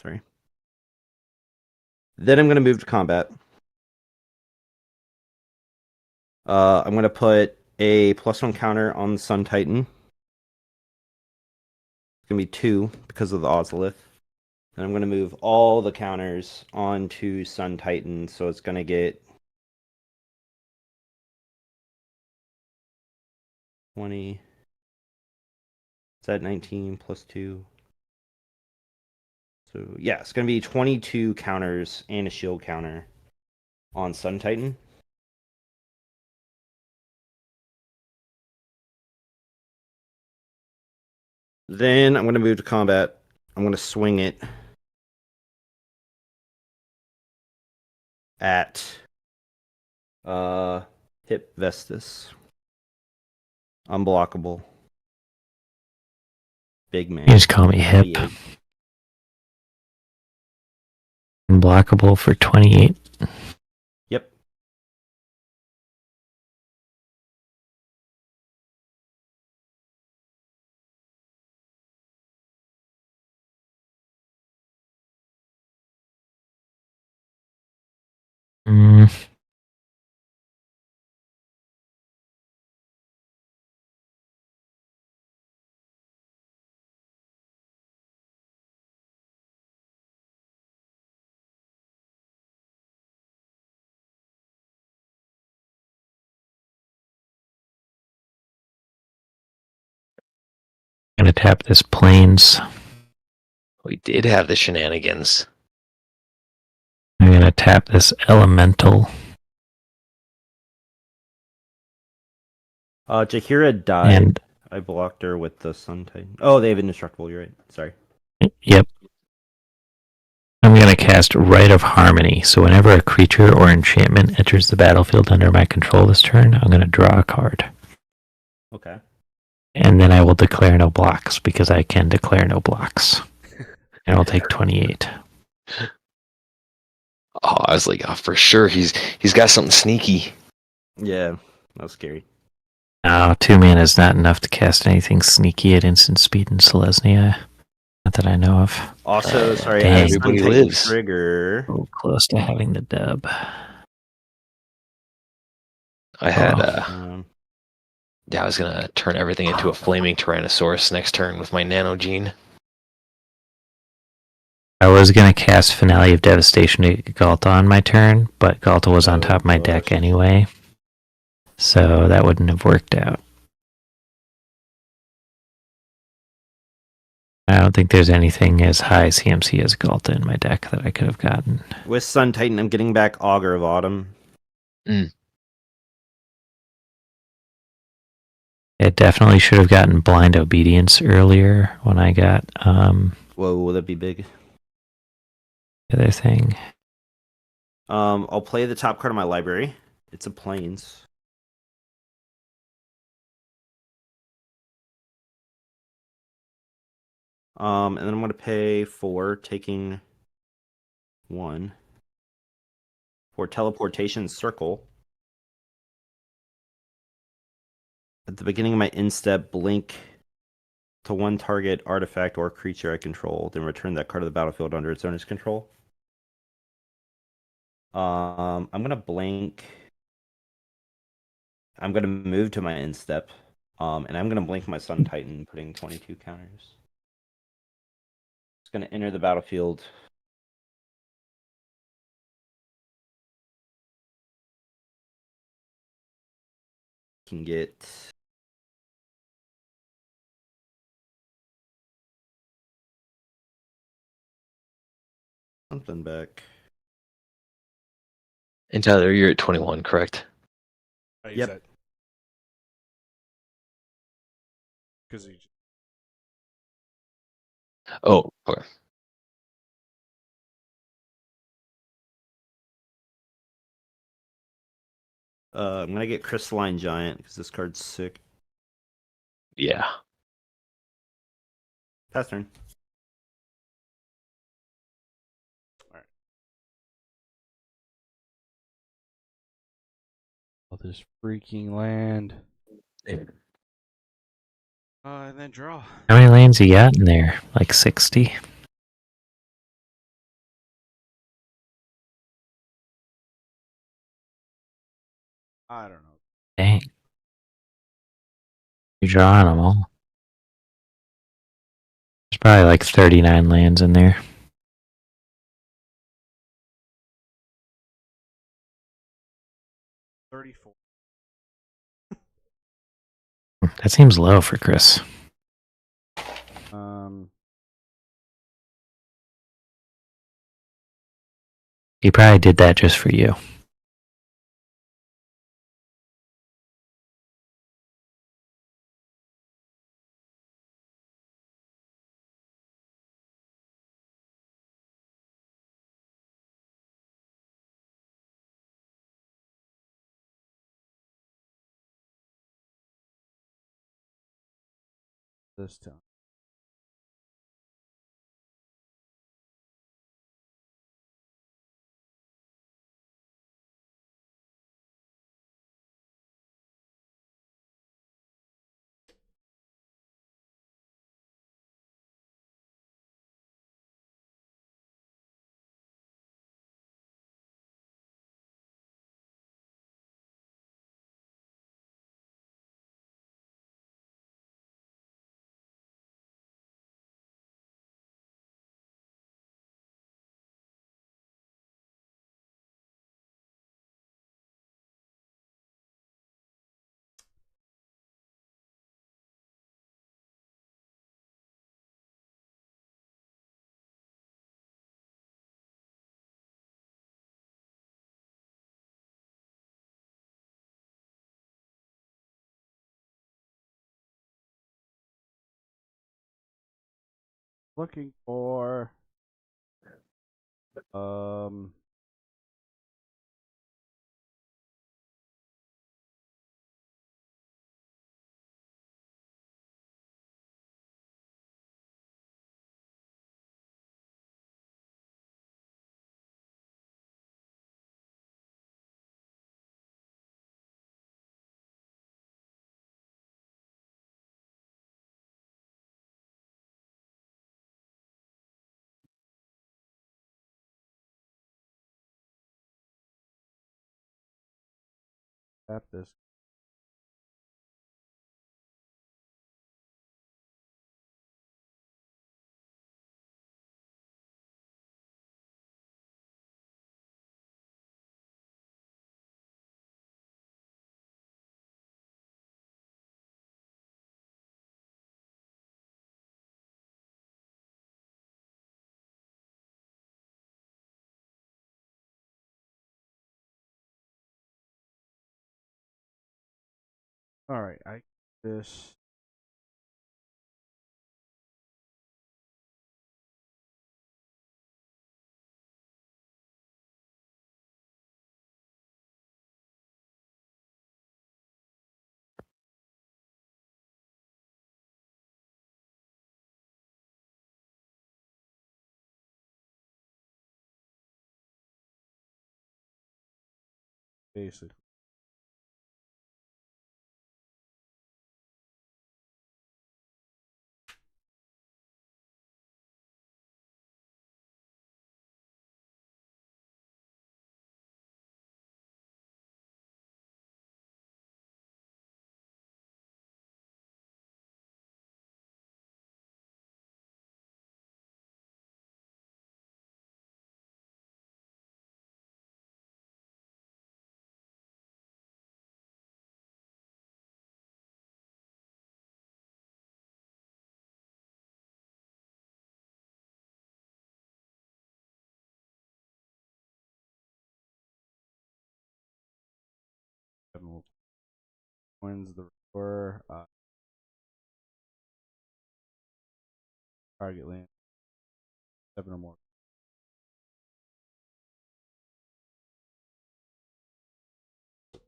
Sorry. Then I'm going to move to combat. I'm going to put a +1 counter on the Sun Titan. It's going to be 2 because of the Ozolith. And I'm going to move all the counters onto Sun Titan, so it's going to get 20. Is that 19 plus 2? So, yeah, it's going to be 22 counters and a shield counter on Sun Titan. Then I'm going to move to combat. I'm going to swing it at Hip Vestus. Unblockable. big man. You just call me hip. 28. Unblockable for 28. Yep. Mm. Gonna tap this plains. We did have the shenanigans. I'm gonna tap this elemental. Jahira died. And I blocked her with the Sun Titan. Oh, they have indestructible. You're right. Sorry. yep. I'm gonna cast Rite of Harmony. So whenever a creature or enchantment enters the battlefield under my control this turn, I'm gonna draw a card. Okay. And then I will declare no blocks because I can declare no blocks. And I'll take 28. Oh, I was like, oh, for sure he's got something sneaky. Yeah, that was scary. No, 2 mana is not enough to cast anything sneaky at instant speed in Selesnya. Not that I know of. Also, sorry, Dang. I have Sun Everybody Titan lives. trigger. So close to having the dub. I had Um, yeah, I was gonna turn everything into a flaming Tyrannosaurus next turn with my Nano Gene. I was going to cast Finale of Devastation to Galta on my turn, but Galta was on Oh, top of my deck gosh. anyway. So that wouldn't have worked out. I don't think there's anything as high CMC as Galta in my deck that I could have gotten. with Sun Titan, I'm getting back Augur of Autumn. It definitely should have gotten Blind Obedience earlier when I got Whoa, that'd be big. the other thing. I'll play the top card of my library. It's a Plains. And then I'm going to pay for taking 1 for Teleportation Circle. At the beginning of my instep, blink to 1 target artifact or creature I control, then return that card to the battlefield under its owner's control. I'm gonna blink. I'm gonna move to my instep. And I'm gonna blink my Sun Titan, putting 22 counters. It's gonna enter the battlefield. Can get something back. And Tyler, you're at 21, correct? Yep. Because Oh, okay. I'm gonna get Crystalline Giant because this card's sick. Yeah. Pass turn. all this freaking land. And then draw. How many lanes you got in there? Like 60? I don't know. Dang. You're drawing them all. There's probably like 39 lands in there. That seems low for Chris. He probably did that just for you. This time. looking for um. Tap this. All right, I this. Basically. Wins the score. Target land 7 or more.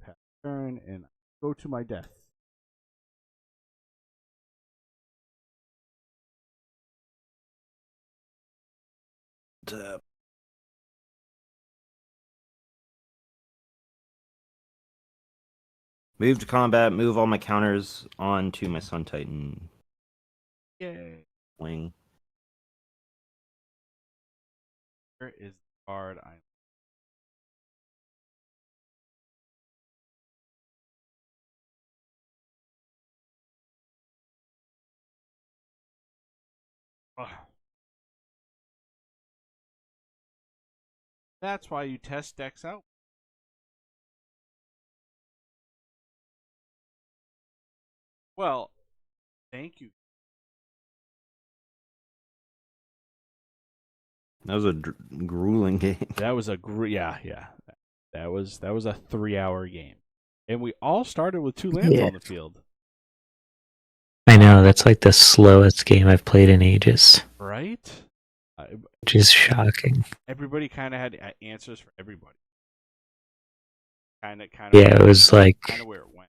Pass turn and go to my death. Move to combat. Move all my counters onto my Sun Titan Yay! wing. Where is the card? I'm. Ugh. That's why you test decks out. Well, thank you. That was a grueling game. That was a yeah. That was a 3-hour game, and we all started with 2 lands Yeah. on the field, I know, that's like the slowest game I've played in ages, right? which is shocking. Everybody kind of had answers for everybody. Kind of. Yeah, it was like kind of where it went.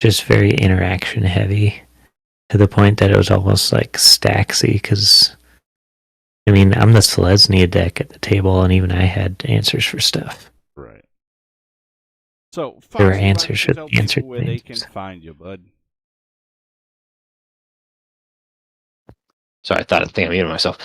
just very interaction heavy to the point that it was almost like Staxy, because I mean, I'm the Selesnya deck at the table, and even I had answers for stuff. Right. So, There were Foxy, answers why don't you for tell the answered people where they can things. find you, bud? Sorry, I think I muted myself.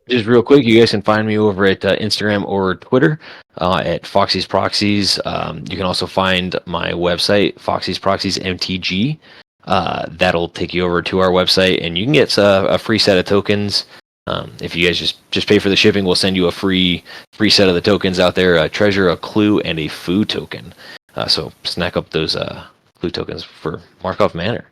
Just real quick, you guys can find me over at Instagram or Twitter at Foxy's Proxies. You can also find my website, Foxy's Proxies MTG. That'll take you over to our website, and you can get a free set of tokens. If you guys just pay for the shipping, we'll send you a free set of the tokens out there: a treasure, a clue, and a food token. So snack up those clue tokens for Markov Manor.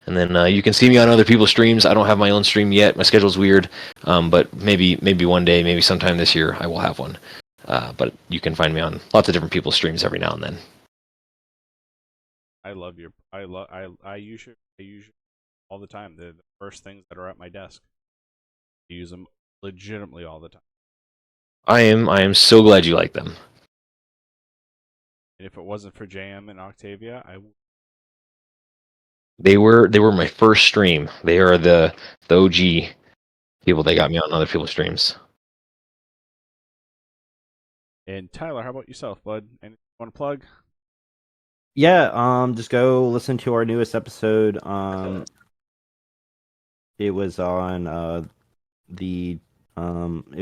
And then you can see me on other people's streams. I don't have my own stream yet. My schedule's weird, but maybe one day, maybe sometime this year, I will have one. But you can find me on lots of different people's streams every now and then. I use your all the time. The first things that are at my desk. I use them legitimately all the time. I am so glad you like them. And if it wasn't for JM and Octavia, I would. They were my first stream. They are the OG people that got me on other people's streams. And Tyler, how about yourself, bud? Anything you want to plug? Yeah, just go listen to our newest episode. It was on it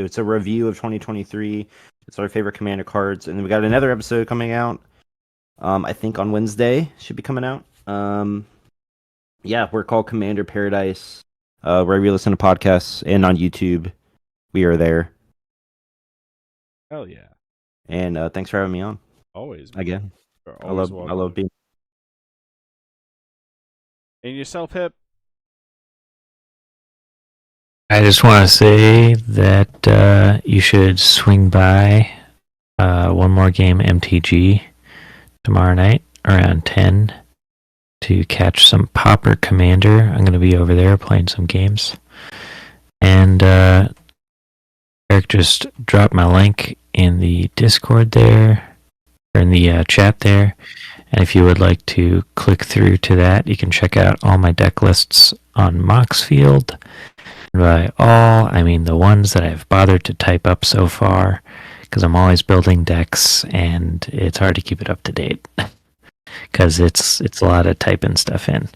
was a review of 2023. It's our favorite Commander cards, and then we got another episode coming out. I think on Wednesday should be coming out. Yeah, we're called Commander Paradise. Wherever you listen to podcasts and on YouTube, we are there. Hell yeah. And thanks for having me on Always. Man. again. You're I always love welcome. being. And yourself, Hip? I just want to say that you should swing by one more game MTG tomorrow night around 10 to catch some Pauper Commander. I'm going to be over there playing some games. And Eric just dropped my link in the Discord there, or in the chat there. And if you would like to click through to that, you can check out all my deck lists on Moxfield. By all, I mean the ones that I've bothered to type up so far, because I'm always building decks, and it's hard to keep it up to date, because it's a lot of typing stuff in.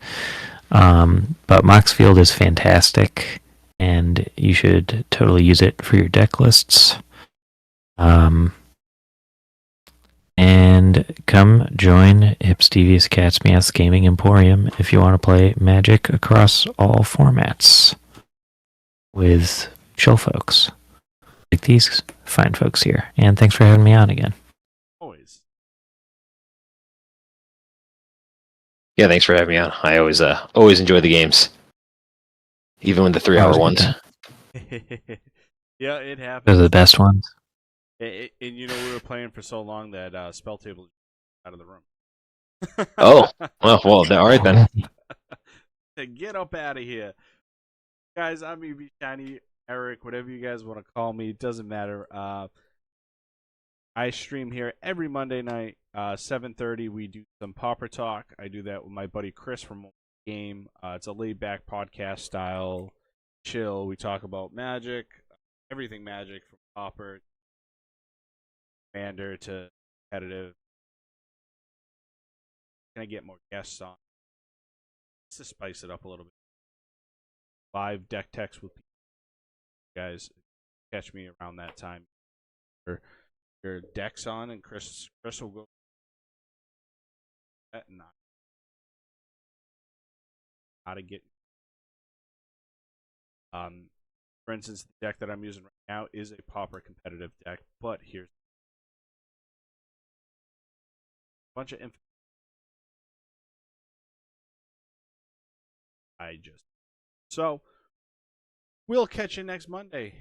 But Moxfield is fantastic, and you should totally use it for your deck lists. And come join Hip's Devious Cat's Meows Gaming Emporium if you want to play Magic across all formats with chill folks like these fine folks here. And thanks for having me on again. Always. Yeah, thanks for having me on. I always enjoy the games, even with the 3-hour ones. Yeah, it happens. Those are the best ones. And you know, we were playing for so long that Spell Table out of the room. Oh, well, all right then. Get up out of here. Guys, I'm EV Shiny, Eric, whatever you guys want to call me, it doesn't matter. I stream here every Monday night, 7:30. We do some Pauper Talk. I do that with my buddy Chris from Game. It's a laid-back podcast style, chill. We talk about Magic, everything Magic, from Pauper, Commander to competitive. Can I get more guests on? Let's just spice it up a little bit. Live deck techs with people. Guys, catch me around that time. Your deck's on, and Chris will go. How to get. For instance, the deck that I'm using right now is a Pauper competitive deck, but here's a bunch of info. So we'll catch you next Monday.